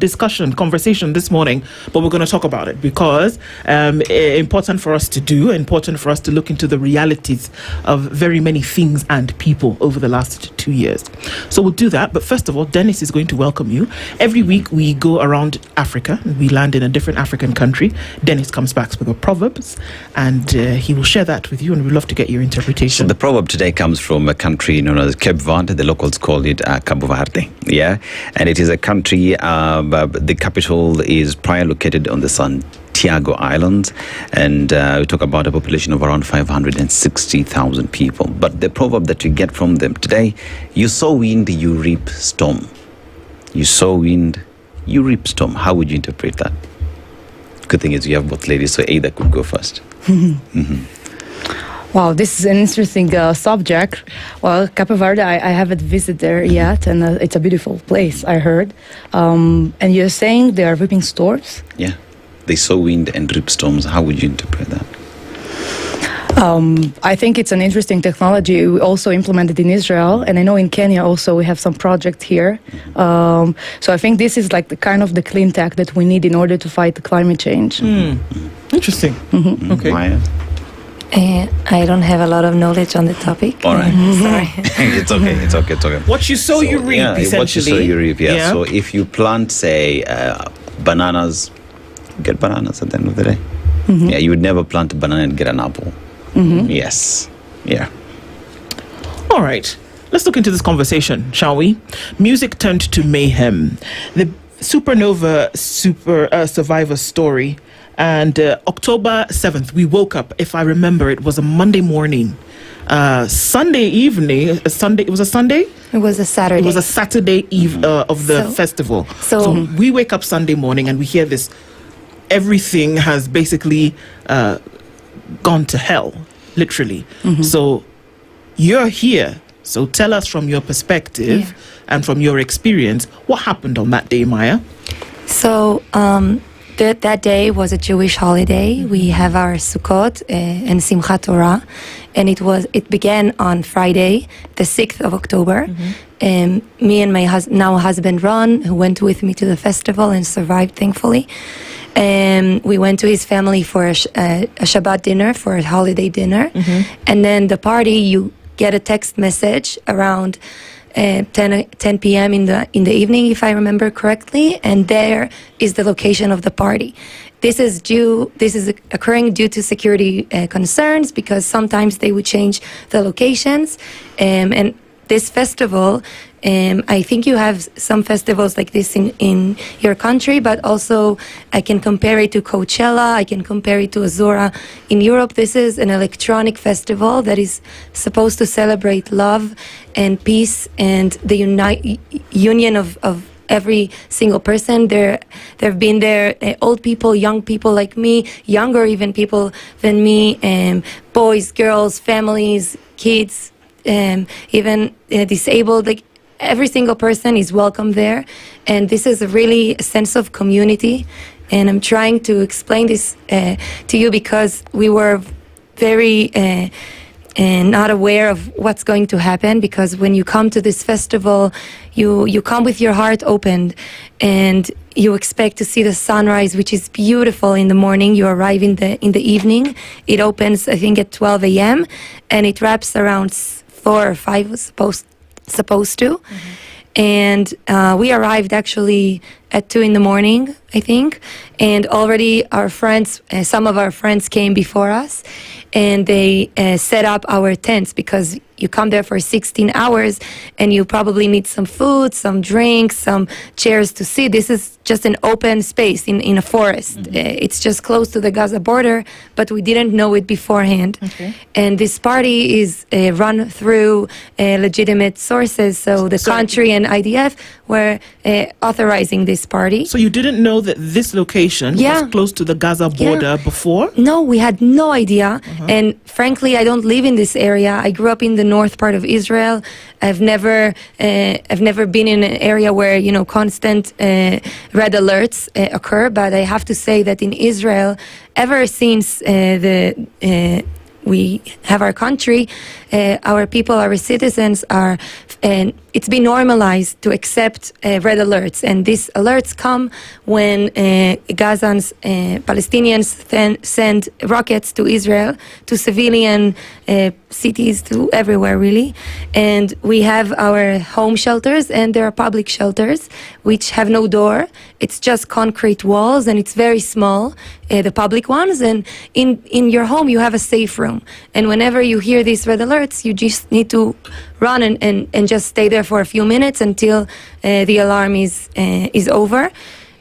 Speaker 1: conversation this morning, but we're going to talk about it because important for us to do, important for us to look into the realities of very many things and people over the last 2 years. So we'll do that. But first of all, Dennis is going to welcome you. Every week we go around Africa. We land in a different African country. Dennis comes back with the proverbs, and he will share that with you, and we'd love to get your interpretation.
Speaker 14: So the proverb today comes from a country known as Cape Verde. The locals call it Cabo Verde. Yeah, and it is a country. The capital is prior located on the Santiago Islands, and we talk about a population of around 560,000 people. But the proverb that you get from them today: you sow wind, you reap storm. You sow wind, you reap storm. How would you interpret that? Good thing is you have both ladies, so either could go first.
Speaker 12: Wow, this is an interesting subject. Well, Cape Verde, I haven't visited there yet, and it's a beautiful place, I heard. And you're saying they are reaping storms?
Speaker 14: Yeah, they sow wind and reap storms. How would you interpret that?
Speaker 12: I think it's an interesting technology. We also implemented in Israel, and I know in Kenya also we have some project here. So I think this is like the kind of the clean tech that we need in order to fight the climate change.
Speaker 1: Interesting. Okay.
Speaker 14: Maya?
Speaker 12: I don't have a lot of knowledge on the topic.
Speaker 14: All right.
Speaker 12: Sorry.
Speaker 14: It's okay.
Speaker 1: What you sow, you reap, essentially.
Speaker 14: What you sow, you reap, yeah. So if you plant, say, bananas, you get bananas at the end of the day. Yeah, you would never plant a banana and get an apple. Yes. Yeah.
Speaker 1: All right. Let's look into this conversation, shall we? Music turned to mayhem. The supernova survivor story. And October 7th, we woke up. If I remember, it was a Monday morning. Sunday evening. It was a Sunday?
Speaker 12: It was a Saturday.
Speaker 1: It was a Saturday eve of the festival. So we wake up Sunday morning and we hear this. Everything has basically gone to hell, literally. So you're here. So tell us from your perspective and from your experience, what happened on that day, Maya?
Speaker 12: So
Speaker 16: that day was a Jewish holiday. We have our Sukkot and Simchat Torah, and it began on Friday, the 6th of October. Me and my now husband Ron, who went with me to the festival and survived, thankfully. We went to his family for a Shabbat dinner, for a holiday dinner, and then the party. You get a text message around 10 p.m. in the evening, if I remember correctly, and there is the location of the party. This is occurring due to security concerns, because sometimes they would change the locations. And this festival, I think you have some festivals like this in your country, but also I can compare it to Coachella, I can compare it to Azura in Europe. This is an electronic festival that is supposed to celebrate love and peace and the union of every single person. There have been old people, young people like me, younger even people than me, boys, girls, families, kids, even disabled. Like, every single person is welcome there, and this is really a sense of community. And I'm trying to explain this to you because we were very not aware of what's going to happen, because when you come to this festival, you come with your heart opened, and you expect to see the sunrise, which is beautiful in the morning. You arrive in the evening. It opens, I think, at 12 a.m. and it wraps around 4 or 5 supposed to. And we arrived actually at 2 in the morning, I think, and already our friends, some of our friends came before us, and they set up our tents, because you come there for 16 hours and you probably need some food, some drinks, some chairs to sit. This is just an open space in a forest. It's just close to the Gaza border, but we didn't know it beforehand. And this party is run through legitimate sources, so the country and IDF were authorizing this party.
Speaker 1: So you didn't know that this location was close to the Gaza border before?
Speaker 16: No, we had no idea. And frankly, I don't live in this area. I grew up in the north part of Israel. I've never been in an area where constant red alerts occur. But I have to say that in Israel, ever since we have our country, our people, our citizens it's been normalized to accept red alerts, and these alerts come when Gazans, Palestinians send rockets to Israel, to civilian cities, to everywhere really. And we have our home shelters, and there are public shelters which have no door. It's just concrete walls, and it's very small, the public ones. And in your home you have a safe room, and whenever you hear these red alerts, you just need to run and just stay there for a few minutes until the alarm is over.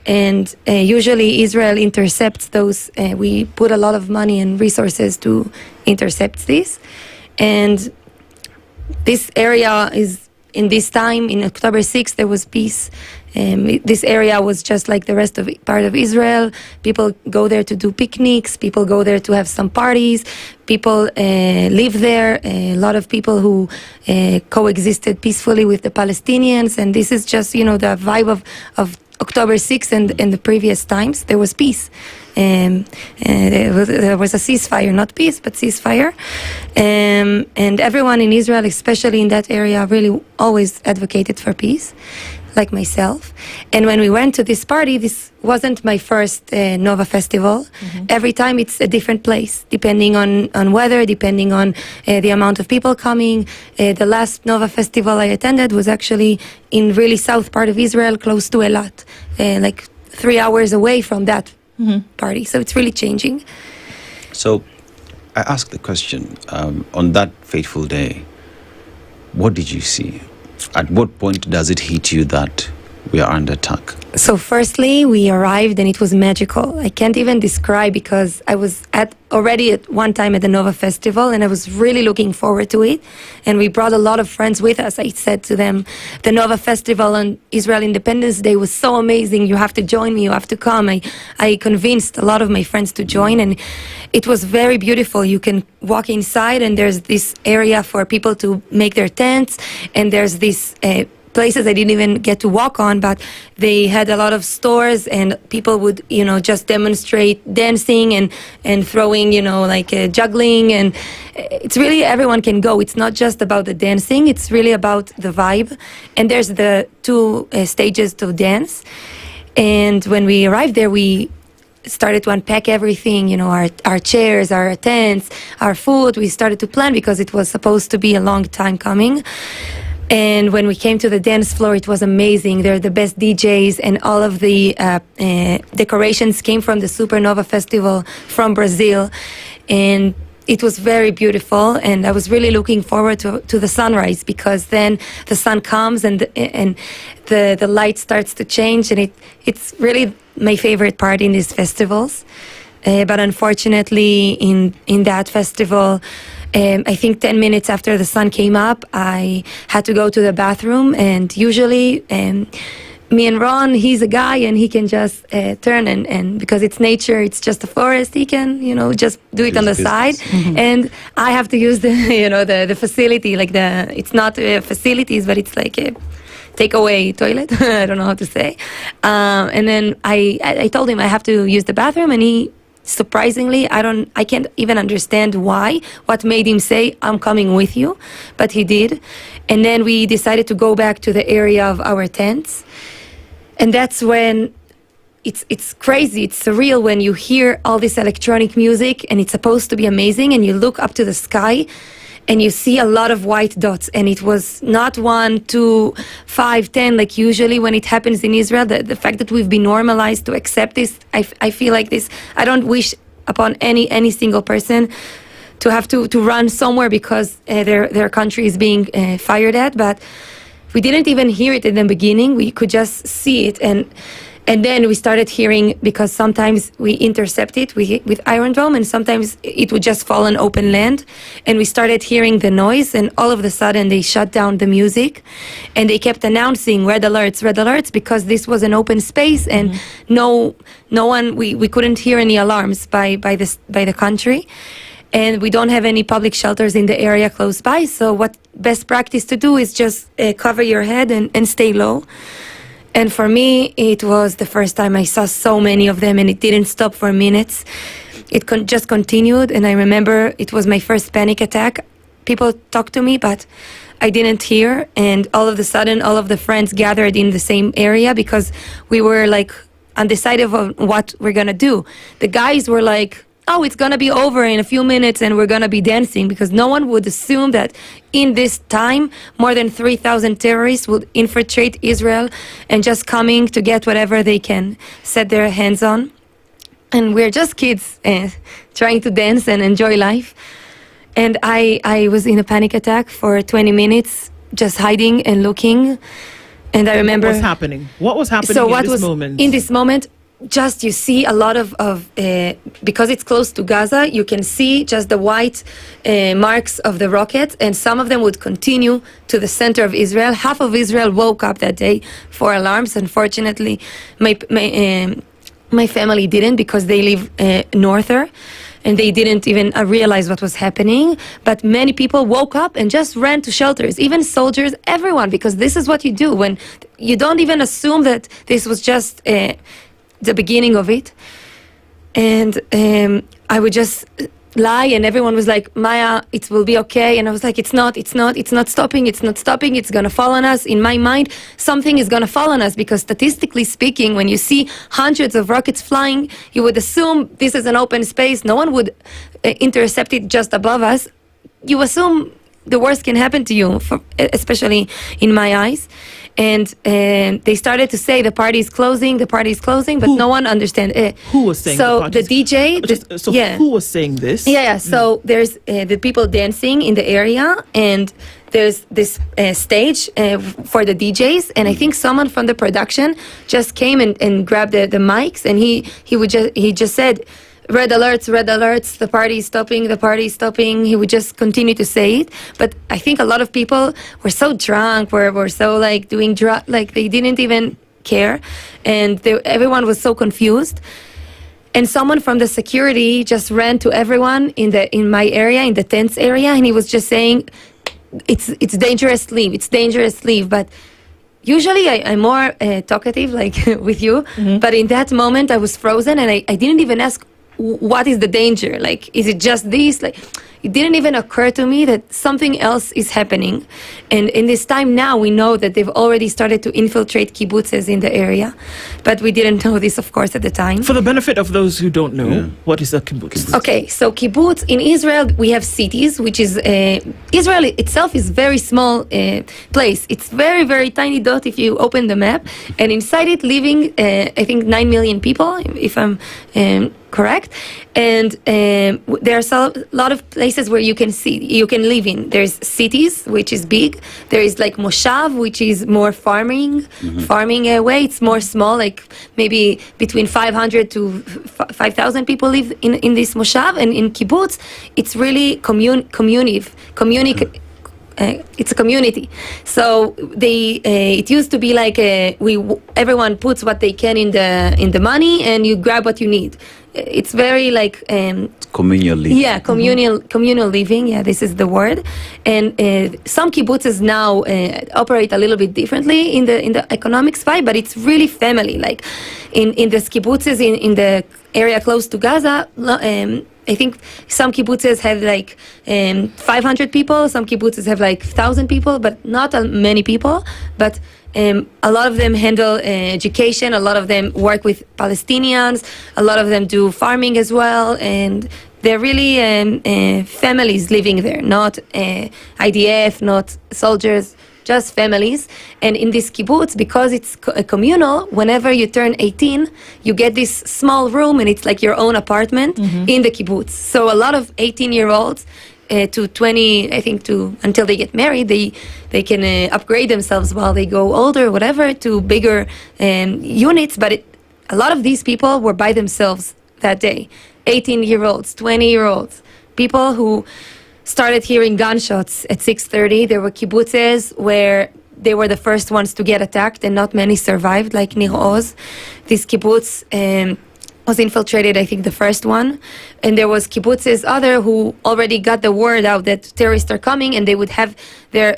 Speaker 16: And usually Israel intercepts those. We put a lot of money and resources to intercept this. And this area is, in this time, in October 6th, there was peace. This area was just like the rest of part of Israel. People go there to do picnics. People go there to have some parties. People live there. A lot of people who coexisted peacefully with the Palestinians. And this is just, the vibe of October 6th and the previous times. There was peace. There was a ceasefire, not peace, but ceasefire. And everyone in Israel, especially in that area, really always advocated for peace, like myself. And when we went to this party, this wasn't my first Nova Festival. Every time it's a different place, depending on weather, depending on the amount of people coming. The last Nova Festival I attended was actually in really south part of Israel, close to Eilat, like 3 hours away from that party. So it's really changing.
Speaker 14: So I asked the question, on that fateful day, what did you see? At what point does it hit you that we are under attack?
Speaker 16: So firstly, we arrived and it was magical. I can't even describe, because I was already at one time at the Nova Festival and I was really looking forward to it. And we brought a lot of friends with us. I said to them, the Nova Festival on Israel Independence Day was so amazing. You have to join me. You have to come. I convinced a lot of my friends to join, and it was very beautiful. You can walk inside and there's this area for people to make their tents, and there's this places I didn't even get to walk on, but they had a lot of stores, and people would, just demonstrate dancing and throwing, juggling, and it's really everyone can go. It's not just about the dancing, it's really about the vibe. And there's the two stages to dance. And when we arrived there, we started to unpack everything, our chairs, our tents, our food. We started to plan because it was supposed to be a long time coming. And when we came to the dance floor, it was amazing. They're the best DJs, and all of the decorations came from the Supernova Festival from Brazil. And it was very beautiful, and I was really looking forward to the sunrise, because then the sun comes and the light starts to change, and it's really my favorite part in these festivals. But unfortunately, in that festival, I think 10 minutes after the sun came up, I had to go to the bathroom, and usually me and Ron, he's a guy and he can just turn and because it's nature, it's just a forest, he can, just do it on the side. Mm-hmm. And I have to use the facility, it's not facilities, but it's like a takeaway toilet. I don't know how to say. And then I told him I have to use the bathroom, and he, surprisingly, I can't even understand what made him say, I'm coming with you, but he did. And then we decided to go back to the area of our tents. And that's when it's crazy, it's surreal when you hear all this electronic music, and it's supposed to be amazing, and you look up to the sky and you see a lot of white dots, and it was not 1, 2, 5, 10 like usually when it happens in Israel. The fact that we've been normalized to accept this, I feel like this, I don't wish upon any single person to have to run somewhere because their country is being fired at, but we didn't even hear it in the beginning. We could just see it, and then we started hearing, because sometimes we intercept it with Iron Dome, and sometimes it would just fall on open land. And we started hearing the noise, and all of a sudden they shut down the music, and they kept announcing red alerts, because this was an open space, and no one, we couldn't hear any alarms by the country. And we don't have any public shelters in the area close by, so what best practice to do is just cover your head and stay low. And for me, it was the first time I saw so many of them, and it didn't stop for minutes. It just continued, and I remember it was my first panic attack. People talked to me, but I didn't hear, and all of a sudden, all of the friends gathered in the same area, because we were undecided of what we're gonna do. The guys were like, oh, it's going to be over in a few minutes and we're going to be dancing, because no one would assume that in this time, more than 3,000 terrorists would infiltrate Israel and just coming to get whatever they can set their hands on. And we're just kids trying to dance and enjoy life. And I was in a panic attack for 20 minutes, just hiding and looking. And I remember...
Speaker 1: What was happening? What was happening
Speaker 16: in this moment? Just you see a lot of because it's close to Gaza, you can see just the white marks of the rockets, and some of them would continue to the center of Israel. Half of Israel woke up that day for alarms. Unfortunately, my family didn't, because they live norther, and they didn't even realize what was happening. But many people woke up and just ran to shelters, even soldiers, everyone, because this is what you do when you don't even assume that this was just the beginning of it. And I would just lie, and everyone was like, Maya, it will be okay. And I was like, it's not stopping, it's gonna fall on us. In my mind, something is gonna fall on us, because statistically speaking, when you see hundreds of rockets flying, you would assume this is an open space, no one would intercept it just above us. You assume the worst can happen to you, especially in my eyes. And they started to say the party is closing, but no one understands.
Speaker 1: Who was saying
Speaker 16: so the DJ?
Speaker 1: Who was saying this?
Speaker 16: Yeah. So there's the people dancing in the area, and there's this stage for the DJs, and I think someone from the production just came and grabbed the mics, and he just said, red alerts, the party is stopping. He would just continue to say it. But I think a lot of people were so drunk, were so doing they didn't even care. And everyone was so confused. And someone from the security just ran to everyone in my area, in the tents area, and he was just saying, it's dangerous, leave. But usually I'm more talkative, like with you, but in that moment I was frozen, and I didn't even ask what is the danger. Like, is it just this? Like, it didn't even occur to me that something else is happening. And in this time now, we know that they've already started to infiltrate kibbutzes in the area, but we didn't know this, of course, at the time.
Speaker 1: For the benefit of those who don't know, what is a kibbutz?
Speaker 16: Okay, so kibbutz, in Israel, we have cities, which is, Israel itself is very small place. It's very, very tiny dot if you open the map, and inside it living, I think, 9 million people, if I'm correct. And there's a lot of places where you can live in. There's cities, which is big. There is like moshav, which is more farming way. It's more small, like maybe between 500 to 5,000 people live in this moshav. And in kibbutz, it's really it's a community. So it used to be like everyone puts what they can in the money, and you grab what you need. It's very like
Speaker 14: communal living.
Speaker 16: Yeah, communal living. Yeah, this is the word. And some kibbutzes now operate a little bit differently in the economic sphere, but it's really family. Like in the kibbutzes in the area close to Gaza. I think some kibbutzes have like 500 people, some kibbutzes have like 1,000 people, but not many people. But a lot of them handle education, a lot of them work with Palestinians, a lot of them do farming as well, and they're really families living there, not IDF, not soldiers, just families. And in this kibbutz, because it's communal, whenever you turn 18, you get this small room, and it's like your own apartment in the kibbutz. So a lot of 18-year-olds to 20, I think, until they get married, they can upgrade themselves while they go older, whatever, to bigger units. But a lot of these people were by themselves that day. 18-year-olds, 20-year-olds, people who started hearing gunshots at 6:30. There were kibbutzes where they were the first ones to get attacked, and not many survived, like Nir Oz. This kibbutz was infiltrated, I think, the first one. And there was kibbutzes other who already got the word out that terrorists are coming, and they would have their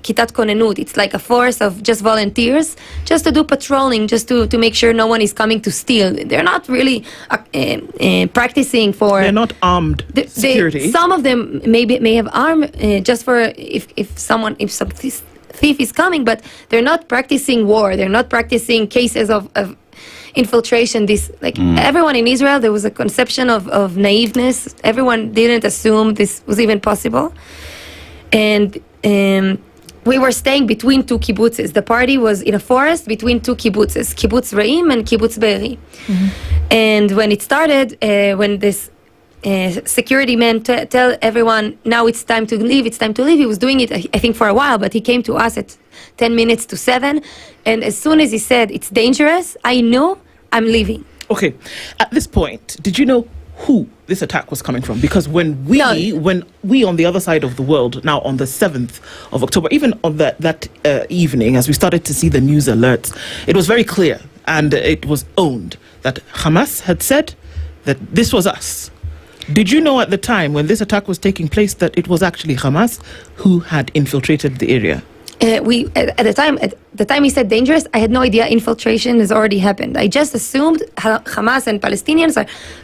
Speaker 16: kitat konenut. It's like a force of just volunteers, just to do patrolling, just to make sure no one is coming to steal. They're not really practicing for...
Speaker 1: They're not armed security.
Speaker 16: Some of them may have arm just for if some thief is coming, but they're not practicing war. They're not practicing cases of infiltration. Everyone in Israel, there was a conception of naiveness. Everyone didn't assume this was even possible. And we were staying between two kibbutzes. The party was in a forest between two kibbutzes, Kibbutz Re'im and Kibbutz Be'eri. And when it started, when this security man tell everyone, now it's time to leave, he was doing it, I think, for a while, but he came to us at 10 minutes to 7. And as soon as he said, it's dangerous, I knew I'm leaving.
Speaker 1: Okay. At this point, did you know who this attack was coming from? Because when we on the other side of the world, now on the 7th of October, even on that evening, as we started to see the news alerts, it was very clear, and it was owned, that Hamas had said that this was us. Did you know at the time when this attack was taking place that it was actually Hamas who had infiltrated the area?
Speaker 16: At the time he said dangerous, I had no idea infiltration has already happened. I just assumed Hamas and Palestinians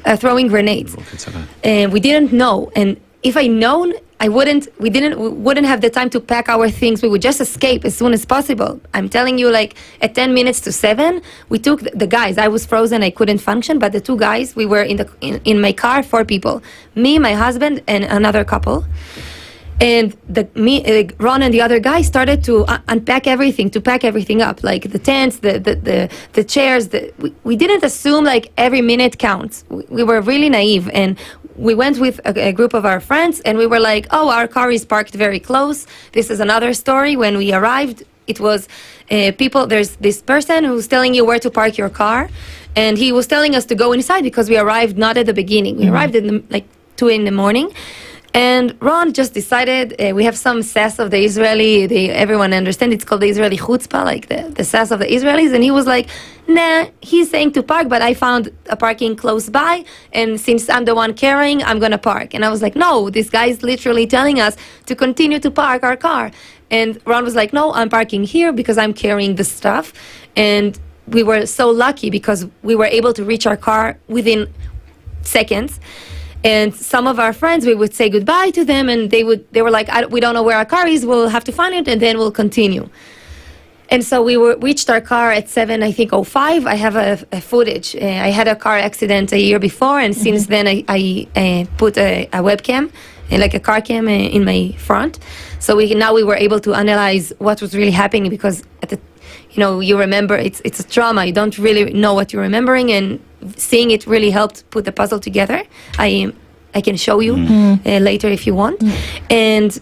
Speaker 16: are throwing grenades. We didn't know, and if I known, we wouldn't have the time to pack our things. We would just escape as soon as possible. I'm telling you, like at 10 minutes to 7, we took the guys. I was frozen, I couldn't function, but the two guys, we were in my car, 4 people, me, my husband, and another couple. And Ron and the other guy started to unpack everything, to pack everything up, like the tents, the chairs. We didn't assume like every minute counts. We were really naive, and we went with a group of our friends, and we were like, oh, our car is parked very close. This is another story. When we arrived, it was people. There's this person who's telling you where to park your car, and he was telling us to go inside because we arrived not at the beginning. We arrived at 2 in the morning. And Ron just decided, we have some sass of the Israeli, everyone understands it's called the Israeli chutzpah, like the sass of the Israelis. And he was like, nah, he's saying to park, but I found a parking close by. And since I'm the one carrying, I'm going to park. And I was like, no, this guy is literally telling us to continue to park our car. And Ron was like, no, I'm parking here because I'm carrying the stuff. And we were so lucky because we were able to reach our car within seconds. And some of our friends, we would say goodbye to them, and they were like, we don't know where our car is, we'll have to find it, and then we'll continue. And so we reached our car at 7:05. I have a footage. I had a car accident a year before, and since then I put a webcam, like a car cam in my front. So now we were able to analyze what was really happening, because you remember, it's a trauma. You don't really know what you're remembering, and seeing it really helped put the puzzle together. I can show you later if you want. And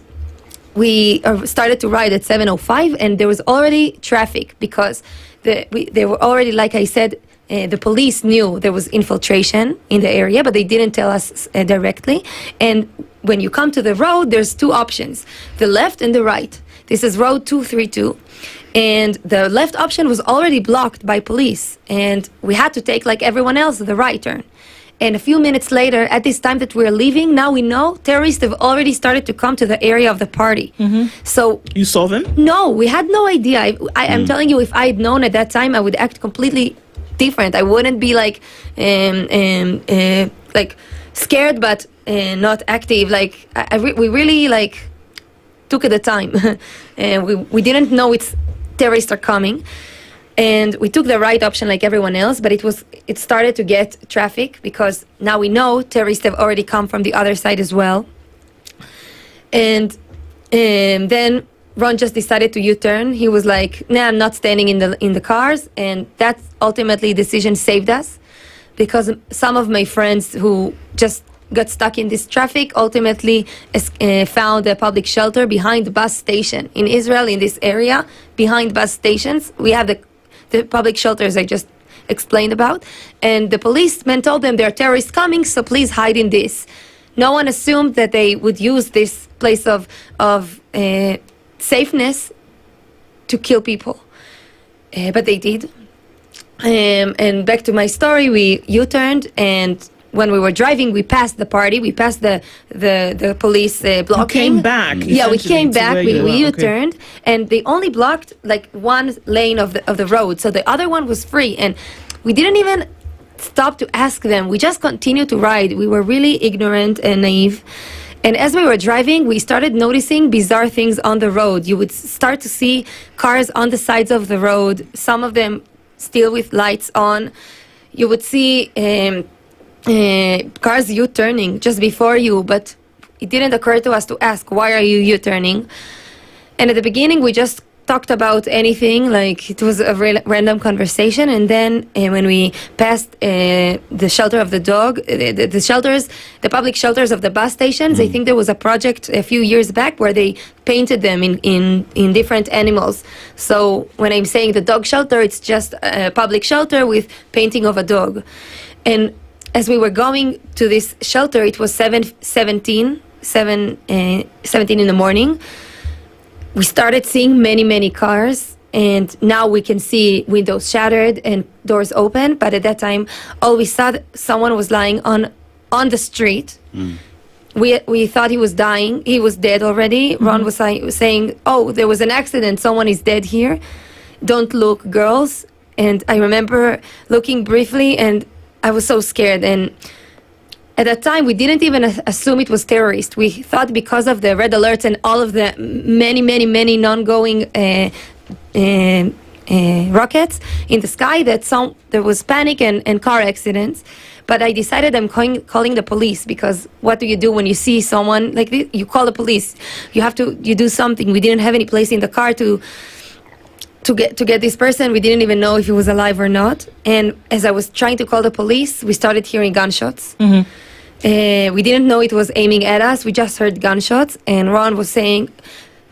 Speaker 16: we started to ride at 7:05, and there was already traffic because they were already, like I said, the police knew there was infiltration in the area, but they didn't tell us directly. And when you come to the road, there's two options, the left and the right. This is road 232. And the left option was already blocked by police. And we had to take, like everyone else, the right turn. And a few minutes later, at this time that we're leaving, now we know terrorists have already started to come to the area of the party. So
Speaker 1: you saw them?
Speaker 16: No, we had no idea. I'm telling you, if I had known at that time, I would act completely different. I wouldn't be like scared, but not active. Like we really took the time. And we didn't know terrorists are coming, and we took the right option like everyone else, but it started to get traffic because now we know terrorists have already come from the other side as well. And then Ron just decided to U-turn. He was like, nah, I'm not standing in the cars, and that ultimately decision saved us, because some of my friends who just got stuck in this traffic ultimately found a public shelter behind the bus station. In Israel, in this area, behind bus stations, we have the public shelters I just explained about. And the policeman told them there are terrorists coming, so please hide in this. No one assumed that they would use this place of safeness to kill people. But they did. And back to my story, we U-turned, and when we were driving, we passed the party. We passed the police blocking.
Speaker 1: You came back.
Speaker 16: Yeah, we came back. We U-turned, and they only blocked like one lane of the road, so the other one was free. And we didn't even stop to ask them. We just continued to ride. We were really ignorant and naive. And as we were driving, we started noticing bizarre things on the road. You would start to see cars on the sides of the road. Some of them still with lights on. You would see cars U-turning just before you, but it didn't occur to us to ask, why are you U-turning? And at the beginning, we just talked about anything, like it was a random conversation. And then when we passed the shelter of the dog, the public shelters of the bus stations, I think there was a project a few years back where they painted them in different animals. So when I'm saying the dog shelter, it's just a public shelter with painting of a dog. And as we were going to this shelter, it was 7:17 in the morning. We started seeing many cars, and now we can see windows shattered and doors open. But at that time, all we saw, someone was lying on the street. We thought he was dying. He was dead already. Ron was saying, oh, there was an accident. Someone is dead here. Don't look, girls. And I remember looking briefly, and I was so scared. And at that time, we didn't even assume it was terrorist. We thought because of the red alerts and all of the many non-going rockets in the sky, that there was panic and car accidents. But I decided I'm calling the police, because what do you do when you see someone like this? You call the police. You do something. We didn't have any place in the car to get this person. We didn't even know if he was alive or not. And as I was trying to call the police, we started hearing gunshots. We didn't know it was aiming at us. We just heard gunshots, and Ron was saying,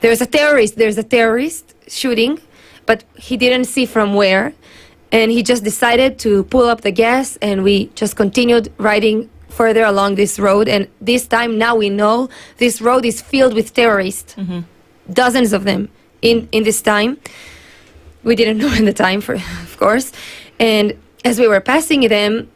Speaker 16: there's a terrorist shooting, but he didn't see from where. And he just decided to pull up the gas, and we just continued riding further along this road, and this time now we know this road is filled with terrorists, dozens of them in this time. We didn't know in the time, of course, and as we were passing them,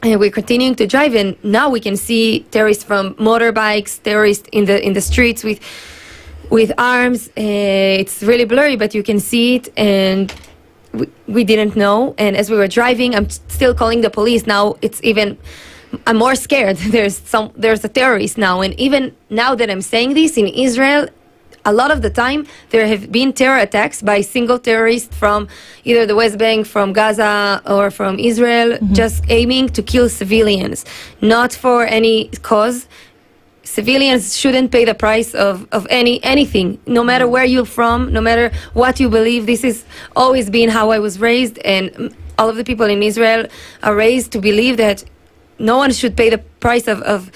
Speaker 16: we're continuing to drive, and now we can see terrorists from motorbikes, terrorists in the streets with arms. It's really blurry, but you can see it, and we didn't know. And as we were driving, I'm still calling the police. Now I'm more scared. There's a terrorist now, and even now that I'm saying this, in Israel, a lot of the time there have been terror attacks by single terrorists from either the West Bank, from Gaza, or from Israel, just aiming to kill civilians, not for any cause. Civilians shouldn't pay the price of anything, no matter where you're from, no matter what you believe. This has always been how I was raised, and all of the people in Israel are raised to believe that no one should pay the price of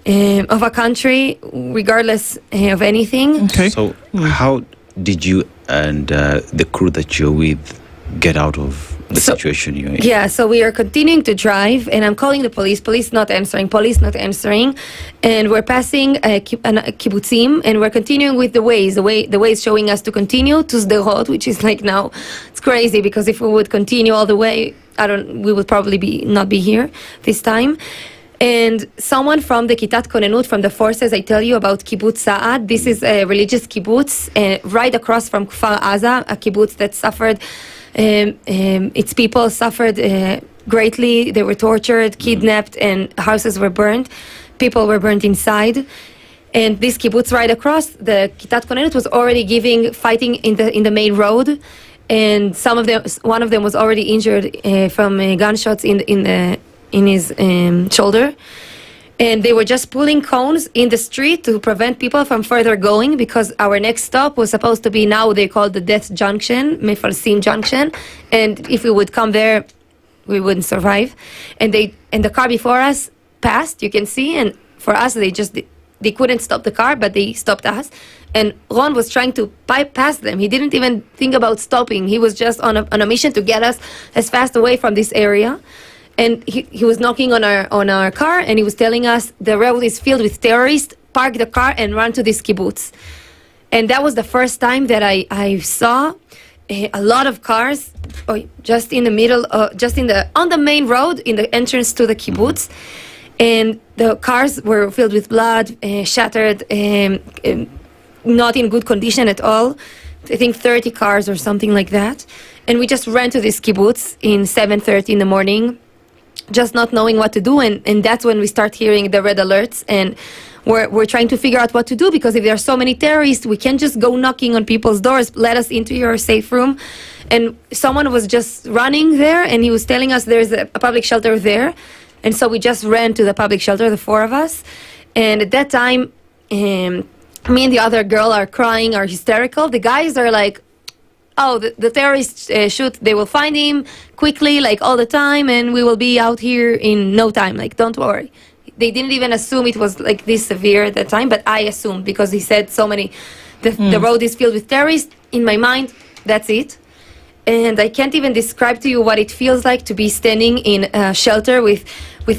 Speaker 16: a country, regardless of anything.
Speaker 14: Okay. So, how did you and the crew that you're with get out of the situation you're in?
Speaker 16: Yeah, so we are continuing to drive, and I'm calling the police. Police not answering. And we're passing a kibbutzim, and we're continuing with the ways. The way is showing us to continue to Sderot, which is like now, it's crazy, because if we would continue all the way, we would probably not be here this time. And someone from the Kitat Konenut, from the forces, I tell you about Kibbutz Saad. This is a religious kibbutz right across from Kfar Aza, a kibbutz that suffered, its people suffered greatly. They were tortured, kidnapped, and houses were burned. People were burned inside. And this kibbutz right across, the Kitat Konenut was already fighting in the main road. And one of them was already injured from gunshots in his shoulder, and they were just pulling cones in the street to prevent people from further going, because our next stop was supposed to be, now they call the Death Junction, Mefarsim Junction, and if we would come there, we wouldn't survive. And the car before us passed, you can see, and for us, they couldn't stop the car, but they stopped us. And Ron was trying to bypass them. He didn't even think about stopping. He was just on a mission to get us as fast away from this area. And he was knocking on our car, and he was telling us the road is filled with terrorists, park the car and run to this kibbutz. And that was the first time that I saw a lot of cars just in the middle, on the main road, in the entrance to the kibbutz. And the cars were filled with blood, shattered, not in good condition at all. I think 30 cars or something like that. And we just ran to this kibbutz in 7:30 in the morning, just not knowing what to do, and that's when we start hearing the red alerts, and we're trying to figure out what to do, because if there are so many terrorists, we can't just go knocking on people's doors. Let us into your safe room. And someone was just running there, and he was telling us there's a public shelter there, and so we just ran to the public shelter, the four of us. And at that time, me and the other girl are crying, are hysterical. The guys are like, oh, the terrorists shoot, they will find him quickly, like all the time, and we will be out here in no time, like, don't worry. They didn't even assume it was like this severe at that time, but I assumed, because he said so many, the road is filled with terrorists. In my mind, that's it. And I can't even describe to you what it feels like to be standing in a shelter with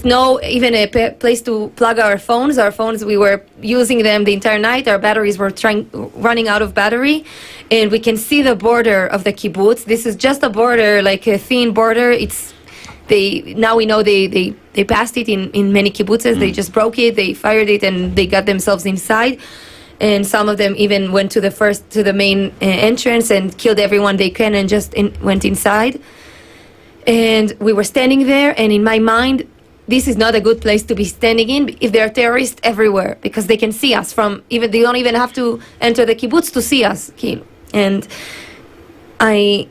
Speaker 16: no even a place to plug our phones. Our phones, we were using them the entire night. Our batteries were running out of battery. And we can see the border of the kibbutz. This is just a border, like a thin border. Now we know they passed it in many kibbutzes. They just broke it, they fired it, and they got themselves inside. And some of them even went to the main entrance and killed everyone they can, and just went inside. And we were standing there, and in my mind, this is not a good place to be standing in if there are terrorists everywhere, because they can see us they don't even have to enter the kibbutz to see us. And I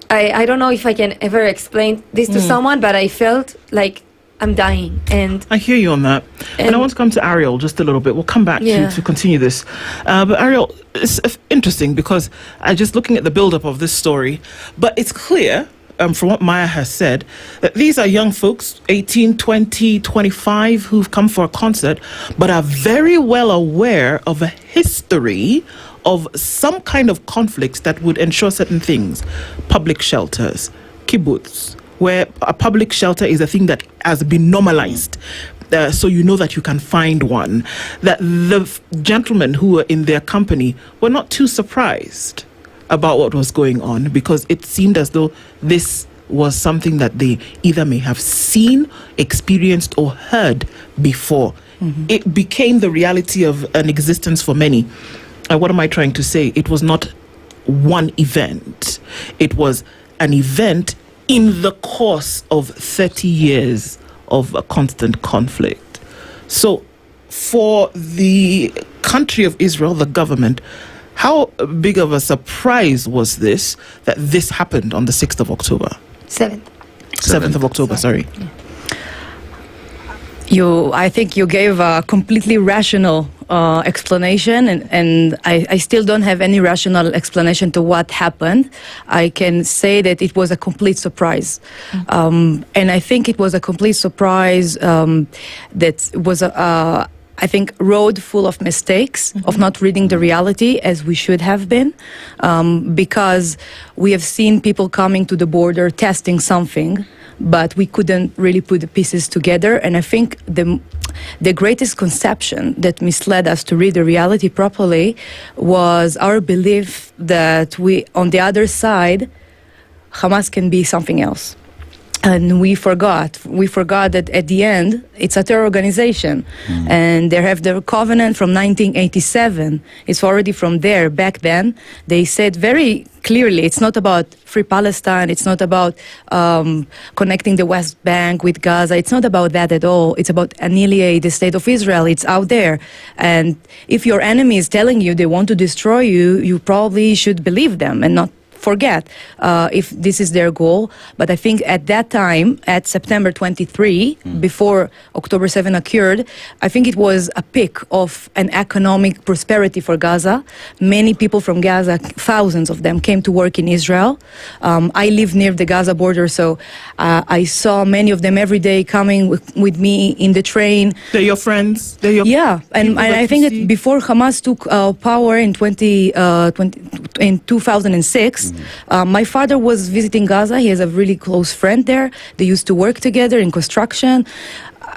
Speaker 16: don't know if I can ever explain this to someone, but I felt like I'm dying. And
Speaker 1: I hear you on that. And I want to come to Ariel just a little bit. We'll come back to continue this. But Ariel, it's interesting, because I'm just looking at the build-up of this story, but it's clear from what Maya has said that these are young folks, 18, 20, 25, who've come for a concert, but are very well aware of a history of some kind of conflicts that would ensure certain things: public shelters, kibbutz, where a public shelter is a thing that has been normalized. So you know that you can find one, that the gentlemen who were in their company were not too surprised about what was going on, because it seemed as though this was something that they either may have seen, experienced, or heard before. It became the reality of an existence for many. And what am I trying to say? It was not one event. It was an event in the course of 30 years of a constant conflict. So for the country of Israel, the government, how big of a surprise was this, that this happened on the 6th of October? 7th of October, sorry.
Speaker 12: I think you gave a completely rational explanation, and I still don't have any rational explanation to what happened. I can say that it was a complete surprise. And I think it was a complete surprise that was I think, road full of mistakes, of not reading the reality as we should have been, because we have seen people coming to the border testing something, but we couldn't really put the pieces together. And I think the greatest conception that misled us to read the reality properly was our belief that on the other side, Hamas can be something else. And we forgot that at the end, it's a terror organization. And they have their covenant from 1987. It's already from there. Back then, they said very clearly, it's not about free Palestine. It's not about connecting the West Bank with Gaza. It's not about that at all. It's about annihilate the state of Israel. It's out there. And if your enemy is telling you they want to destroy you, you probably should believe them and not forget if this is their goal. But I think at that time, at September 23, before October 7 occurred, I think it was a peak of an economic prosperity for Gaza. Many people from Gaza, thousands of them, came to work in Israel. I live near the Gaza border, so I saw many of them every day coming with me in the train.
Speaker 1: They're your friends?
Speaker 12: Yeah, and I think that before Hamas took power in 2006, my father was visiting Gaza. He has a really close friend there. They used to work together in construction.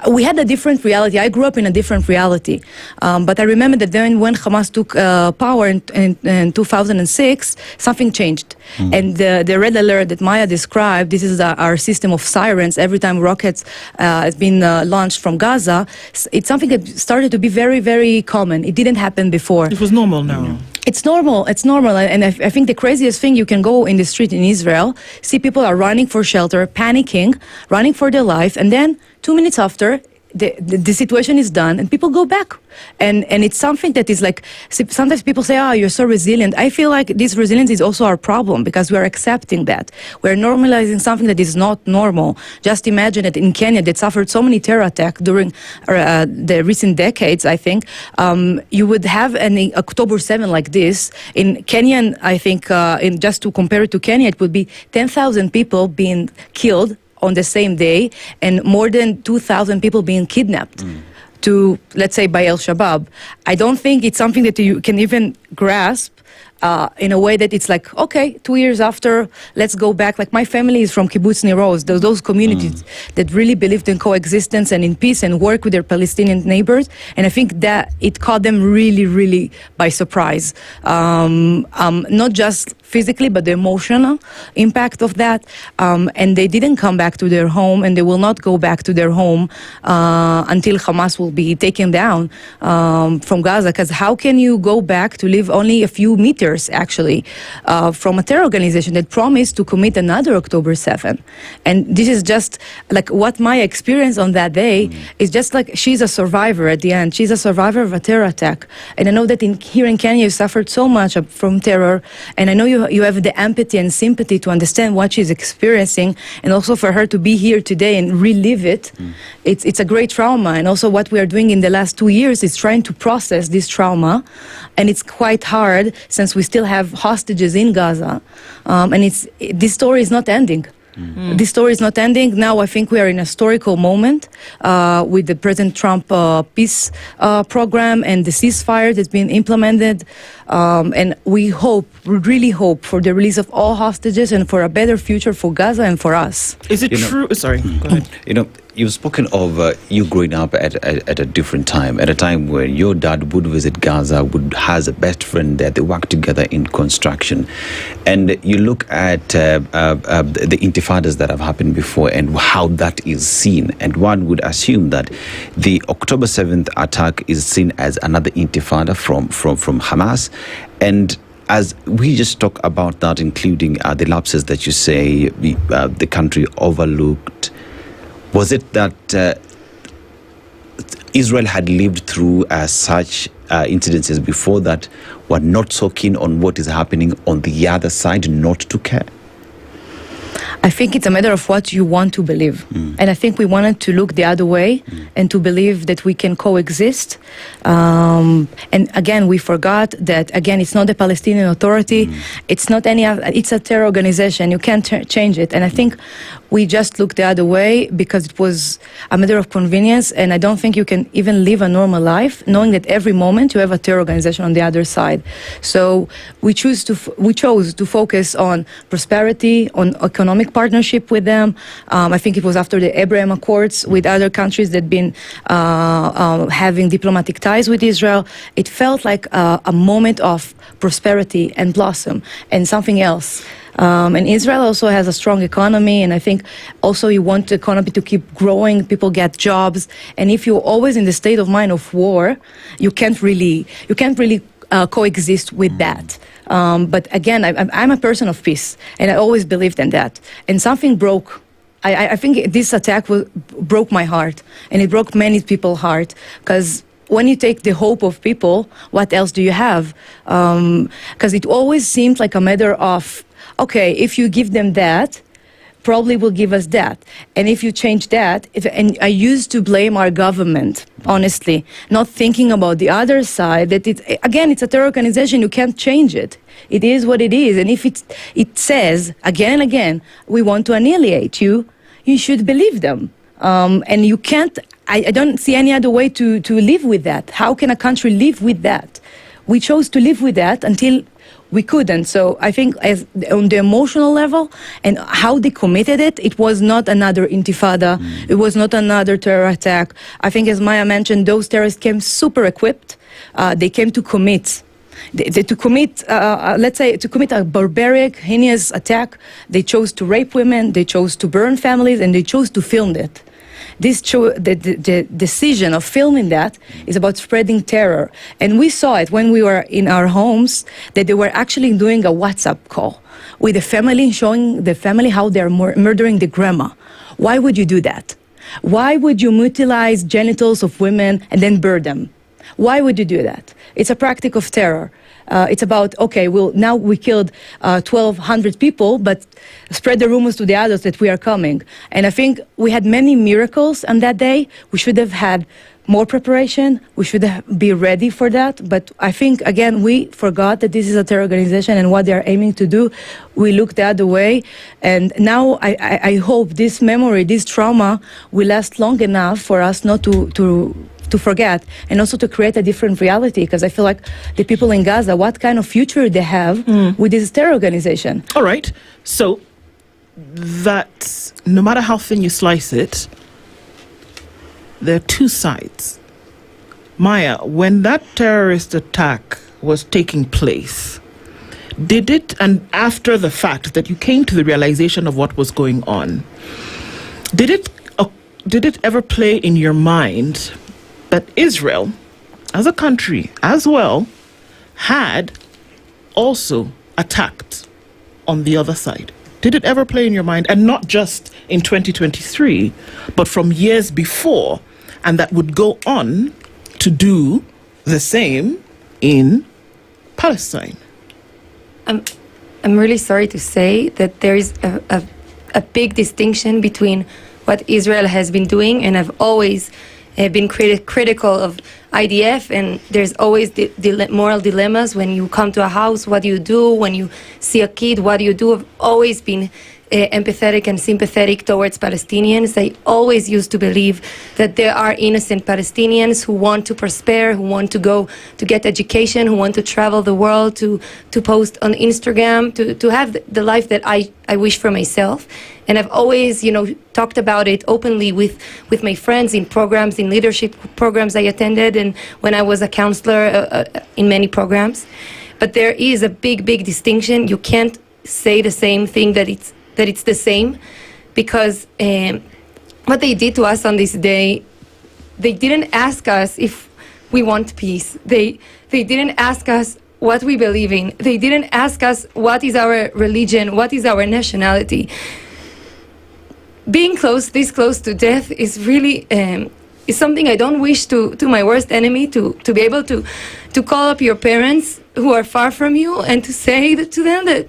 Speaker 12: We had a different reality. I grew up in a different reality. But I remember that then when Hamas took power in 2006, something changed. And the red alert that Maya described, this is our system of sirens. Every time rockets has been launched from Gaza, it's something that started to be very, very common. It didn't happen before.
Speaker 1: It was normal now.
Speaker 12: It's normal. And I think the craziest thing, you can go in the street in Israel, see people are running for shelter, panicking, running for their life, and then 2 minutes after, the situation is done and people go back. And it's something that is like, sometimes people say, oh, you're so resilient. I feel like this resilience is also our problem, because we're accepting that. We're normalizing something that is not normal. Just imagine that in Kenya, that suffered so many terror attacks during the recent decades, I think, you would have an October 7 like this. In Kenya, I think, just to compare it to Kenya, it would be 10,000 people being killed on the same day, and more than 2,000 people being kidnapped to, let's say, by Al-Shabaab. I don't think it's something that you can even grasp in a way that it's like, okay, 2 years after, let's go back. Like, my family is from Kibbutz Nir Oz, those communities that really believed in coexistence and in peace and work with their Palestinian neighbors. And I think that it caught them really, really by surprise. Not just physically, but the emotional impact of that. And they didn't come back to their home, and they will not go back to their home until Hamas will be taken down from Gaza. Because how can you go back to live only a few meters, actually, from a terror organization that promised to commit another October 7? And this is just like what my experience on that day is, just like she's a survivor at the end. She's a survivor of a terror attack. And I know that here in Kenya, you suffered so much from terror. And I know you have the empathy and sympathy to understand what she's experiencing, and also for her to be here today and relive it. It's a great trauma. And also what we are doing in the last 2 years is trying to process this trauma. And it's quite hard, since we still have hostages in Gaza. And this story is not ending. This story is not ending. Now I think we are in a historical moment with the President Trump peace program and the ceasefire that's been implemented. And we really hope for the release of all hostages and for a better future for Gaza and for us.
Speaker 1: Is it true? Sorry, go ahead.
Speaker 14: You've spoken of you growing up at a different time, at a time when your dad would visit Gaza, has a best friend there, they work together in construction. And you look at the intifadas that have happened before and how that is seen. And one would assume that the October 7th attack is seen as another intifada from Hamas. And as we just talk about that, including the lapses that you say the country overlooked, was it that Israel had lived through such incidences before that were not so keen on what is happening on the other side, not to care?
Speaker 12: I think it's a matter of what you want to believe. And I think we wanted to look the other way and to believe that we can coexist. And again, we forgot that, again, it's not the Palestinian Authority. It's not it's a terror organization. You can't change it. And I think we just looked the other way because it was a matter of convenience. And I don't think you can even live a normal life knowing that every moment you have a terror organization on the other side. So we chose to focus on prosperity, on economic partnership with them. I think it was after the Abraham Accords with other countries that been having diplomatic ties with Israel. It felt like a moment of prosperity and blossom and something else. And Israel also has a strong economy, and I think also you want the economy to keep growing, people get jobs, and if you're always in the state of mind of war, you can't really coexist with that. But again, I'm a person of peace, and I always believed in that. And something broke. I think this attack broke my heart, and it broke many people's heart, because when you take the hope of people, what else do you have? Because it always seemed like a matter of, okay, if you give them that, probably will give us that. And if you change that, and I used to blame our government, honestly, not thinking about the other side, that it's a terror organization, you can't change it. It is what it is. And if it says again and again, we want to annihilate you, you should believe them. And you can't, I don't see any other way to live with that. How can a country live with that? We chose to live with that until we couldn't. So I think on the emotional level and how they committed it, it was not another intifada. It was not another terror attack. I think, as Maya mentioned, those terrorists came super equipped. They came to commit. To commit a barbaric, heinous attack. They chose to rape women, they chose to burn families, and they chose to film it. The decision of filming that is about spreading terror. And we saw it when we were in our homes, that they were actually doing a WhatsApp call with the family, showing the family how they're murdering the grandma. Why would you do that? Why would you mutilate genitals of women and then burn them? Why would you do that? It's a practice of terror. It's about, okay, well, now we killed 1,200 people, but spread the rumors to the others that we are coming. And I think we had many miracles on that day. We should have had more preparation. We should be ready for that. But I think, again, we forgot that this is a terror organization and what they are aiming to do. We looked the other way. And now I hope this memory, this trauma will last long enough for us not to forget, and also to create a different reality, because I feel like the people in Gaza, what kind of future they have with this terror organization.
Speaker 1: All right. So that no matter how thin you slice it, there are two sides. Maya, when that terrorist attack was taking place, did it, and after the fact that you came to the realization of what was going on, did it ever play in your mind that Israel, as a country as well, had also attacked on the other side? Did it ever play in your mind? And not just in 2023, but from years before, and that would go on to do the same in Palestine?
Speaker 16: I'm really sorry to say that there is a big distinction between what Israel has been doing, and I've always been critical of IDF, and there's always moral dilemmas when you come to a house. What do you do when you see a kid? What do you do? I've always been empathetic and sympathetic towards Palestinians. I always used to believe that there are innocent Palestinians who want to prosper, who want to go to get education, who want to travel the world, to post on Instagram, to have the life that I wish for myself. And I've always, talked about it openly with my friends in programs, in leadership programs I attended, and when I was a counselor in many programs. But there is a big distinction. You can't say the same thing that it's the same, because what they did to us on this day, they didn't ask us if we want peace. They didn't ask us what we believe in. They didn't ask us what is our religion, what is our nationality. Being this close to death is really is something I don't wish to my worst enemy, to be able to call up your parents who are far from you and to say to them that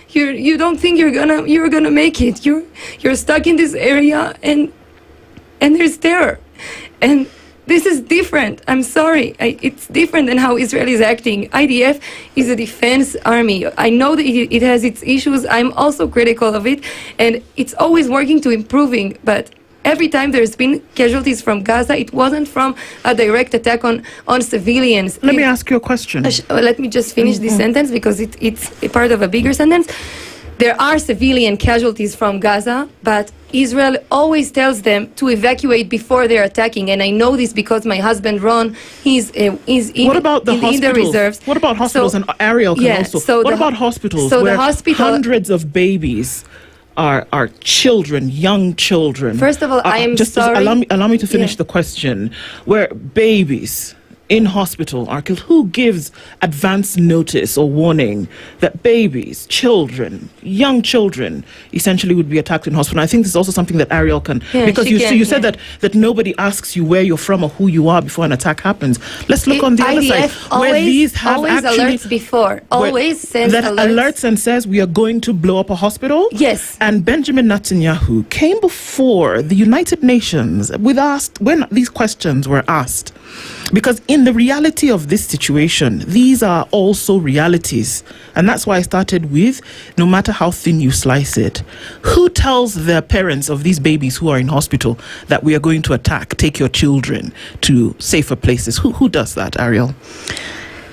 Speaker 16: you don't think you're gonna make it. You're stuck in this area and there's terror. And this is different. I'm sorry. It's different than how Israel is acting. IDF is a defense army. I know that it has its issues. I'm also critical of it. And it's always working to improving. But every time there's been casualties from Gaza, it wasn't from a direct attack on civilians.
Speaker 1: Let me ask you a question.
Speaker 16: Let me just finish this sentence, because it's a part of a bigger sentence. There are civilian casualties from Gaza, but Israel always tells them to evacuate before they're attacking. And I know this because my husband Ron, he's in the reserves.
Speaker 1: What about hospitals? And Ariel can also. What about hospitals where hundreds of babies are children, young children?
Speaker 16: First of all, I am sorry.
Speaker 1: Allow me to finish the question. Where babies in hospital are killed, who gives advance notice or warning that babies, children, young children, essentially would be attacked in hospital? I think this is also something that Ariel can, because you said that nobody asks you where you're from or who you are before an attack happens. Let's look on the other side, where these have
Speaker 16: always
Speaker 1: actually
Speaker 16: alerts before, always sends
Speaker 1: that alerts and says we are going to blow up a hospital.
Speaker 16: Yes.
Speaker 1: And Benjamin Netanyahu came before the United Nations when these questions were asked. Because in the reality of this situation, these are also realities. And that's why I started with, no matter how thin you slice it, who tells the parents of these babies who are in hospital that we are going to take your children to safer places? Who does that, Ariel?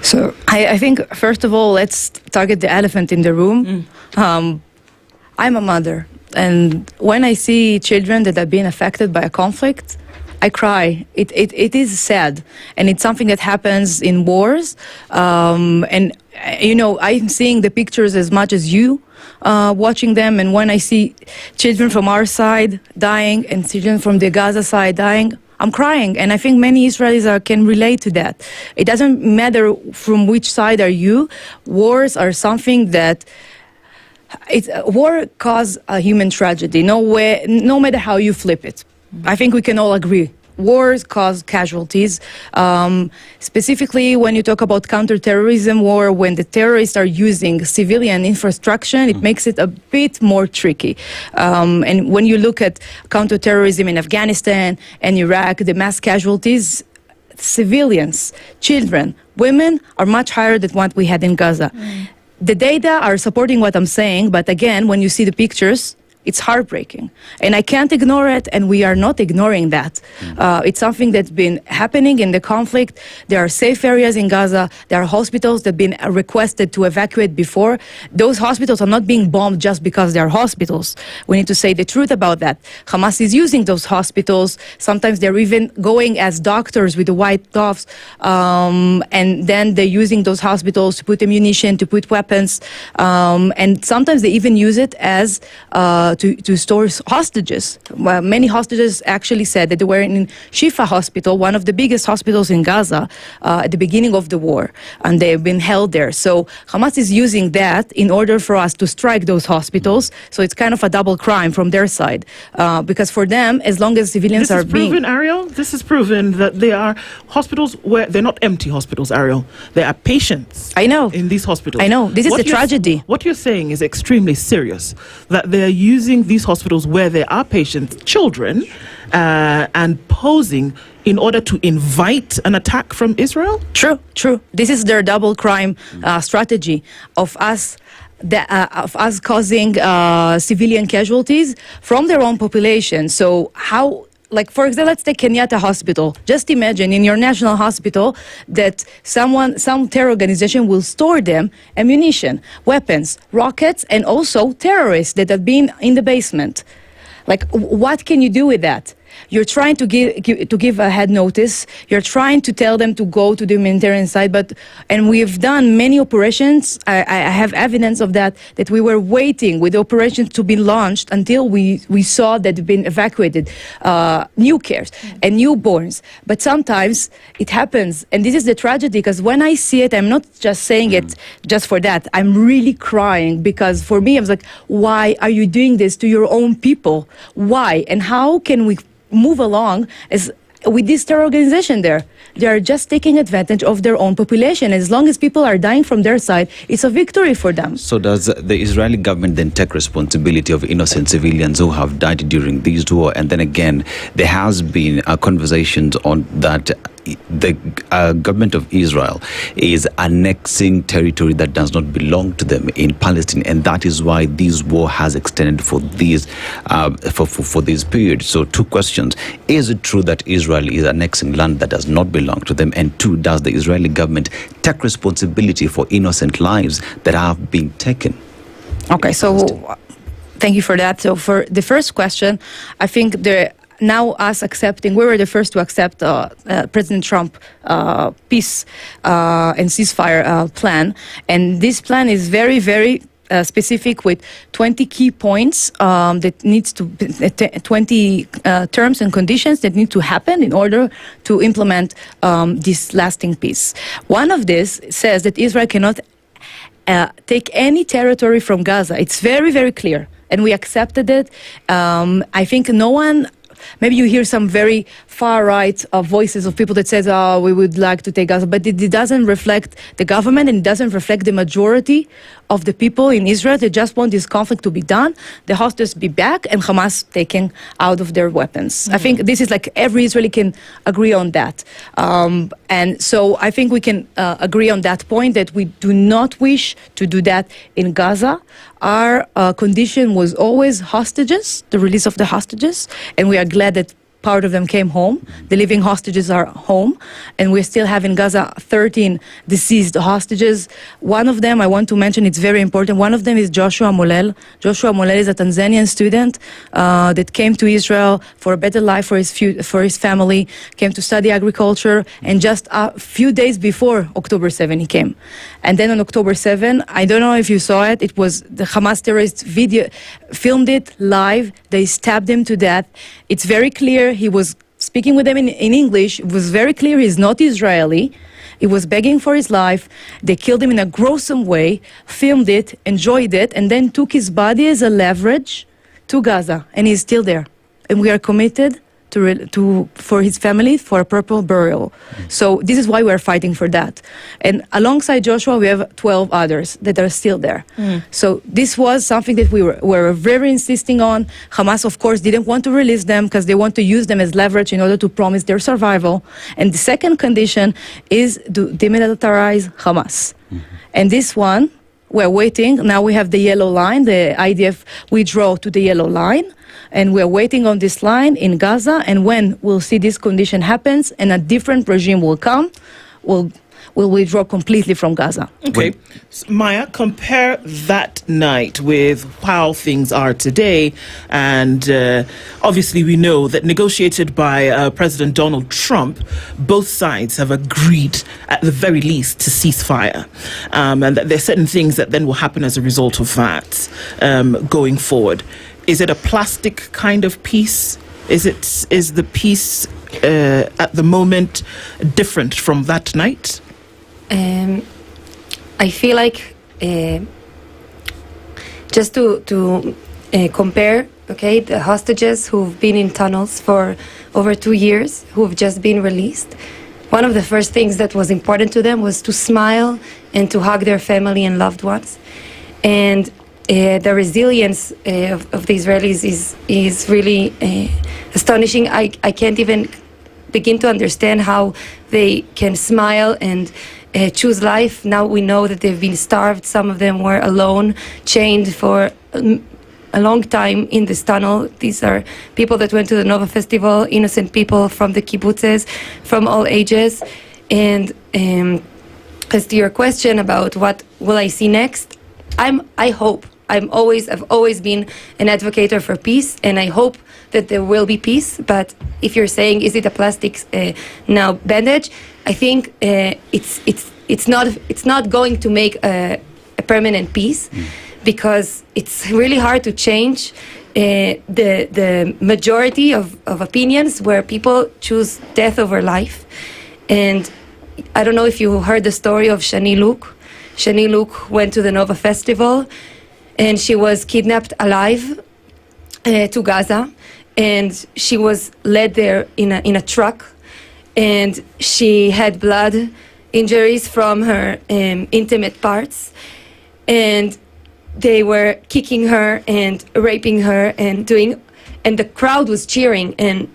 Speaker 12: So I think, first of all, let's target the elephant in the room. I'm a mother. And when I see children that are being affected by a conflict, I cry. It is sad, and it's something that happens in wars. And I'm seeing the pictures as much as you, watching them. And when I see children from our side dying and children from the Gaza side dying, I'm crying. And I think many Israelis can relate to that. It doesn't matter from which side are you. Wars are something that. War causes a human tragedy. No matter how you flip it. I think we can all agree. Wars cause casualties. Specifically, when you talk about counterterrorism war, when the terrorists are using civilian infrastructure, it makes it a bit more tricky. And when you look at counterterrorism in Afghanistan and Iraq, the mass casualties, civilians, children, women are much higher than what we had in Gaza. The data are supporting what I'm saying, but again, when you see the pictures, it's heartbreaking. And I can't ignore it, and we are not ignoring that. It's something that's been happening in the conflict. There are safe areas in Gaza. There are hospitals that have been requested to evacuate before. Those hospitals are not being bombed just because they are hospitals. We need to say the truth about that. Hamas is using those hospitals. Sometimes they're even going as doctors with the white gloves, and then they're using those hospitals to put ammunition, to put weapons, and sometimes they even use it as to store hostages. Many hostages actually said that they were in Shifa Hospital, one of the biggest hospitals in Gaza, at the beginning of the war, and they've been held there. So Hamas is using that in order for us to strike those hospitals. So it's kind of a double crime from their side, because for them, as long as civilians are being...
Speaker 1: This is proven, Ariel? This is proven that there are hospitals where they're not empty hospitals, Ariel. There are patients.
Speaker 12: I know.
Speaker 1: In these hospitals.
Speaker 12: I know. This is a tragedy.
Speaker 1: What you're saying is extremely serious, that they're using these hospitals where there are patients, children, and posing in order to invite an attack from Israel?
Speaker 12: True. This is their double crime strategy of us of us causing civilian casualties from their own population. So how, like, for example, let's take Kenyatta Hospital. Just imagine in your national hospital that some terror organization will store them ammunition, weapons, rockets, and also terrorists that have been in the basement. Like, what can you do with that? You're trying to give a head notice. You're trying to tell them to go to the humanitarian side, and we've done many operations. I have evidence of that we were waiting with the operations to be launched until we saw that they've been evacuated, new cares and newborns. But sometimes it happens, and this is the tragedy, because when I see it, I'm not just saying it just for that. I'm really crying, because for me, I was like, why are you doing this to your own people? Why? And how can we move along as with this terror organization there? They are just taking advantage of their own population. As long as people are dying from their side, it's a victory for them.
Speaker 14: So does the Israeli government then take responsibility of innocent civilians who have died during these war? And then again, there has been conversations on that the government of Israel is annexing territory that does not belong to them in Palestine, and that is why this war has extended for these for this period. So two questions: is it true that Israel is annexing land that does not belong to them? And two, does the Israeli government take responsibility for innocent lives that have been taken?
Speaker 12: Okay, so thank you for that. So for the first question, I think now us accepting, we were the first to accept President Trump peace and ceasefire plan. And this plan is very, very specific with 20 key points that needs to, 20 terms and conditions that need to happen in order to implement this lasting peace. One of this says that Israel cannot take any territory from Gaza. It's very, very clear. And we accepted it. I think no one... Maybe you hear some very far-right voices of people that says, oh, we would like to take Gaza, but it doesn't reflect the government, and it doesn't reflect the majority of the people in Israel. They just want this conflict to be done, the hostages be back, and Hamas taken out of their weapons. I think this is like every Israeli can agree on that. And so I think we can agree on that point that we do not wish to do that in Gaza. Our condition was always hostages, the release of the hostages, and we are glad that part of them came home. The living hostages are home, and we still have in Gaza 13 deceased hostages. One of them, I want to mention, it's very important. One of them is Joshua Molel. Joshua Molel is a Tanzanian student that came to Israel for a better life for his family, came to study agriculture, and just a few days before October 7 he came. And then on October 7, I don't know if you saw it, it was the Hamas terrorists filmed it live. They stabbed him to death. It's very clear. He was speaking with them in English. It was very clear he's not Israeli. He was begging for his life. They killed him in a gruesome way, filmed it, enjoyed it, and then took his body as a leverage to Gaza. And he's still there. And we are committed for his family for a proper burial. So this is why we're fighting for that. And alongside Joshua, we have 12 others that are still there. So this was something that we were very insisting on. Hamas, of course, didn't want to release them because they want to use them as leverage in order to promise their survival. And the second condition is to demilitarize Hamas. And this one, we're waiting. Now we have the yellow line. The IDF withdraw to the yellow line. And we're waiting on this line in Gaza. And when we'll see this condition happens and a different regime will come, we'll withdraw completely from Gaza.
Speaker 1: Okay. Maya, compare that night with how things are today. And obviously we know that negotiated by President Donald Trump, both sides have agreed at the very least to ceasefire. And that there are certain things that then will happen as a result of that going forward. Is it a plastic kind of peace? Is the peace at the moment different from that night?
Speaker 16: I feel like just to compare, okay, the hostages who've been in tunnels for over 2 years, who've just been released, one of the first things that was important to them was to smile and to hug their family and loved ones. And the resilience of the Israelis is really astonishing. I can't even begin to understand how they can smile and choose life. Now we know that they've been starved. Some of them were alone, chained for a long time in this tunnel. These are people that went to the Nova Festival, innocent people from the kibbutzes, from all ages. And as to your question about what will I see next, I hope. I've always been an advocate for peace, and I hope that there will be peace. But if you're saying, is it a plastic now bandage? I think it's not going to make a permanent peace, because it's really hard to change the majority of opinions where people choose death over life. And I don't know if you heard the story of Shani Luke. Shani Luke went to the Nova Festival, and she was kidnapped alive to Gaza, and she was led there in a truck, and she had blood injuries from her intimate parts, and they were kicking her and raping her and the crowd was cheering. And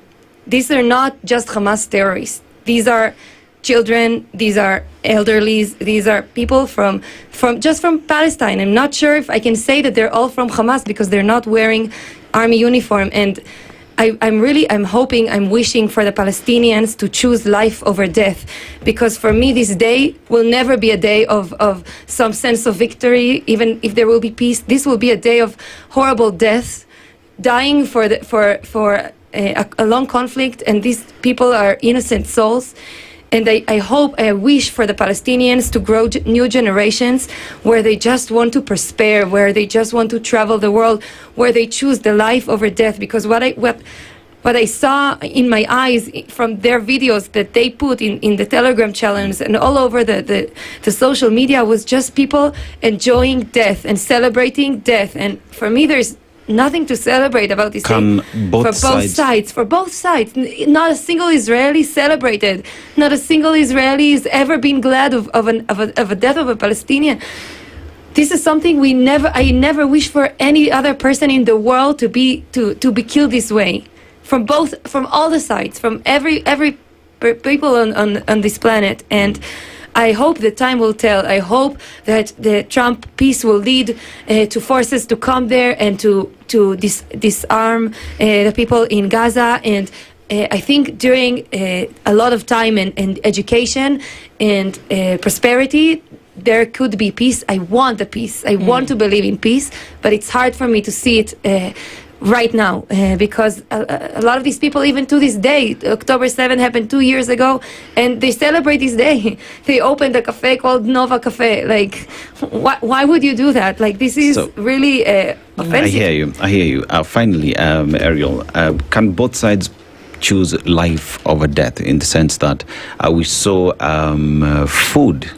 Speaker 16: these are not just Hamas terrorists. These are children, these are elderlies, these are people from Palestine. I'm not sure if I can say that they're all from Hamas because they're not wearing army uniform. And I'm hoping, I'm wishing for the Palestinians to choose life over death, because for me this day will never be a day of some sense of victory. Even if there will be peace, this will be a day of horrible death, dying for a long conflict, and these people are innocent souls. And I wish for the Palestinians to grow new generations where they just want to prosper, where they just want to travel the world, where they choose the life over death. Because what I saw in my eyes from their videos that they put in the Telegram channels and all over the social media was just people enjoying death and celebrating death. And for me, there's nothing to celebrate about this thing. For both sides. Not a single Israeli celebrated. Not a single Israeli has ever been glad of a death of a Palestinian. This is something I never wish for any other person in the world to be killed this way. From all the sides, from every people on this planet. And I hope the time will tell. I hope that the Trump peace will lead to forces to come there and to disarm the people in Gaza. And I think during a lot of time and education and prosperity, there could be peace. I want the peace. I want to believe in peace, but it's hard for me to see it right now, because a lot of these people, even to this day, October 7 happened 2 years ago, and they celebrate this day. They opened a cafe called Nova Cafe. Like, why would you do that? Like, this is really offensive.
Speaker 14: I hear you. Finally, Ariel, can both sides choose life over death, in the sense that we saw food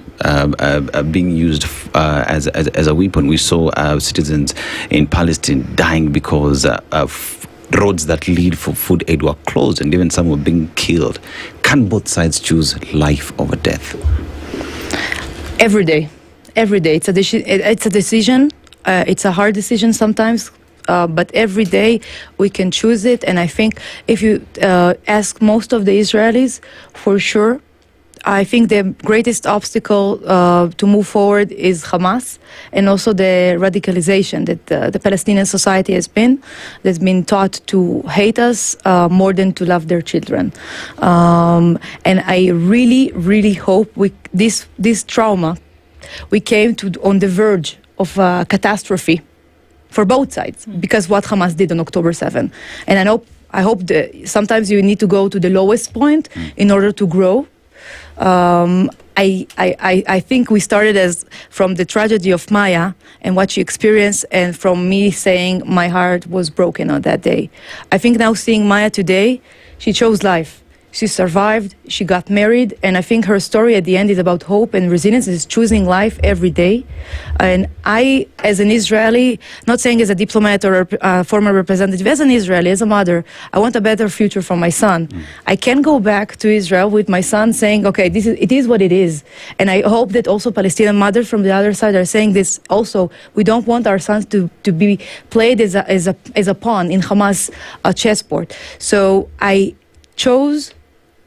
Speaker 14: being used as a weapon? We saw citizens in Palestine dying because roads that lead for food aid were closed, and even some were being killed. Can both sides choose life over death?
Speaker 12: Every day. It's a decision. It's a hard decision sometimes. But every day we can choose it. And I think if you ask most of the Israelis, for sure, I think the greatest obstacle to move forward is Hamas, and also the radicalization that the Palestinian society has been. That's been taught to hate us more than to love their children. And I really, really hope this trauma, we came on the verge of a catastrophe for both sides, because what Hamas did on October 7. And I hope that sometimes you need to go to the lowest point in order to grow. I think we started from the tragedy of Maya and what she experienced, and from me saying my heart was broken on that day. I think now seeing Maya today, she chose life. She survived, she got married, and I think her story at the end is about hope and resilience, is choosing life every day. And I, as an Israeli, not saying as a diplomat or a former representative, as an Israeli, as a mother, I want a better future for my son. I can go back to Israel with my son saying, okay, it is what it is. And I hope that also Palestinian mothers from the other side are saying this also. We don't want our sons to be played as a pawn in Hamas chessboard. So I chose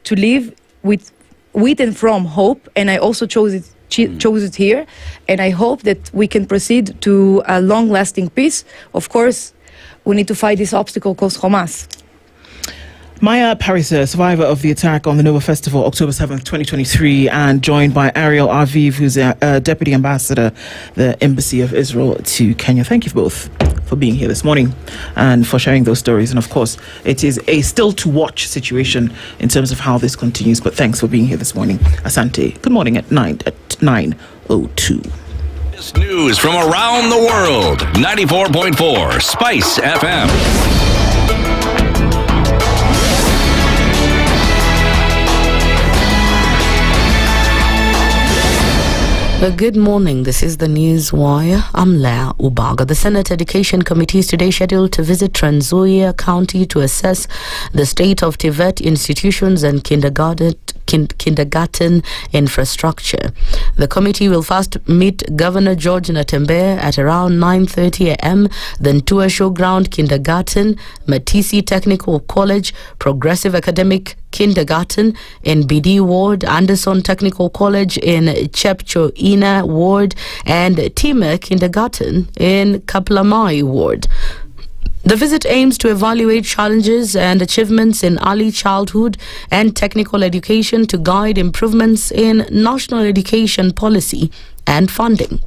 Speaker 12: to live with with and from hope, and I also chose it here, and I hope that we can proceed to a long-lasting peace. Of course, we need to fight this obstacle called Hamas.
Speaker 1: Maya Paris, a survivor of the attack on the Nova Festival, October 7th, 2023, and joined by Ariel Aviv, who's a Deputy Ambassador, the Embassy of Israel to Kenya. Thank you both for being here this morning and for sharing those stories. And of course, it is a still to watch situation in terms of how this continues. But thanks for being here this morning. Asante, good morning at 9:02.
Speaker 3: This news from around the world. 94.4 Spice FM.
Speaker 15: Good morning. This is the News Wire. I'm Leah Ubaga. The Senate Education Committee is today scheduled to visit Trans Nzoia County to assess the state of TVET institutions and kindergarten infrastructure. The committee will first meet Governor George Natembeya at around 9:30 a.m., then tour Showground Kindergarten, Matisi Technical College, Progressive Academic Kindergarten in BD Ward, Anderson Technical College in Chepchoina Ward, and Timur Kindergarten in Kaplamai Ward. The visit aims to evaluate challenges and achievements in early childhood and technical education to guide improvements in national education policy and funding.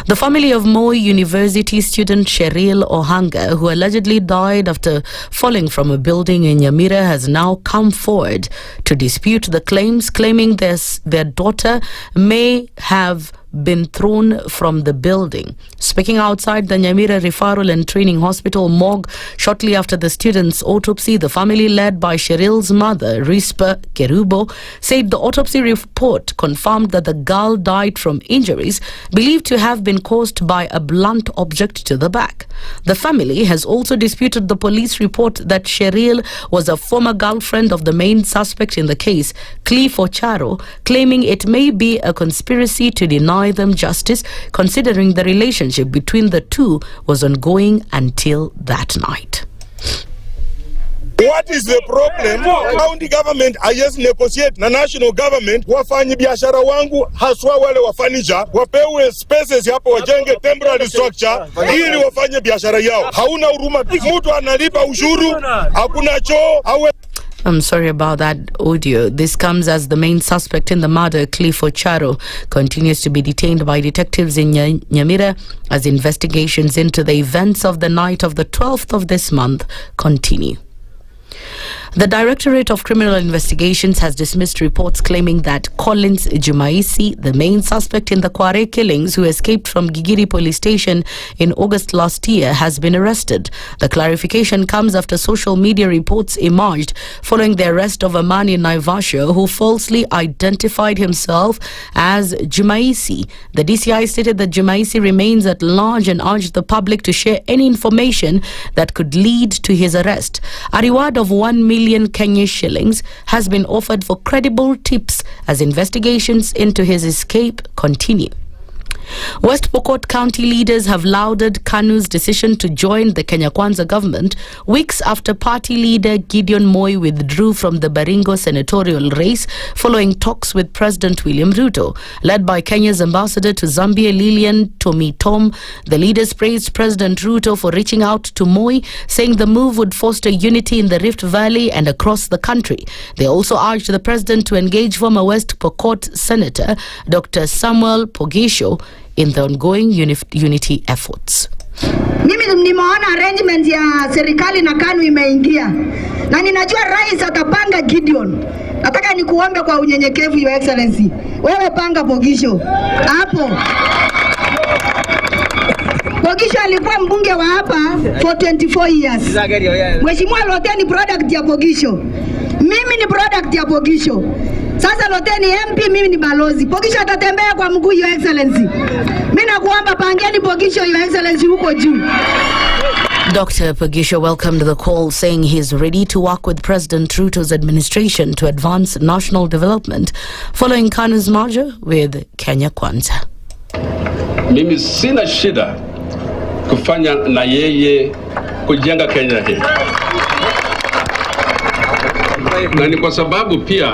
Speaker 15: The family of Moi University student Cheryl Ohanga, who allegedly died after falling from a building in Nyamweya, has now come forward to dispute the claims, claiming their daughter may have been thrown from the building. Speaking outside the Nyamweya Referral and Training Hospital morgue shortly after the student's autopsy, the family led by Cheryl's mother, Rispa Kerubo, said the autopsy report confirmed that the girl died from injuries believed to have been caused by a blunt object to the back. The family has also disputed the police report that Cheryl was a former girlfriend of the main suspect in the case, Cliff Ocharo, claiming it may be a conspiracy to deny them justice, considering the relationship between the two was ongoing until that night.
Speaker 13: What is the problem? County government hayezi negotiate na national government. Wafanyi biashara wangu haswa wale wa furniture wapewe spaces hapo, wajenge temporary structure ili wafanye biashara yao. Hauna huruma, mtu analipa ushuru, hakuna choo.
Speaker 15: I'm sorry about that audio. This comes as the main suspect in the murder, Cliff Ocharo, continues to be detained by detectives in Nyamweya as investigations into the events of the night of the 12th of this month continue. The Directorate of Criminal Investigations has dismissed reports claiming that Collins Jumaisi, the main suspect in the Kware killings who escaped from Gigiri police station in August last year, has been arrested. The clarification comes after social media reports emerged following the arrest of a man in Naivasha who falsely identified himself as Jumaisi. The DCI stated that Jumaisi remains at large and urged the public to share any information that could lead to his arrest. A reward of 1 million Kenya shillings has been offered for credible tips as investigations into his escape continue. West Pokot County leaders have lauded KANU's decision to join the Kenya Kwanza government weeks after party leader Gideon Moi withdrew from the Baringo senatorial race following talks with President William Ruto. Led by Kenya's ambassador to Zambia, Lilian Tomitom, the leaders praised President Ruto for reaching out to Moi, saying the move would foster unity in the Rift Valley and across the country. They also urged the president to engage former West Pokot Senator Dr. Samuel Pogisho in the ongoing unity efforts.
Speaker 17: Mimi nimeona arrangement ya serikali na KANU imeingia. Na ninajua rais atapanga Gideon. Nataka nikuombe kwa unyenyekevu, Your Excellency. Wewe panga Pogisho. Hapo. Pogisho alikuwa mbunge wa hapa for 24 years. Mheshimiwa Lote ni product ya Pogisho. Mimi ni product ya Pogisho. Sasa Lote ni MP, mimi ni balozi. Pogisho atatembea kwa mguu, Your Excellency. Mimi nakuomba pangeni Pogisho, Your Excellency, huko juu.
Speaker 15: Dr. Pogisho welcomed the call, saying he is ready to work with President Ruto's administration to advance national development following KANU's merger with Kenya Kwanza.
Speaker 18: Mimi sina shida kufanya na yeye kujenga Kenya hii. Na ni kwa sababu pia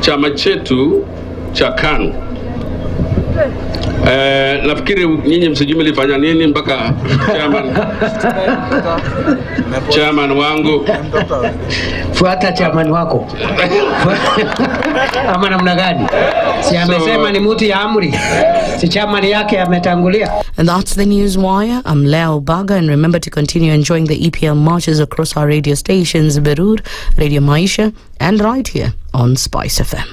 Speaker 18: chama chetu cha KANU. Nafikiri nyinyi msijui mlifanya nini mpaka chairman wangu.
Speaker 9: Fuata chairman wako. Ama namna gani? Si amesema ni muti ya amri. Si chairman yake ametangulia.
Speaker 15: And that's the News Wire. I'm Leo Baga, and remember to continue enjoying the EPL marches across our radio stations, Berur, Radio Maisha, and right here on SpiceFM.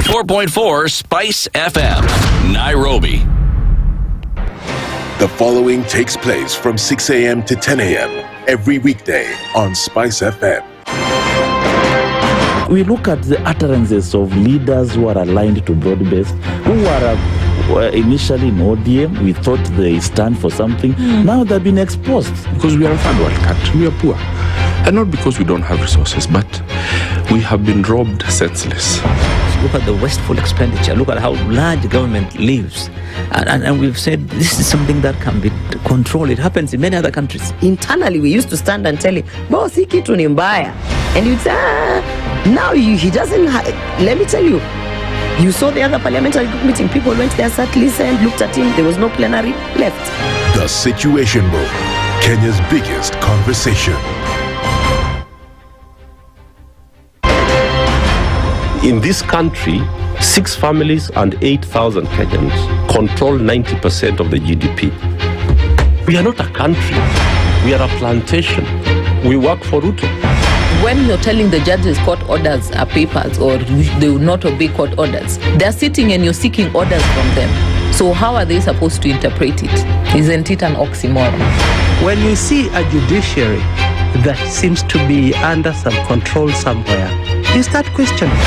Speaker 3: .4 Spice FM, Nairobi.
Speaker 8: The following takes place from 6 a.m. to 10 a.m. every weekday on Spice FM.
Speaker 11: We look at the utterances of leaders who are aligned to broad-based, who were initially in ODM. We thought they stand for something. Now they've been exposed.
Speaker 19: Because we are a third world country, we are poor. And not because we don't have resources, but we have been robbed senseless.
Speaker 20: Look at the wasteful expenditure. Look at how large government lives. And we've said this is something that can be controlled. It happens in many other countries.
Speaker 2: Internally, we used to stand and tell him, boss, hii kitu ni mbaya. And you'd say, now he doesn't, let me tell you, you saw the other parliamentary group meeting. People went there, sat, listened, looked at him. There was no plenary, left.
Speaker 8: The Situation Room, Kenya's biggest conversation.
Speaker 7: In this country, 6 families and 8,000 Kenyans control 90% of the GDP. We are not a country. We are a plantation. We work for Ruto.
Speaker 21: When you're telling the judges court orders are papers or they will not obey court orders, they're sitting and you're seeking orders from them. So how are they supposed to interpret it? Isn't it an oxymoron?
Speaker 22: When you see a judiciary that seems to be under some control somewhere, you start questioning.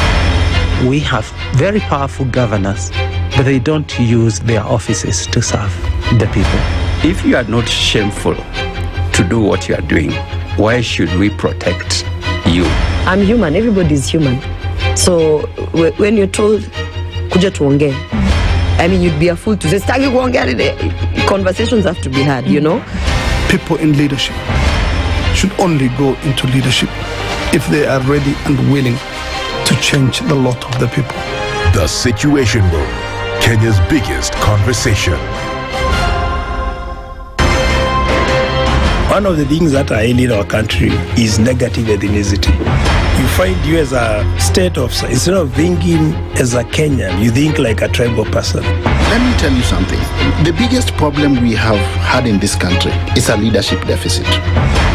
Speaker 22: We have very powerful governors, but they don't use their offices to serve the people.
Speaker 27: If you are not shameful to do what you are doing, why should we protect you?
Speaker 2: I'm human. Everybody's human. So when you're told, kuja tuongee, I mean, you'd be a fool to say, stagi kuongea. Conversations have to be had, you know?
Speaker 28: People in leadership should only go into leadership if they are ready and willing to change the lot of the people.
Speaker 8: The Situation Room, Kenya's biggest conversation.
Speaker 6: One of the things that are ailing our country is negative ethnicity. You find you as a state officer, instead of thinking as a Kenyan, you think like a tribal person.
Speaker 10: Let me tell you something. The biggest problem we have had in this country is a leadership deficit.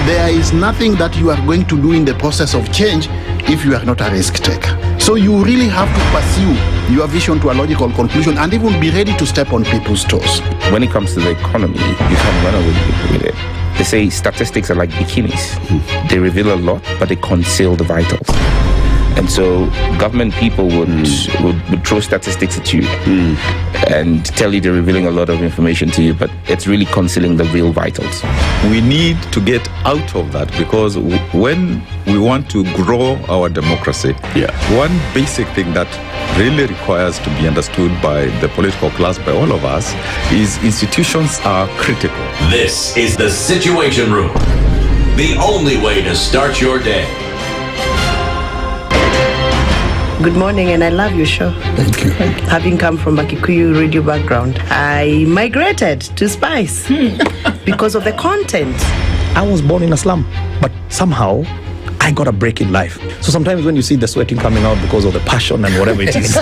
Speaker 10: There is nothing that you are going to do in the process of change if you are not a risk taker. So you really have to pursue your vision to a logical conclusion and even be ready to step on people's toes.
Speaker 24: When it comes to the economy, you can run away with it. They say statistics are like bikinis. They reveal a lot, but they conceal the vitals. And so government people would throw statistics at you and tell you they're revealing a lot of information to you, but it's really concealing the real vitals.
Speaker 23: We need to get out of that, because when we want to grow our democracy, one basic thing that really requires to be understood by the political class, by all of us, is institutions are critical.
Speaker 3: This is the Situation Room, the only way to start your day.
Speaker 2: Good morning, and I love your show.
Speaker 28: Thank you.
Speaker 2: Having come from a Kikuyu radio background, I migrated to Spice because of the content.
Speaker 4: I was born in a slum, but somehow I got a break in life. So sometimes when you see the sweating coming out because of the passion and whatever it is,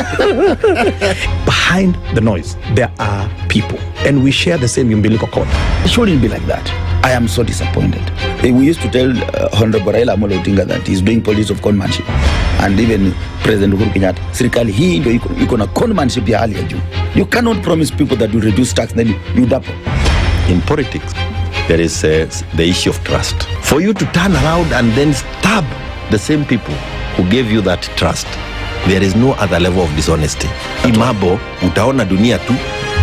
Speaker 4: behind the noise, there are people. And we share the same umbilical cord.
Speaker 5: It shouldn't be like that. I am so disappointed. We used to tell Honorable Raila Amolo Odinga that he's doing politics of conmanship. And even President Uhuru Kenyatta, serikali hii ndio iko na conmanship ya hali ya juu. You cannot promise people that you reduce tax, then you double.
Speaker 7: In politics, there is the issue of trust. For you to turn around and then stab the same people who gave you that trust, there is no other level of dishonesty. Imabo, utaona dunia tu.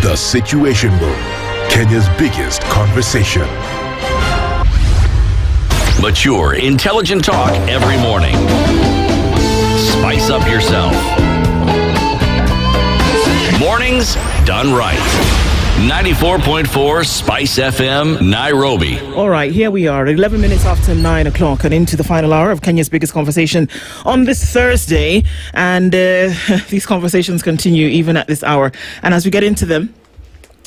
Speaker 8: The Situation Room, Kenya's biggest conversation.
Speaker 3: Mature, intelligent talk every morning. Spice up yourself. Mornings done right. 94.4 Spice FM, Nairobi.
Speaker 1: All right, here we are, 11 minutes after 9 o'clock and into the final hour of Kenya's biggest conversation on this Thursday. And these conversations continue even at this hour. And as we get into them,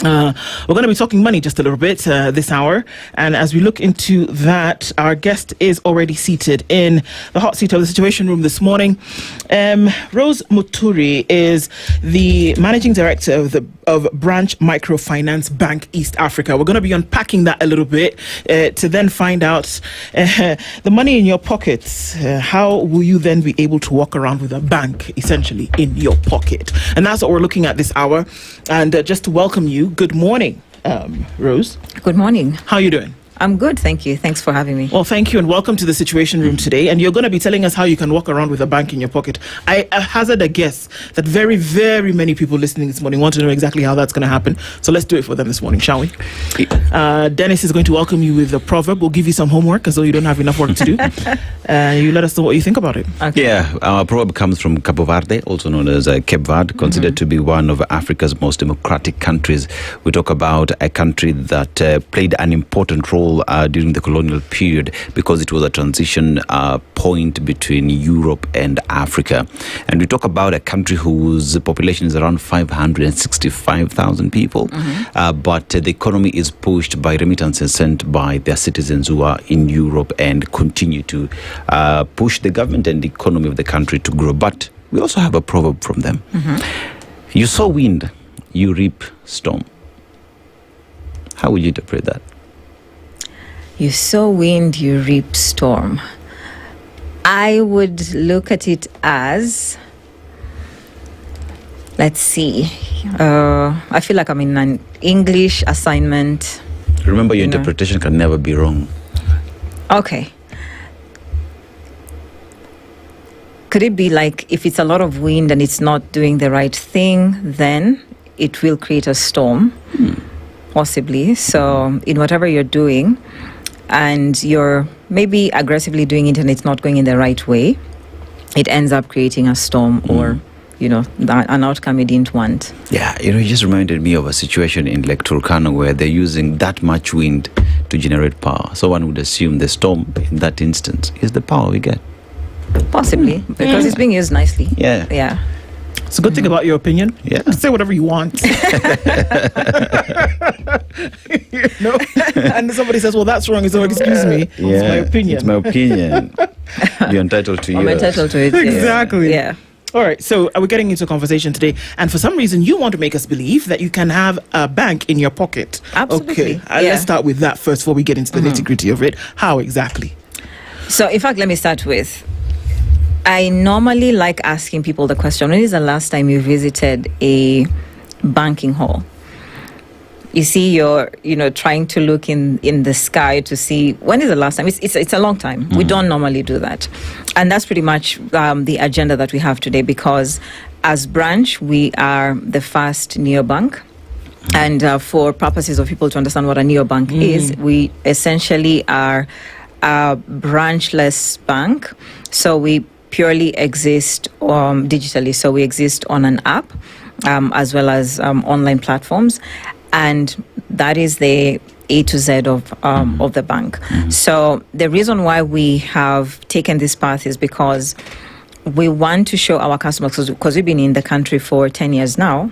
Speaker 1: we're going to be talking money just a little bit this hour, and as we look into that, our guest is already seated in the hot seat of the Situation Room this morning. Rose Muturi is the managing director of Branch Microfinance Bank East Africa. We're going to be unpacking that a little bit to then find out the money in your pockets. How will you then be able to walk around with a bank essentially in your pocket? And that's what we're looking at this hour. And just to welcome you, good morning, Rose.
Speaker 12: Good morning.
Speaker 1: How are you doing?
Speaker 12: I'm good, thank you. Thanks for having me.
Speaker 1: Well, thank you, and welcome to the Situation Room today. And you're going to be telling us how you can walk around with a bank in your pocket. I hazard a guess that very, very many people listening this morning want to know exactly how that's going to happen. So let's do it for them this morning, shall we? Dennis is going to welcome you with a proverb. We'll give you some homework as though you don't have enough work to do. You let us know what you think about it.
Speaker 13: Okay. Yeah, our proverb comes from Cabo Verde, also known as Cape Verde, considered to be one of Africa's most democratic countries. We talk about a country that played an important role during the colonial period because it was a transition point between Europe and Africa. And we talk about a country whose population is around 565,000 people, but the economy is pushed by remittances sent by their citizens who are in Europe and continue to push the government and the economy of the country to grow. But we also have a proverb from them. You sow wind, you reap storm. How would you interpret that?
Speaker 12: You sow wind, you reap storm. I would look at it as, let's see, I feel like I'm in an English assignment.
Speaker 13: Remember, your interpretation can never be wrong.
Speaker 12: Okay. Could it be like if it's a lot of wind and it's not doing the right thing, then it will create a storm? Possibly. So in whatever you're doing, and you're maybe aggressively doing it and it's not going in the right way, it ends up creating a storm or, an outcome you didn't want.
Speaker 13: Yeah, it just reminded me of a situation in Lake Turkana where they're using that much wind to generate power. So one would assume the storm in that instance is the power we get.
Speaker 12: Possibly, because it's being used nicely.
Speaker 13: Yeah.
Speaker 12: Yeah.
Speaker 1: It's a good thing about your opinion.
Speaker 13: Yeah.
Speaker 1: Say whatever you want. And somebody says, well, that's wrong. So excuse me.
Speaker 13: Yeah,
Speaker 1: it's my opinion.
Speaker 13: It's my opinion. You're entitled to yours.
Speaker 12: I'm entitled to it.
Speaker 1: Exactly.
Speaker 12: Yeah.
Speaker 1: All right, so we're getting into a conversation today, and for some reason you want to make us believe that you can have a bank in your pocket.
Speaker 12: Absolutely.
Speaker 1: Okay, let's start with that first before we get into the nitty-gritty of it. How exactly?
Speaker 12: So, in fact, let me start with, I normally like asking people the question, when is the last time you visited a banking hall? You see, you're trying to look in the sky to see when is the last time. It's a long time. We don't normally do that, and that's pretty much the agenda that we have today. Because as Branch, we are the first neobank, and for purposes of people to understand what a neobank is, we essentially are a branchless bank. So we purely exist digitally. So we exist on an app as well as online platforms. And that is the A to Z of the bank. So the reason why we have taken this path is because we want to show our customers, because we've been in the country for 10 years now,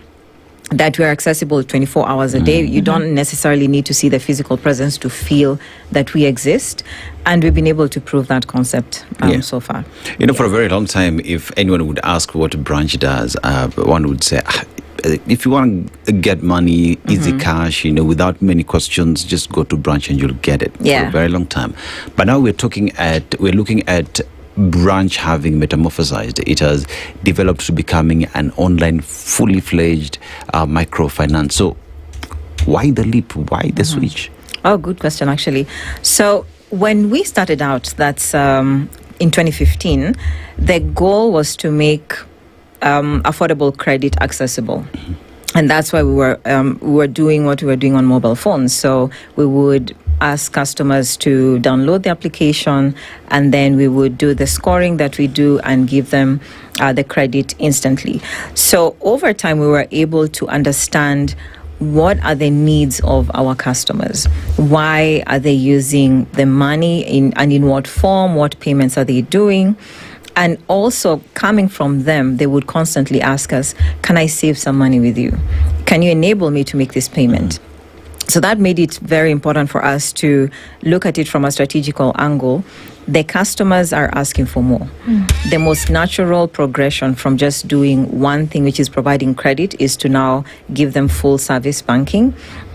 Speaker 12: that we're accessible 24 hours a day. You don't necessarily need to see the physical presence to feel that we exist. And we've been able to prove that concept so far.
Speaker 13: For a very long time, if anyone would ask what a branch does, one would say, if you want to get money, easy cash, without many questions, just go to branch and you'll get it for a very long time. But now we're looking at branch having metamorphosized. It has developed to becoming an online, fully fledged microfinance. So why the leap? Why the switch?
Speaker 12: Oh, good question, actually. So when we started out, that's in 2015, the goal was to make affordable credit accessible. And that's why we were doing what we were doing on mobile phones. So we would ask customers to download the application, and then we would do the scoring that we do and give them the credit instantly. So over time, we were able to understand what are the needs of our customers? Why are they using the money and in what form? What payments are they doing? And also coming from them, they would constantly ask us, can I save some money with you? Can you enable me to make this payment? So that made it very important for us to look at it from a strategical angle. The customers are asking for more. The most natural progression from just doing one thing, which is providing credit, is to now give them full service banking.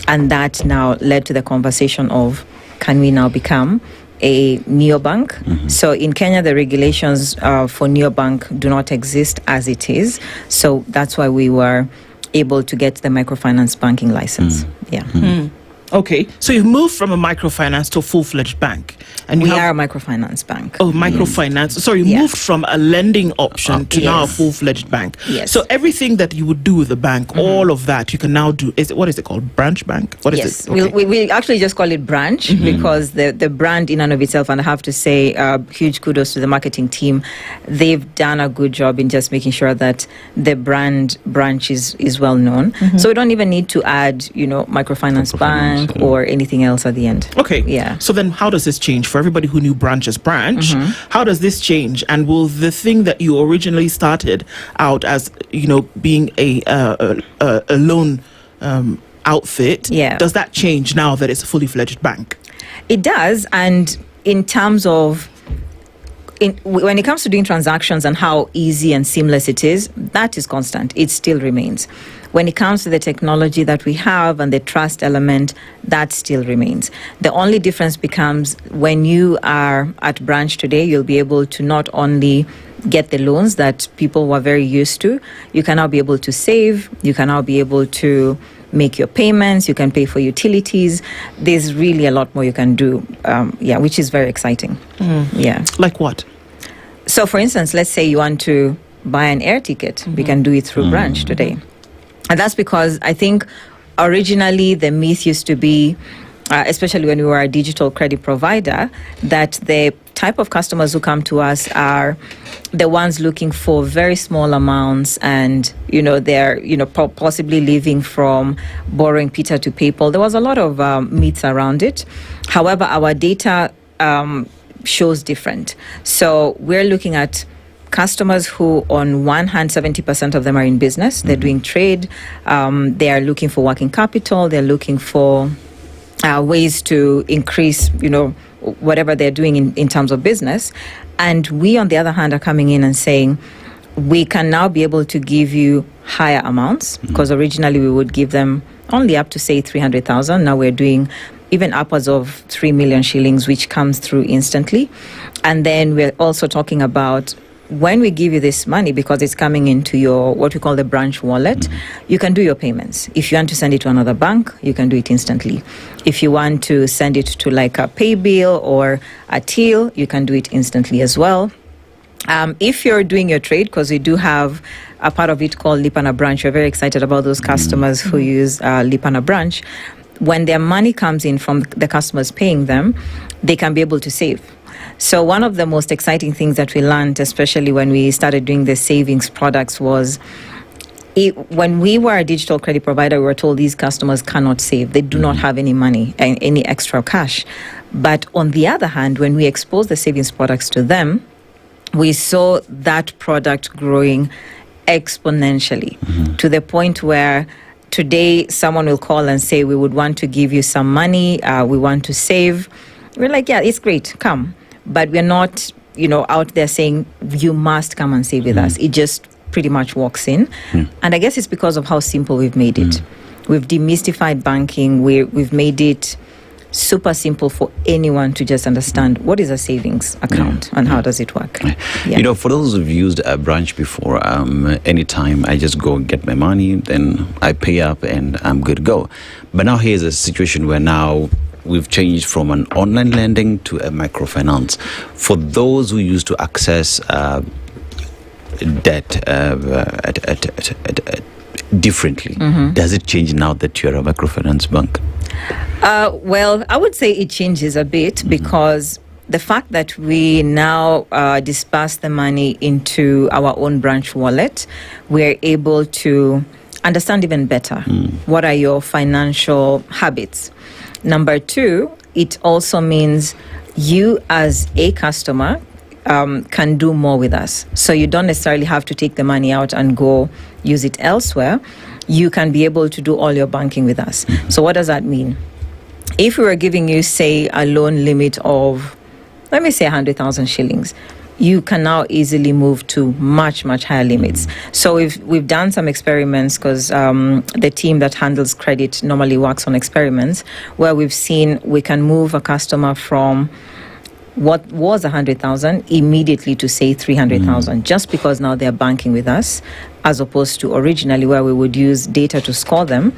Speaker 12: And that now led to the conversation of, can we now become a neobank? So in Kenya, the regulations for neobank do not exist as it is. So that's why we were able to get the microfinance banking license.
Speaker 1: Okay, so you've moved from a microfinance to a full-fledged bank, and
Speaker 12: we are a microfinance bank.
Speaker 1: Oh, microfinance. So you moved from a lending option to now a full-fledged bank.
Speaker 12: Yes.
Speaker 1: So everything that you would do with the bank, all of that you can now do. What is it called? Branch bank? What is it? Okay.
Speaker 12: We actually just call it branch because the brand in and of itself, and I have to say huge kudos to the marketing team. They've done a good job in just making sure that the brand branch is well known. So we don't even need to add, microfinance bank or anything else at the end.
Speaker 1: Okay. Yeah. So then how does this change for everybody who knew branch as branch? How does this change? And will the thing that you originally started out as, being a loan outfit, does that change now that it's a fully fledged bank?
Speaker 12: It does. And in terms of when it comes to doing transactions and how easy and seamless it is, that is constant. It still remains. When it comes to the technology that we have and the trust element, that still remains. The only difference becomes when you are at branch today, you'll be able to not only get the loans that people were very used to, you can now be able to save, you can now be able to make your payments, you can pay for utilities. There's really a lot more you can do, which is very exciting. Yeah.
Speaker 1: Like what?
Speaker 12: So for instance, let's say you want to buy an air ticket. We can do it through branch today. And that's because I think originally the myth used to be, especially when we were a digital credit provider, that the type of customers who come to us are the ones looking for very small amounts and, they're, possibly living from borrowing Peter to PayPal. There was a lot of myths around it. However, our data shows different. So we're looking at customers who, on one hand, 70% of them are in business. They're doing trade. They are looking for working capital. They're looking for ways to increase, whatever they're doing in terms of business. And we, on the other hand, are coming in and saying, we can now be able to give you higher amounts, because originally we would give them only up to, say, 300,000. Now we're doing even upwards of 3 million shillings, which comes through instantly. And then we're also talking about, when we give you this money, because it's coming into your, what we call the branch wallet, you can do your payments. If you want to send it to another bank, you can do it instantly. If you want to send it to like a pay bill or a till, you can do it instantly as well. If you're doing your trade, because we do have a part of it called Lipana branch, we're very excited about those customers who use Lipana branch. When their money comes in from the customers paying them, they can be able to save. So one of the most exciting things that we learned, especially when we started doing the savings products, was when we were a digital credit provider, we were told these customers cannot save. They do not have any money, any extra cash. But on the other hand, when we exposed the savings products to them, we saw that product growing exponentially to the point where today someone will call and say, we would want to give you some money, we want to save. We're like, yeah, it's great, come. But we're not, out there saying, you must come and save with us. It just pretty much walks in. And I guess it's because of how simple we've made it. We've demystified banking. We've made it super simple for anyone to just understand what is a savings account and how does it work.
Speaker 13: For those who've used a branch before, anytime I just go and get my money, then I pay up and I'm good to go. But now here's a situation where now we've changed from an online lending to a microfinance. For those who used to access debt differently, does it change now that you're a microfinance bank?
Speaker 12: Well, I would say it changes a bit because the fact that we now disperse the money into our own branch wallet, we're able to understand even better what are your financial habits. Number two, it also means you as a customer can do more with us. So you don't necessarily have to take the money out and go use it elsewhere. You can be able to do all your banking with us. So what does that mean? If we were giving you, say, a loan limit of, let me say 100,000 shillings, you can now easily move to much, much higher limits. So we've done some experiments because the team that handles credit normally works on experiments where we've seen we can move a customer from what was 100,000 immediately to say 300,000 just because now they're banking with us, as opposed to originally where we would use data to score them,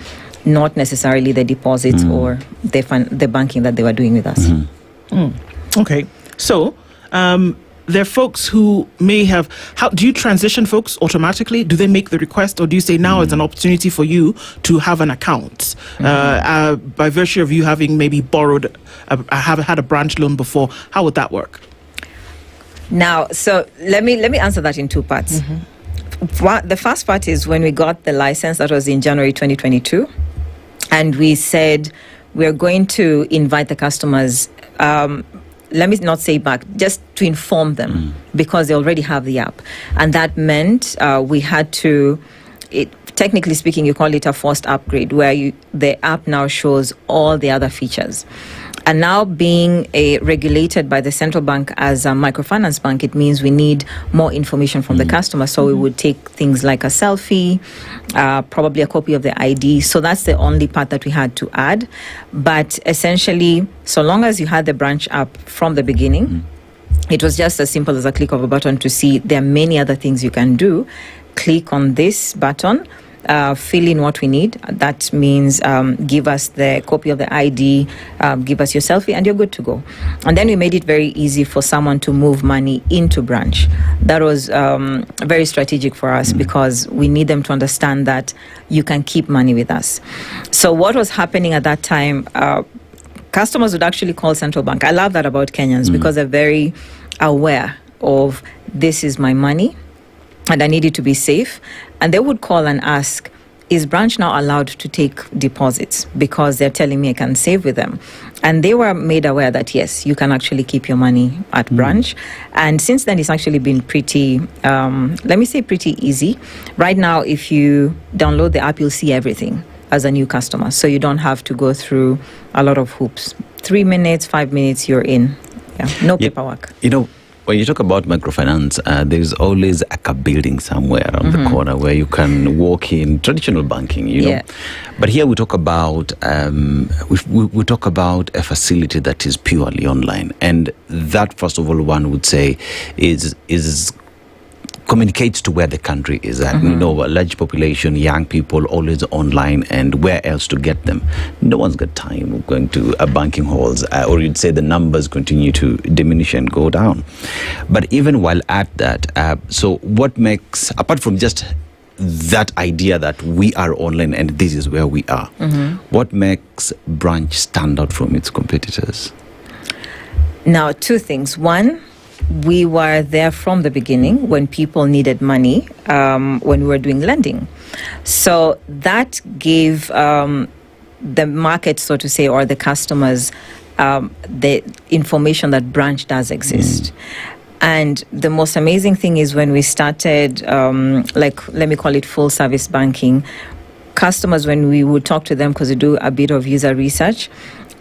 Speaker 12: not necessarily the deposits or the banking that they were doing with us.
Speaker 1: Okay, so there are folks who may have, how do you transition folks automatically? Do they make the request, or do you say now it's an opportunity for you to have an account by virtue of you having maybe borrowed, have had a branch loan before? How would that work?
Speaker 12: Now, so let me answer that in two parts. The first part is when we got the license, that was in January 2022, and we said we're going to invite the customers, let me not say back, just to inform them because they already have the app. And that meant we had to, technically speaking, you call it a forced upgrade, where the app now shows all the other features. And now being regulated by the central bank as a microfinance bank, it means we need more information from the customer. So we would take things like a selfie, probably a copy of the ID. So that's the only part that we had to add. But essentially, so long as you had the branch app from the beginning, it was just as simple as a click of a button to see there are many other things you can do. Click on this button. Fill in what we need. That means give us the copy of the ID, give us your selfie, and you're good to go. And then we made it very easy for someone to move money into branch. That was very strategic for us because we need them to understand that you can keep money with us. So what was happening at that time, customers would actually call central bank. I love that about Kenyans because they're very aware of this is my money and I need it to be safe. And they would call and ask, is branch now allowed to take deposits? Because they're telling me I can save with them. And they were made aware that, yes, you can actually keep your money at branch. And since then, it's actually been pretty, let me say pretty easy. Right now, if you download the app, you'll see everything as a new customer. So you don't have to go through a lot of hoops. 3 minutes, 5 minutes, you're in. Yeah, no paperwork.
Speaker 13: You know, when you talk about microfinance, there's always a building somewhere around the corner where you can walk in, traditional banking, you know. But here we talk about we talk about a facility that is purely online, and that, first of all, one would say is communicates to where the country is at. You know, a large population, young people, always online, and where else to get them? No one's got time of going to banking halls, or you'd say the numbers continue to diminish and go down. But even while at that, so what makes, apart from just that idea that we are online and this is where we are, what makes branch stand out from its competitors?
Speaker 12: Now, two things. One, we were there from the beginning when people needed money, when we were doing lending. So that gave the market, so to say, or the customers, the information that branch does exist. And the most amazing thing is when we started, like, let me call it full service banking, customers, when we would talk to them, because we do a bit of user research,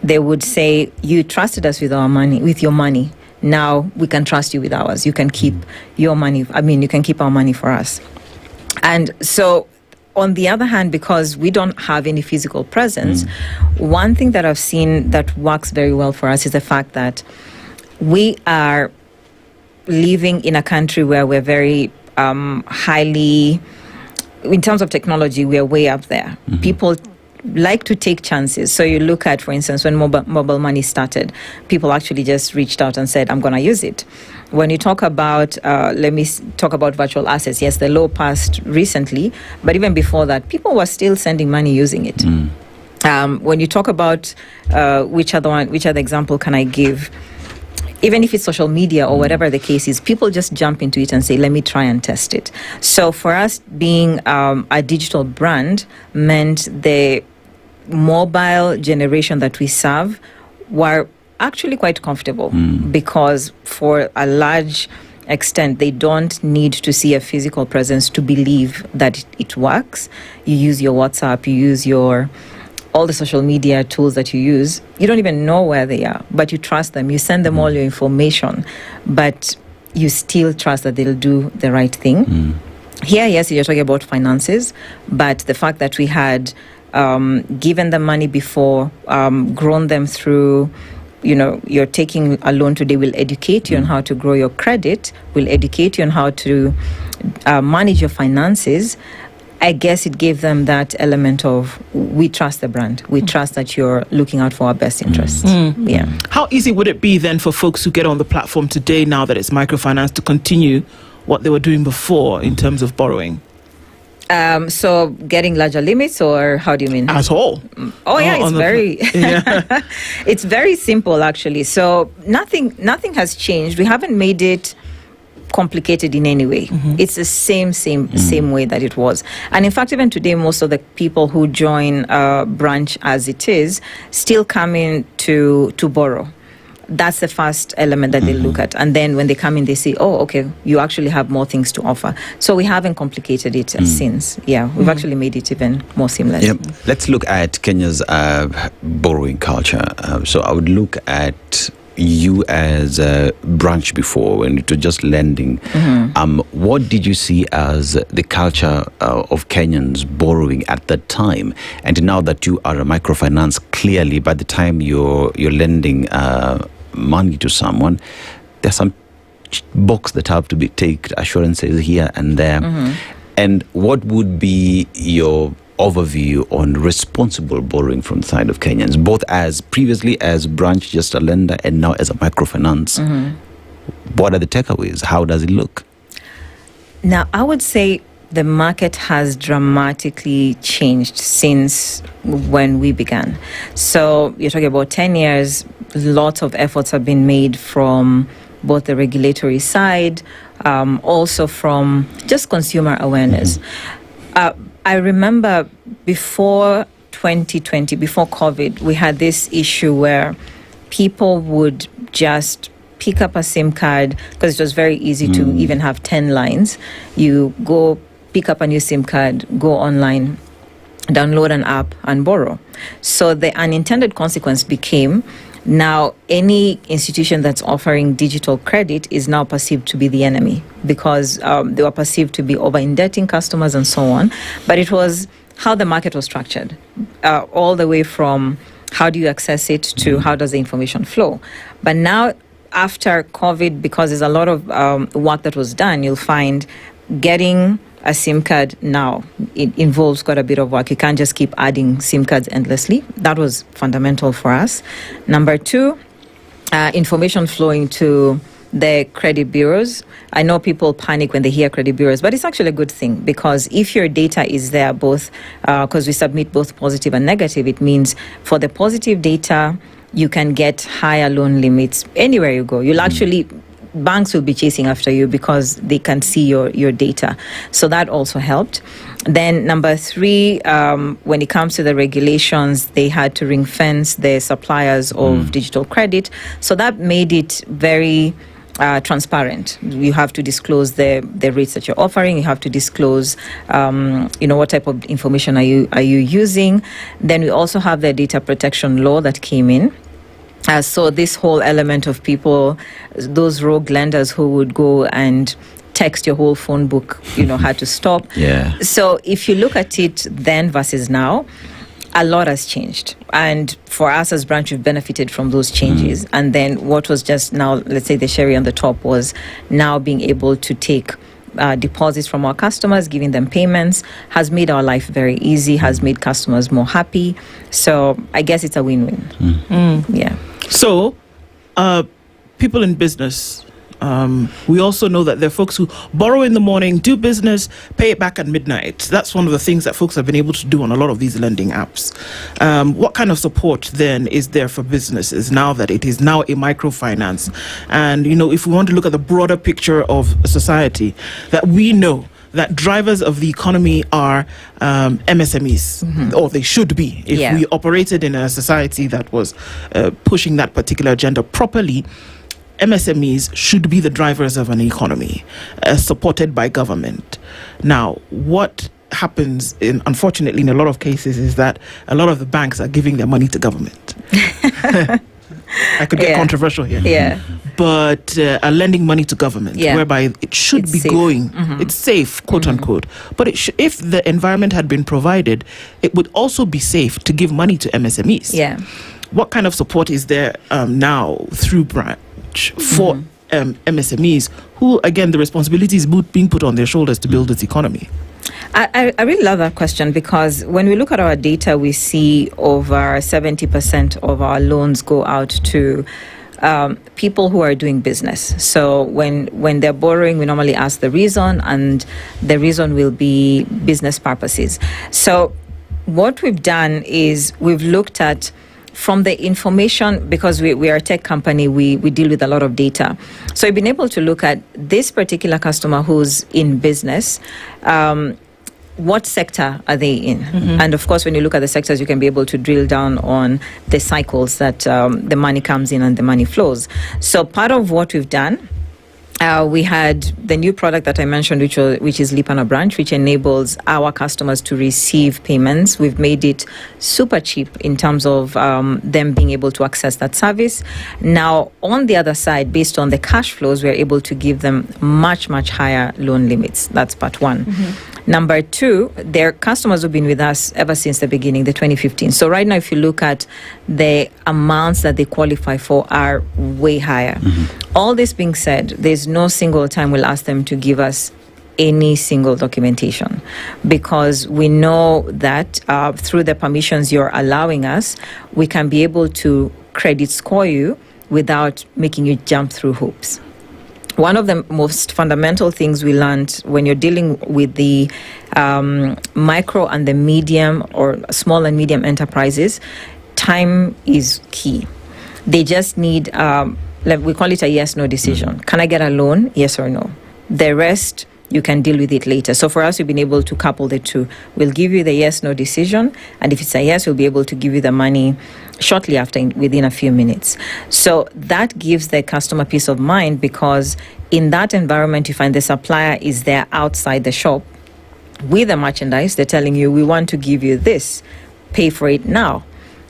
Speaker 12: they would say, you trusted us with our money, with your money. Now we can trust you with ours. You can keep your money. I mean, you can keep our money for us. And so, on the other hand, because we don't have any physical presence, one thing that I've seen that works very well for us is the fact that we are living in a country where we're very highly, in terms of technology, we are way up there. People like to take chances. So you look at, for instance, when mobile money started, people actually just reached out and said, I'm going to use it. When you talk about, let me talk about virtual assets. Yes, the law passed recently, but even before that, people were still sending money using it. When you talk about which other example can I give? even if it's social media or whatever the case is, people just jump into it and say, let me try and test it. So for us, being a digital brand meant the mobile generation that we serve were actually quite comfortable because for a large extent, they don't need to see a physical presence to believe that it works. You use your WhatsApp, you use all the social media tools that you use. You don't even know where they are, but you trust them. You send them all your information, but you still trust that they'll do the right thing. Here, yes, you're talking about finances, but the fact that we had given them money before, grown them through, you're taking a loan today, will educate you on how to grow your credit, will educate you on how to manage your finances. I guess it gave them that element of, we trust the brand. We trust that you're looking out for our best interests. Yeah.
Speaker 1: How easy would it be then for folks who get on the platform today, now that it's microfinance, to continue what they were doing before in terms of borrowing?
Speaker 12: So getting larger limits, or how do you mean?
Speaker 1: At all.
Speaker 12: Oh yeah, it's very simple actually. So nothing has changed. We haven't made it complicated in any way. It's the same way that it was. And in fact, even today, most of the people who join branch as it is still come in to borrow. That's the first element that they look at. And then when they come in, they say, oh, okay, you actually have more things to offer. So we haven't complicated it since. Yeah, we've actually made it even more seamless.
Speaker 13: Yep. Let's look at Kenya's borrowing culture. So I would look at you as a branch before, when it was just lending. What did you see as the culture of Kenyans borrowing at that time? And now that you are a microfinance, clearly by the time you're lending money to someone, there's some box that have to be taken, assurances here and there. And what would be your overview on responsible borrowing from the side of Kenyans, both as previously as branch, just a lender, and now as a microfinance? What are the takeaways? How does it look?
Speaker 12: Now, I would say the market has dramatically changed since when we began. So you're talking about 10 years, lots of efforts have been made from both the regulatory side, also from just consumer awareness. I remember before 2020, before COVID, we had this issue where people would just pick up a SIM card, because it was very easy to even have 10 lines. You go pick up a new SIM card, go online, download an app and borrow. So the unintended consequence became, now any institution that's offering digital credit is now perceived to be the enemy, because they were perceived to be over-indebting customers and so on. But it was how the market was structured, all the way from how do you access it to how does the information flow. But now, after COVID, because there's a lot of work that was done, you'll find getting a SIM card now, it involves quite a bit of work. You can't just keep adding SIM cards endlessly. That was fundamental for us. Number two, information flowing to the credit bureaus. I know people panic when they hear credit bureaus, but it's actually a good thing, because if your data is there, both because we submit both positive and negative, it means for the positive data, you can get higher loan limits anywhere you go. You'll actually, banks will be chasing after you because they can see your data. So that also helped. Then number three, when it comes to the regulations, they had to ring fence the suppliers of digital credit. So that made it very transparent. You have to disclose the rates that you're offering. You have to disclose, what type of information are you using. Then we also have the data protection law that came in. So this whole element of people, those rogue lenders who would go and text your whole phone book, had to stop.
Speaker 13: Yeah.
Speaker 12: So if you look at it then versus now, a lot has changed. And for us as branch, we've benefited from those changes. And then what was just now, let's say the cherry on the top, was now being able to take deposits from our customers, giving them payments, has made our life very easy, has made customers more happy. So I guess it's a win-win. Yeah.
Speaker 1: So people in business We also know that there are folks who borrow in the morning, do business, pay it back at midnight. That's one of the things that folks have been able to do on a lot of these lending apps. What kind of support then is there for businesses now that it is now a microfinance? And, if we want to look at the broader picture of society, that we know that drivers of the economy are MSMEs, or they should be. If we operated in a society that was pushing that particular agenda properly, MSMEs should be the drivers of an economy, supported by government. Now, what happens, unfortunately, in a lot of cases, is that a lot of the banks are giving their money to government. I could get controversial here.
Speaker 12: Yeah.
Speaker 1: But are lending money to government, whereby it should be
Speaker 12: safe.
Speaker 1: going. It's safe, quote unquote. But if the environment had been provided, it would also be safe to give money to MSMEs.
Speaker 12: Yeah.
Speaker 1: What kind of support is there now through branch for MSMEs, who, again, the responsibility is being put on their shoulders to build this economy?
Speaker 12: I really love that question, because when we look at our data, we see over 70% of our loans go out to people who are doing business. So when they're borrowing, we normally ask the reason, and the reason will be business purposes. So what we've done is we've looked at, from the information, because we are a tech company, we deal with a lot of data. So we've been able to look at this particular customer who's in business. What sector are they in? And of course, when you look at the sectors, you can be able to drill down on the cycles that the money comes in and the money flows. So part of what we've done, we had the new product that I mentioned, which is Lipana Branch, which enables our customers to receive payments. We've made it super cheap in terms of them being able to access that service. Now, on the other side, based on the cash flows, we're able to give them much, much higher loan limits. That's part one. Number two, their customers have been with us ever since the beginning, the 2015. So right now, if you look at the amounts that they qualify for, are way higher. All this being said, there's no single time we'll ask them to give us any single documentation, because we know that through the permissions you're allowing us, we can be able to credit score you without making you jump through hoops. One of the most fundamental things we learned when you're dealing with the micro and the medium, or small and medium enterprises, time is key. They just need, we call it a yes-no decision. Can I get a loan? Yes or no. The rest, you can deal with it later. So for us, we've been able to couple the two. We'll give you the yes-no decision, and if it's a yes, we'll be able to give you the money shortly after, within a few minutes. So that gives the customer peace of mind, because in that environment, you find the supplier is there outside the shop with the merchandise. They're telling you, we want to give you this, pay for it now.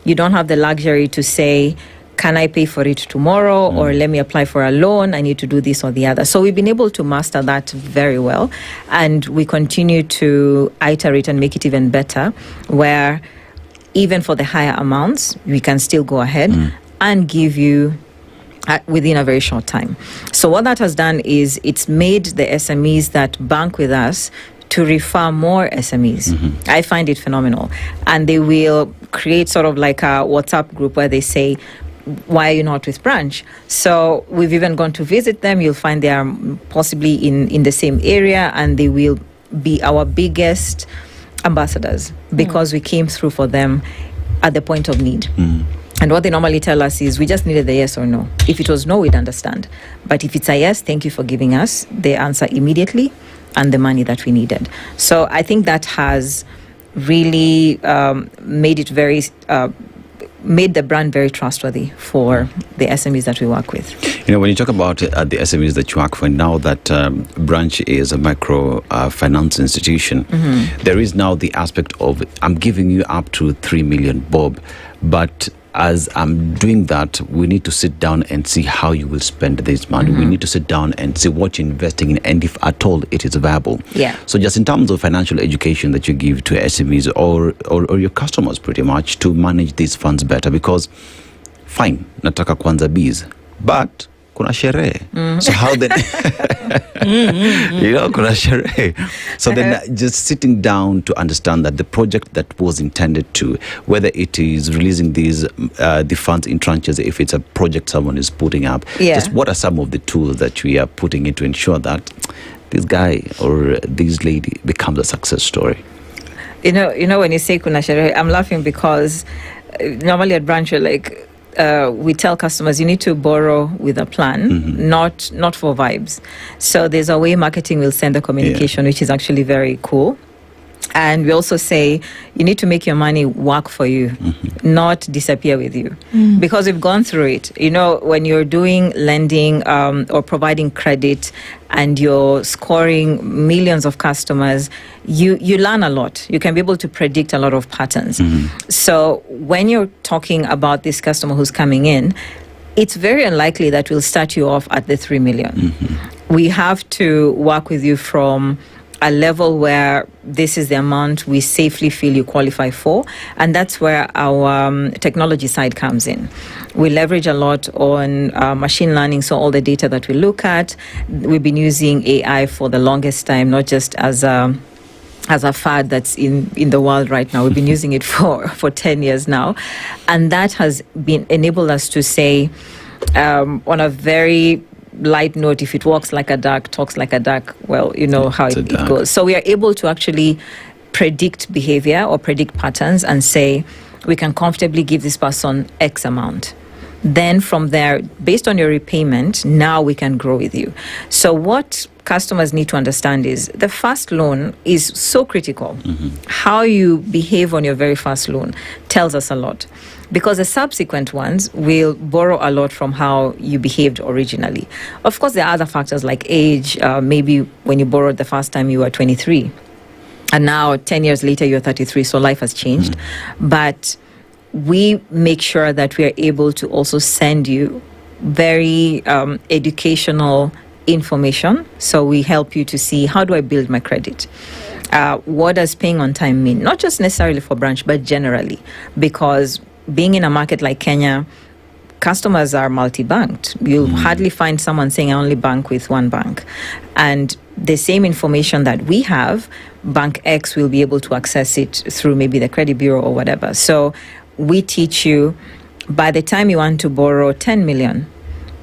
Speaker 12: You don't have the luxury to say, can I pay for it tomorrow? Or let me apply for a loan, I need to do this or the other. So we've been able to master that very well, and we continue to iterate and make it even better, where even for the higher amounts, we can still go ahead and give you within a very short time. So what that has done is it's made the SMEs that bank with us to refer more SMEs. I find it phenomenal. And they will create sort of like a WhatsApp group where they say, why are you not with branch? So we've even gone to visit them. You'll find they are possibly in the same area, and they will be our biggest ambassadors, because we came through for them at the point of need. And what they normally tell us is, we just needed the yes or no. If it was no, we'd understand. But if it's a yes, thank you for giving us the answer immediately and the money that we needed. So I think that has really made it very made the brand very trustworthy for the SMEs that we work with.
Speaker 13: When you talk about the SMEs that you work for, now that Branch is a micro finance institution, there is now the aspect of, I'm giving you up to 3 million, Bob, but as I'm doing that, we need to sit down and see how you will spend this money. We need to sit down and see what you're investing in, and if at all it is viable. So just in terms of financial education that you give to SMEs or your customers, pretty much, to manage these funds better, because fine, nataka kwanza bees, but kuna sherehe. So how then You know, kuna sherehe. So then just sitting down to understand that the project that was intended to, whether it is releasing these the funds in tranches, if it's a project someone is putting up, just what are some of the tools that we are putting in to ensure that this guy or this lady becomes a success story?
Speaker 12: You know when you say kuna sherehe, I'm laughing because normally at branch you're like, we tell customers you need to borrow with a plan, not for vibes. So there's a way marketing will send the communication, which is actually very cool. And we also say you need to make your money work for you, not disappear with you. Because we've gone through it. You know, when you're doing lending or providing credit and you're scoring millions of customers, you learn a lot. You can be able to predict a lot of patterns. So when you're talking about this customer who's coming in, it's very unlikely that we'll start you off at the 3 million. We have to work with you from a level where this is the amount we safely feel you qualify for, and that's where our technology side comes in. We leverage a lot on machine learning, so all the data that we look at, we've been using AI for the longest time, not just as a fad that's in the world right now. We've been using it for 10 years now, and that has been enabled us to say on a very light note, if it walks like a duck, talks like a duck, well, you know how it goes. So we are able to actually predict behavior or predict patterns and say, we can comfortably give this person X amount. Then from there, based on your repayment, now we can grow with you. So what customers need to understand is the first loan is so critical. How you behave on your very first loan tells us a lot, because the subsequent ones will borrow a lot from how you behaved originally. Of course, there are other factors like age. Maybe when you borrowed the first time you were 23, and now 10 years later you're 33, so life has changed. But we make sure that we are able to also send you very educational information. So we help you to see, how do I build my credit? What does paying on time mean? Not just necessarily for branch, but generally, because being in a market like Kenya, customers are multi-banked. You'll hardly find someone saying, I only bank with one bank. And the same information that we have, Bank X will be able to access it through maybe the credit bureau or whatever. So we teach you, by the time you want to borrow 10 million,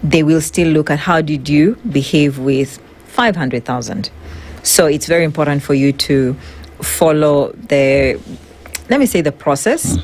Speaker 12: they will still look at how did you behave with 500,000. So it's very important for you to follow the process.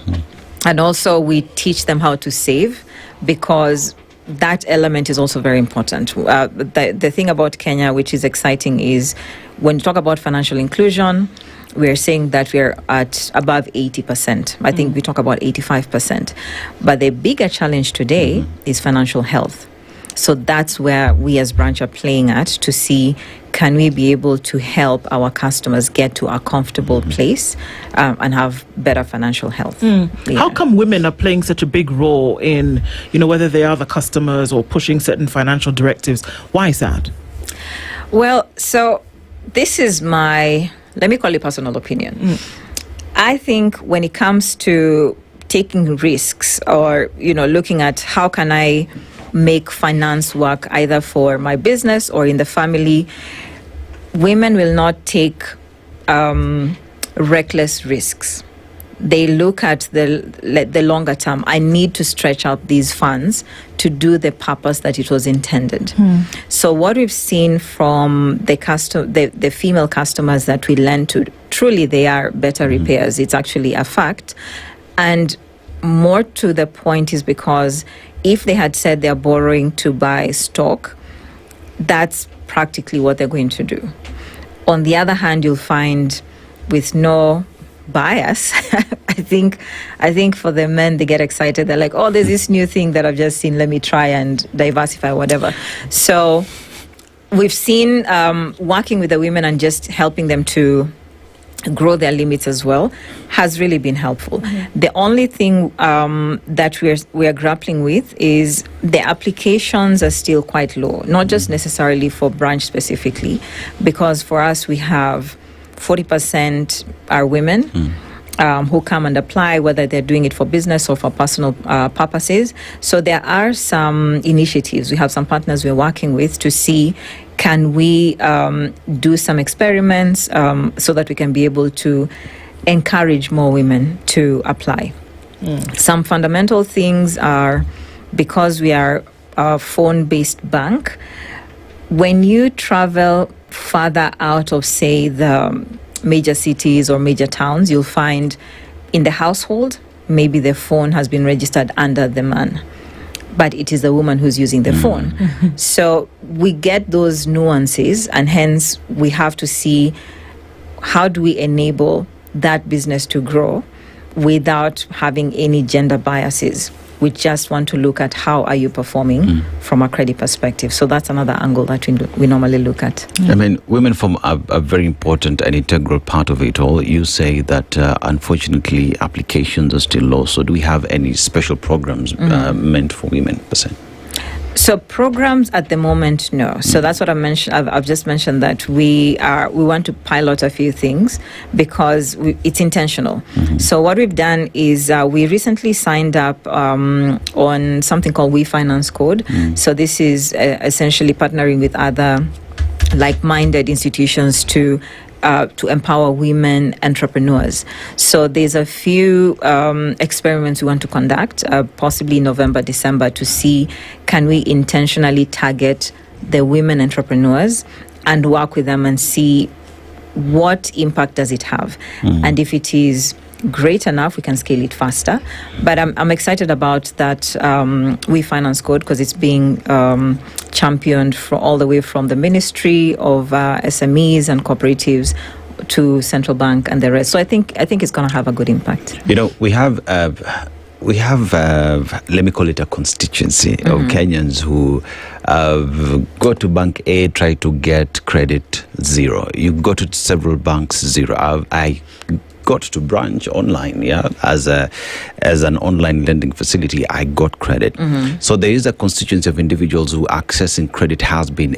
Speaker 12: And also we teach them how to save, because that element is also very important. The thing about Kenya, which is exciting, is when you talk about financial inclusion, we're saying that we're at above 80%. I think we talk about 85%. But the bigger challenge today is financial health. So that's where we as branch are playing at, to see, can we be able to help our customers get to a comfortable place and have better financial health.
Speaker 1: How come women are playing such a big role in, whether they are the customers or pushing certain financial directives? Why is that?
Speaker 12: Well, so this is my, let me call it personal opinion. I think when it comes to taking risks or, looking at how can I make finance work either for my business or in the family, women will not take reckless risks. They look at the longer term. I need to stretch out these funds to do the purpose that it was intended. So what we've seen from the female customers that we lend to, truly they are better repairs. It's actually a fact. And more to the point is because if they had said they're borrowing to buy stock, that's practically what they're going to do. On the other hand, you'll find, with no bias, I think for the men, they get excited. They're like, oh, there's this new thing that I've just seen. Let me try and diversify, whatever. So we've seen working with the women and just helping them to grow their limits as well has really been helpful. The only thing that we are grappling with is the applications are still quite low, not just necessarily for branch specifically, because for us we have 40% are women who come and apply, whether they're doing it for business or for personal purposes. So there are some initiatives. We have some partners we're working with to see, can we do some experiments so that we can be able to encourage more women to apply. Some fundamental things are, because we are a phone-based bank, when you travel further out of, say, the major cities or major towns, you'll find in the household, maybe the phone has been registered under the man, but it is the woman who's using the phone. So we get those nuances, and hence we have to see, how do we enable that business to grow without having any gender biases. We just want to look at how are you performing from a credit perspective. So that's another angle that we normally look at.
Speaker 13: I mean, women form a very important and integral part of it all. You say that unfortunately applications are still low. So do we have any special programs meant for women per se?
Speaker 12: So programs at the moment, no. So that's what I mentioned. I've just mentioned that we want to pilot a few things because it's intentional. So what we've done is we recently signed up on something called We Finance Code. So this is essentially partnering with other like-minded institutions to empower women entrepreneurs. So there's a few experiments we want to conduct, possibly November, December, to see, can we intentionally target the women entrepreneurs and work with them and see what impact does it have. And if it is great enough, we can scale it faster. But I'm excited about that We Finance Code, because it's being championed all the way from the Ministry of SMEs and Cooperatives to Central Bank and the rest. So I think it's going to have a good impact.
Speaker 13: You know, we have let me call it a constituency of Kenyans who go to Bank A, try to get credit, zero. You go to several banks, zero. I got to branch online, as an online lending facility, I got credit. So there is a constituency of individuals who accessing credit has been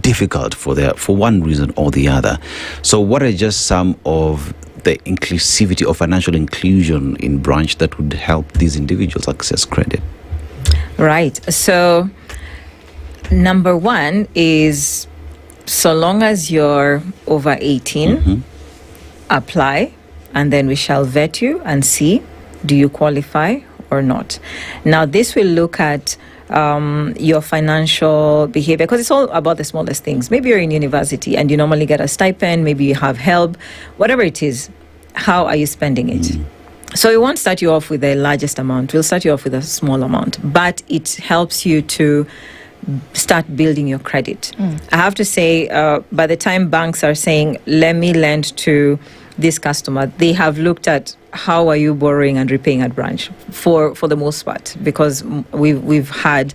Speaker 13: difficult for one reason or the other. So what are just some of the inclusivity or financial inclusion in branch that would help these individuals access credit?
Speaker 12: Right. So number one is, so long as you're over 18, apply, and then we shall vet you and see, do you qualify or not. Now, this will look at your financial behavior, because it's all about the smallest things. Maybe you're in university and you normally get a stipend, maybe you have help, whatever it is, how are you spending it? So we won't start you off with the largest amount, we'll start you off with a small amount, but it helps you to start building your credit. I have to say, by the time banks are saying, let me lend to this customer, they have looked at how are you borrowing and repaying at branch for the most part, because we've had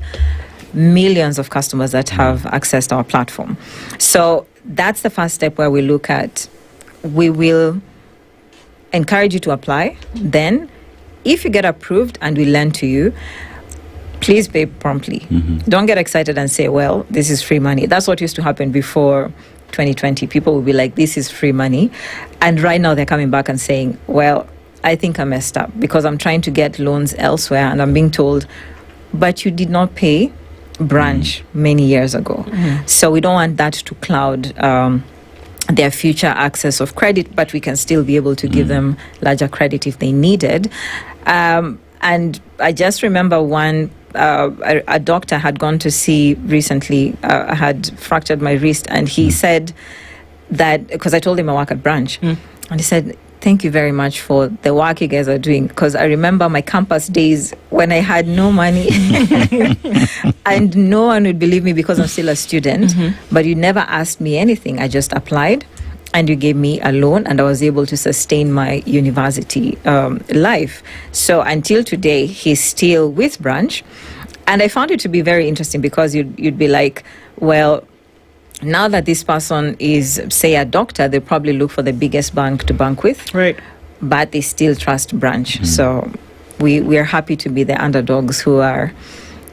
Speaker 12: millions of customers that have accessed our platform. So that's the first step where we look at, we will encourage you to apply. Then if you get approved and we lend to you, please pay promptly. Don't get excited and say, well, this is free money. That's what used to happen before 2020. People will be like, this is free money. And right now they're coming back and saying, well, I think I messed up because I'm trying to get loans elsewhere and I'm being told, but you did not pay branch many years ago. So we don't want that to cloud their future access of credit, but we can still be able to give them larger credit if they needed. And I just remember one, a doctor had gone to see recently, I had fractured my wrist, and he said that, because I told him I work at branch, and he said, thank you very much for the work you guys are doing, because I remember my campus days when I had no money and no one would believe me because I'm still a student, but you never asked me anything. I just applied and you gave me a loan and I was able to sustain my university life. So until today, he's still with branch. And I found it to be very interesting because you'd be like, well, now that this person is, say, a doctor, they probably look for the biggest bank to bank with.
Speaker 1: Right.
Speaker 12: But they still trust branch. So we are happy to be the underdogs who are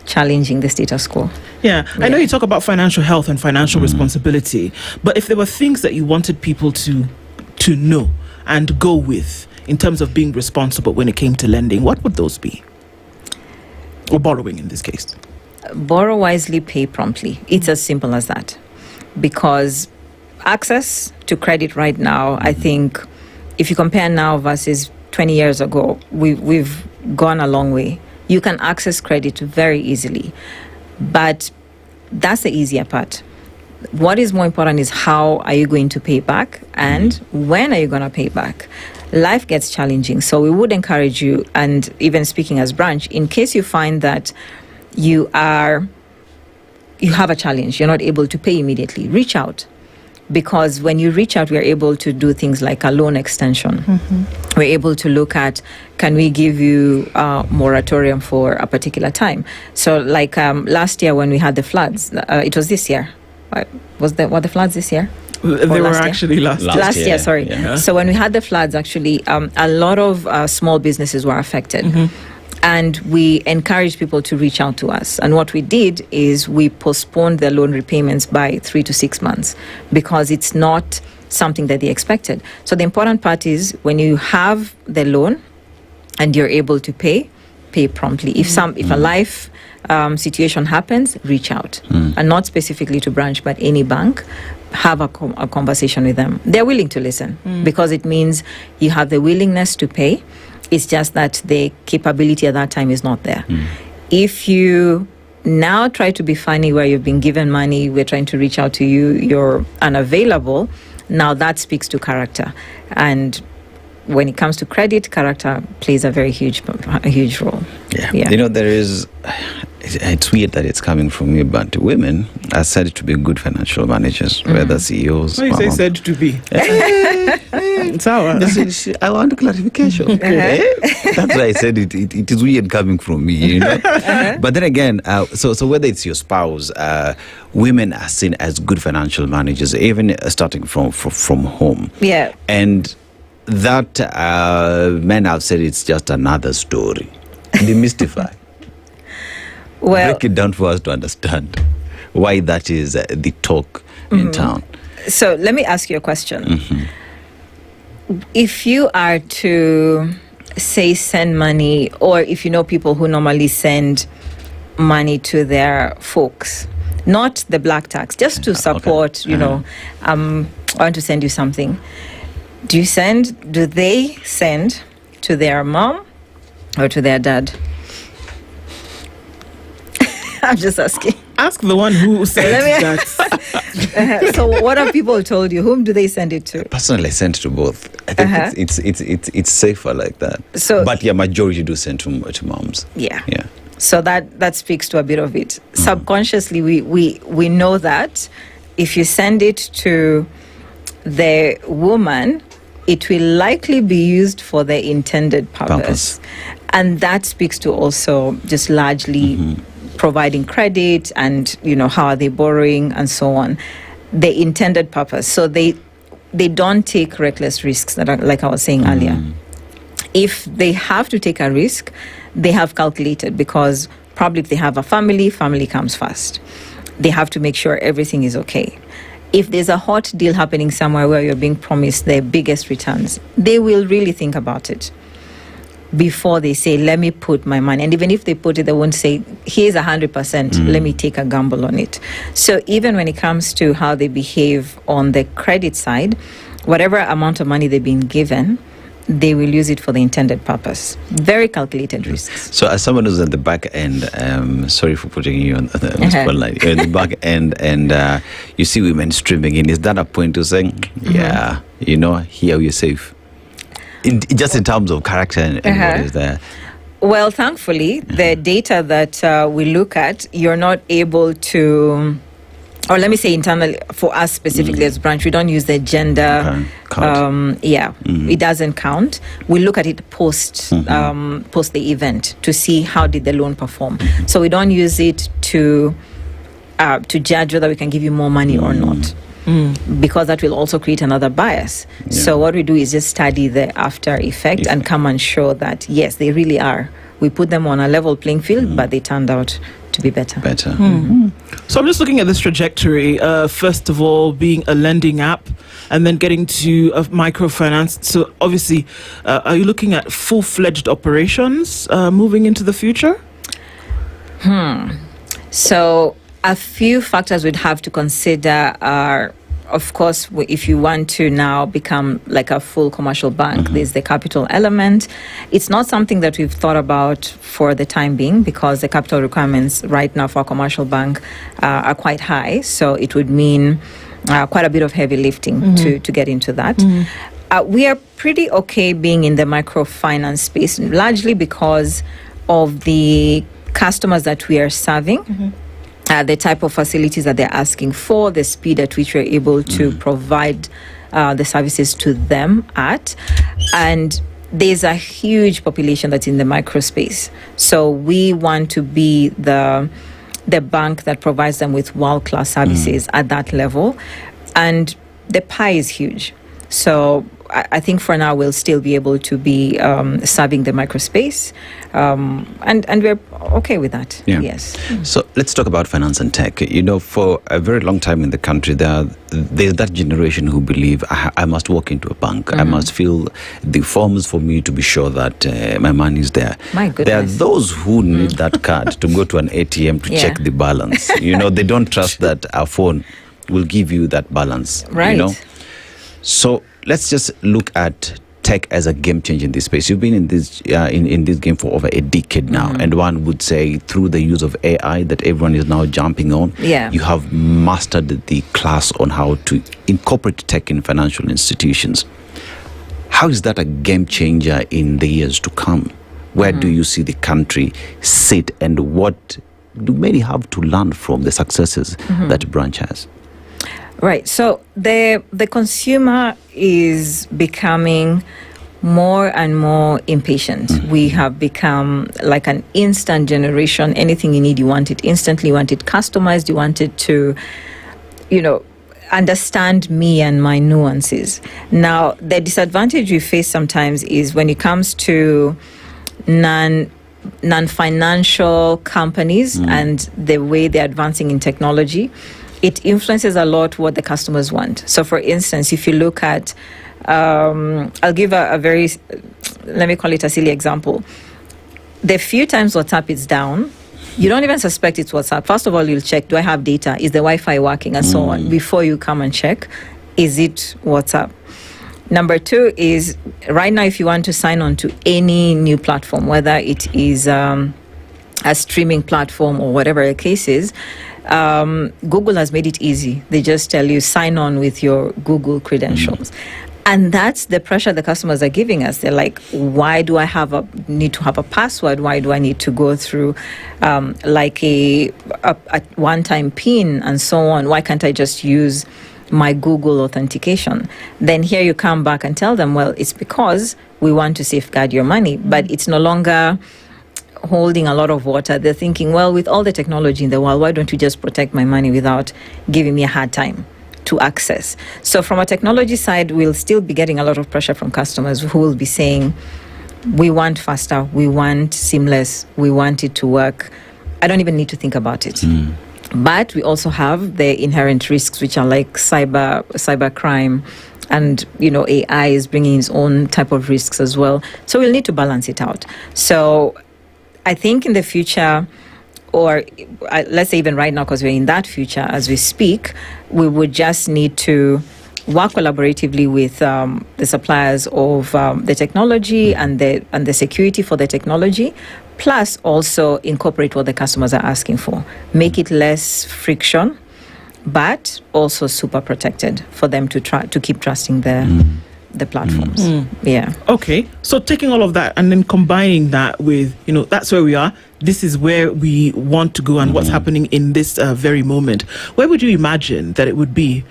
Speaker 12: challenging the status quo.
Speaker 1: Yeah, I know you talk about financial health and financial responsibility, but if there were things that you wanted people to know and go with in terms of being responsible when it came to lending, what would those be? Or borrowing in this case?
Speaker 12: Borrow wisely, pay promptly. It's as simple as that. Because access to credit right now, I think, if you compare now versus 20 years ago, we've gone a long way. You can access credit very easily. But that's the easier part. What is more important is how are you going to pay back and when are you going to pay back? Life gets challenging. So we would encourage you, and even speaking as branch, in case you find that you have a challenge, you're not able to pay immediately, reach out. Because when you reach out, we're able to do things like a loan extension. We're able to look at, can we give you a moratorium for a particular time? So like last year when we had the floods, it was this year. Were the floods this year?
Speaker 1: They were actually last
Speaker 12: year, sorry.
Speaker 1: Yeah.
Speaker 12: So when we had the floods, actually, a lot of small businesses were affected. And we encouraged people to reach out to us. And what we did is we postponed their loan repayments by 3 to 6 months because it's not something that they expected. So the important part is when you have the loan and you're able to pay promptly. If a life situation happens, reach out. And not specifically to branch, but any bank. Have a conversation with them. They're willing to listen because it means you have the willingness to pay. It's just that the capability at that time is not there. If you now try to be funny where you've been given money, we're trying to reach out to you, you're unavailable, now that speaks to character. And when it comes to credit, character plays a very huge role.
Speaker 13: Yeah. You know, it's weird that it's coming from you, but women are said to be good financial managers, whether CEOs.
Speaker 1: What do you say said to be? It's our.
Speaker 13: I want clarification. That's why I said it is weird coming from me, you know. But then again, so whether it's your spouse, women are seen as good financial managers, even starting from home.
Speaker 12: Yeah.
Speaker 13: And that men have said it's just another story. Demystify.
Speaker 12: Well,
Speaker 13: break it down for us to understand why that is the talk in town.
Speaker 12: So let me ask you a question. If you are to, say, send money, or if you know people who normally send money to their folks, not the black tax, just to support, you know, I want to send you something. Do they send to their mom or to their dad? I'm just asking.
Speaker 1: Ask the one who said that.
Speaker 12: So what have people told you? Whom do they send it to?
Speaker 13: Personally, I send to both. I think it's safer like that.
Speaker 12: So,
Speaker 13: but majority do send to moms.
Speaker 12: Yeah. So that speaks to a bit of it. Subconsciously, we know that if you send it to the woman, it will likely be used for the intended purpose. And that speaks to also just largely providing credit and, you know, how are they borrowing and so on. The intended purpose. So they don't take reckless risks that are, like I was saying earlier. If they have to take a risk, they have calculated, because probably if they have a family comes first. They have to make sure everything is okay. If there's a hot deal happening somewhere where you're being promised the biggest returns, they will really think about it before they say, let me put my money. And even if they put it, they won't say, here's 100%, let me take a gamble on it. So even when it comes to how they behave on the credit side, whatever amount of money they've been given, they will use it for the intended purpose. Very calculated risks.
Speaker 13: So as someone who's at the back end, sorry for putting you on the spotlight, you're at the back end and you see women streaming in, is that a point to saying, yeah, you know, here you're safe? Just in terms of character and what is there?
Speaker 12: Well, thankfully, the data that we look at, you're not able to, or let me say internally, for us specifically as branch, we don't use the gender. It doesn't count. We look at it post the event to see how did the loan perform. So we don't use it to judge whether we can give you more money or not. Because that will also create another bias. So what we do is just study the after effect and come and show that, yes, they really are. We put them on a level playing field, but they turned out be better.
Speaker 1: So I'm just looking at this trajectory. First of all, being a lending app, and then getting to microfinance. So obviously, are you looking at full-fledged operations moving into the future?
Speaker 12: So a few factors we'd have to consider are, of course, if you want to now become like a full commercial bank, there's the capital element. It's not something that we've thought about for the time being, because the capital requirements right now for a commercial bank are quite high. So it would mean quite a bit of heavy lifting to get into that. We are pretty okay being in the microfinance space, largely because of the customers that we are serving. The type of facilities that they're asking for, the speed at which we're able to provide the services to them at. And there's a huge population that's in the micro space. So we want to be the bank that provides them with world-class services at that level. And the pie is huge. So I think for now we'll still be able to be serving the microspace, and we're okay with that. Yes.
Speaker 13: So let's talk about finance and tech. You know, for a very long time in the country, there's that generation who believe I must walk into a bank. I must fill the forms for me to be sure that my money is there.
Speaker 12: My goodness.
Speaker 13: There are those who need that card to go to an ATM to check the balance. You know, they don't trust that our phone will give you that balance.
Speaker 12: Right.
Speaker 13: You know? So let's just look at tech as a game changer in this space. You've been in this in this game for over a decade now, and one would say through the use of AI that everyone is now jumping on, you have mastered the class on how to incorporate tech in financial institutions. How is that a game changer in the years to come? Where do you see the country sit, and what do many have to learn from the successes that branch has?
Speaker 12: Right. So the consumer is becoming more and more impatient. We have become like an instant generation. Anything you need, you want it instantly, you want it customized, you want it to, understand me and my nuances. Now, the disadvantage we face sometimes is when it comes to non-financial companies and the way they're advancing in technology. It influences a lot what the customers want. So, for instance, if you look at, I'll give a very, let me call it a silly example. The few times WhatsApp is down, you don't even suspect it's WhatsApp. First of all, you'll check, do I have data? Is the Wi-Fi working? And so on. Before you come and check, is it WhatsApp? Number two is, right now, if you want to sign on to any new platform, whether it is a streaming platform or whatever the case is, Google has made it easy. They just tell you sign on with your Google credentials. And that's the pressure the customers are giving us. They're like, why do I need to have a password? Why do I need to go through like a one-time PIN and so on? Why can't I just use my Google authentication? Then here you come back and tell them, well, it's because we want to safeguard your money, but it's no longer holding a lot of water. They're thinking, well, with all the technology in the world, why don't we just protect my money without giving me a hard time to access? So from a technology side, we'll still be getting a lot of pressure from customers who will be saying, we want faster, we want seamless, we want it to work. I don't even need to think about it. But we also have the inherent risks, which are like cyber crime, and AI is bringing its own type of risks as well. So we'll need to balance it out. So I think in the future, or let's say even right now, because we're in that future as we speak, we would just need to work collaboratively with the suppliers of the technology and the security for the technology, plus also incorporate what the customers are asking for. Make it less friction, but also super protected for them to keep trusting the platforms.
Speaker 1: Okay, so taking all of that and then combining that with, that's where we are, this is where we want to go, and what's happening in this very moment, where would you imagine that it would be?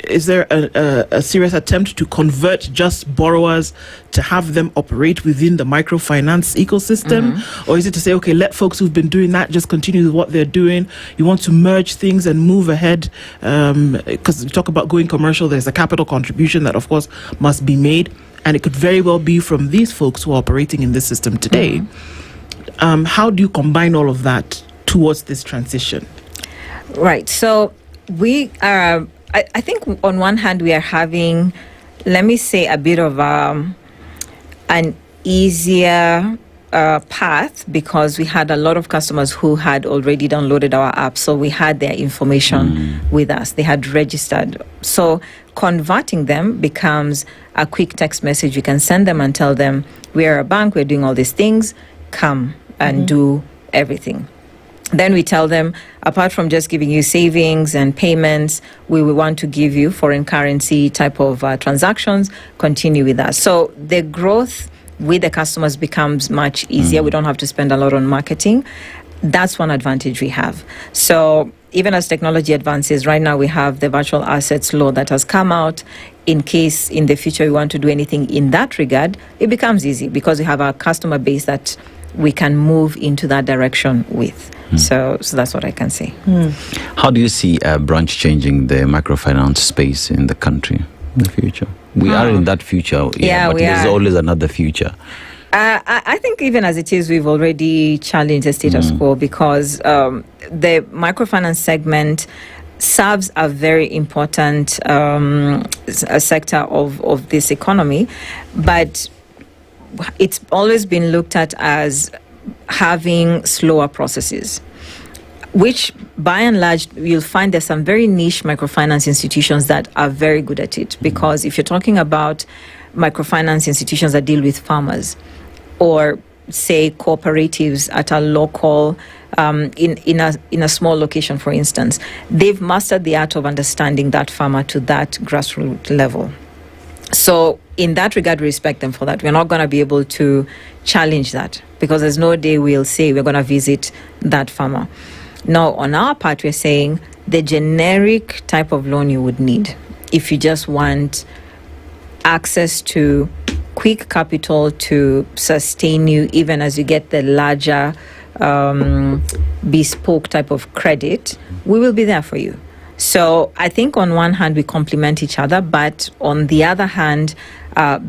Speaker 1: Is there a serious attempt to convert just borrowers to have them operate within the microfinance ecosystem? Or is it to say, okay, let folks who've been doing that just continue with what they're doing? You want to merge things and move ahead? Because you talk about going commercial, there's a capital contribution that, of course, must be made. And it could very well be from these folks who are operating in this system today. How do you combine all of that towards this transition?
Speaker 12: Right. So we are, I think on one hand, we are having, let me say, a bit of an easier path, because we had a lot of customers who had already downloaded our app. So we had their information with us. They had registered. So converting them becomes a quick text message. You can send them and tell them, we are a bank, we're doing all these things, come and do everything. Then we tell them, apart from just giving you savings and payments, we will want to give you foreign currency type of transactions, continue with us. So the growth with the customers becomes much easier. We don't have to spend a lot on marketing. That's one advantage we have. So even as technology advances, right now we have the virtual assets law that has come out. In case in the future we want to do anything in that regard, it becomes easy because we have our customer base that we can move into that direction with. So that's what I can say.
Speaker 13: How do you see branch changing the microfinance space in the country in the future? We are in that future, but there's always another future.
Speaker 12: I think even as it is, we've already challenged the status quo, because the microfinance segment serves a very important sector of this economy, but it's always been looked at as having slower processes, which by and large you'll find there's some very niche microfinance institutions that are very good at it. Because if you're talking about microfinance institutions that deal with farmers, or say cooperatives at a local in a small location, for instance, they've mastered the art of understanding that farmer to that grassroots level. So in that regard, we respect them for that. We're not going to be able to challenge that, because there's no day we'll say we're going to visit that farmer. Now, on our part, we're saying the generic type of loan you would need if you just want access to quick capital to sustain you even as you get the larger bespoke type of credit, we will be there for you. So I think on one hand we complement each other, but on the other hand,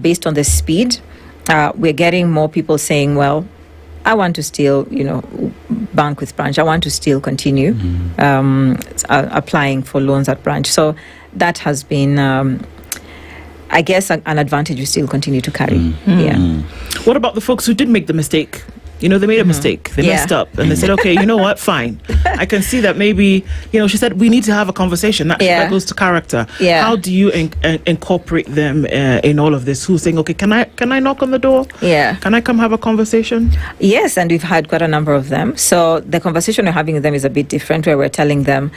Speaker 12: based on the speed, we're getting more people saying, well, I want to still, bank with branch. I want to still continue applying for loans at branch. So that has been, I guess, an advantage we still continue to carry.
Speaker 1: What about the folks who did make the mistake? They made a mistake. They messed up. And they said, okay, you know what? Fine. I can see that maybe, she said, we need to have a conversation. That goes to character. How do you incorporate them in all of this? Who's saying, okay, can I knock on the door? Can I come have a conversation?
Speaker 12: Yes, and we've had quite a number of them. So the conversation we're having with them is a bit different, where we're telling them,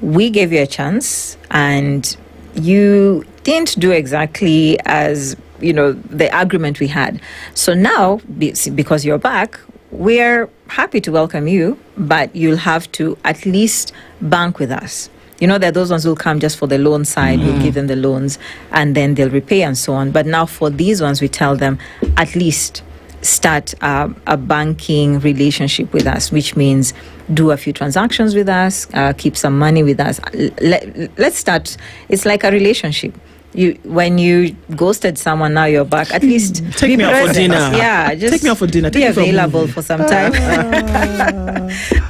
Speaker 12: we gave you a chance and you didn't do exactly as the agreement we had. So now, because you're back, we're happy to welcome you, but you'll have to at least bank with us. There are those ones who'll come just for the loan side. We'll give them the loans and then they'll repay and so on. But now for these ones, we tell them at least start a banking relationship with us, which means do a few transactions with us, keep some money with us. Let's start. It's like a relationship. When you ghosted someone, now you're back. At least
Speaker 1: take me out for dinner.
Speaker 12: Just
Speaker 1: take me out for dinner.
Speaker 12: Be available for some time.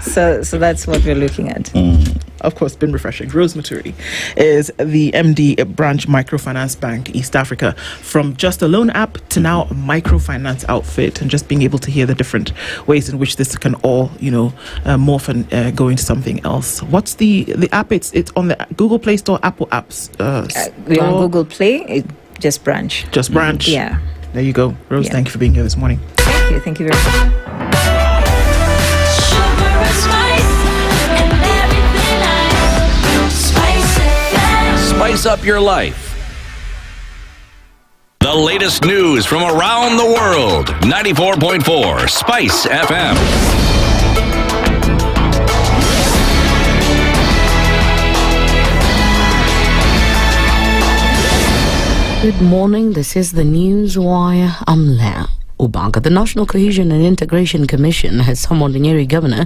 Speaker 12: So that's what we're looking at.
Speaker 1: Of course, been refreshing. Rose Maturi is the MD at Branch Microfinance Bank East Africa. From just a loan app to now a microfinance outfit, and just being able to hear the different ways in which this can all, morph and go into something else. What's the app? It's on the Google Play Store, Apple apps.
Speaker 12: We're on Google Play. Just Branch.
Speaker 1: Just Branch.
Speaker 12: Yeah.
Speaker 1: There you go, Rose. Thank you for being here this morning.
Speaker 12: Thank you very much.
Speaker 3: Spice up your life. The latest news from around the world. 94.4 Spice FM.
Speaker 9: Good morning. This is the News Wire. I'm Leah Ubanga. The National Cohesion and Integration Commission has summoned the Nyeri Governor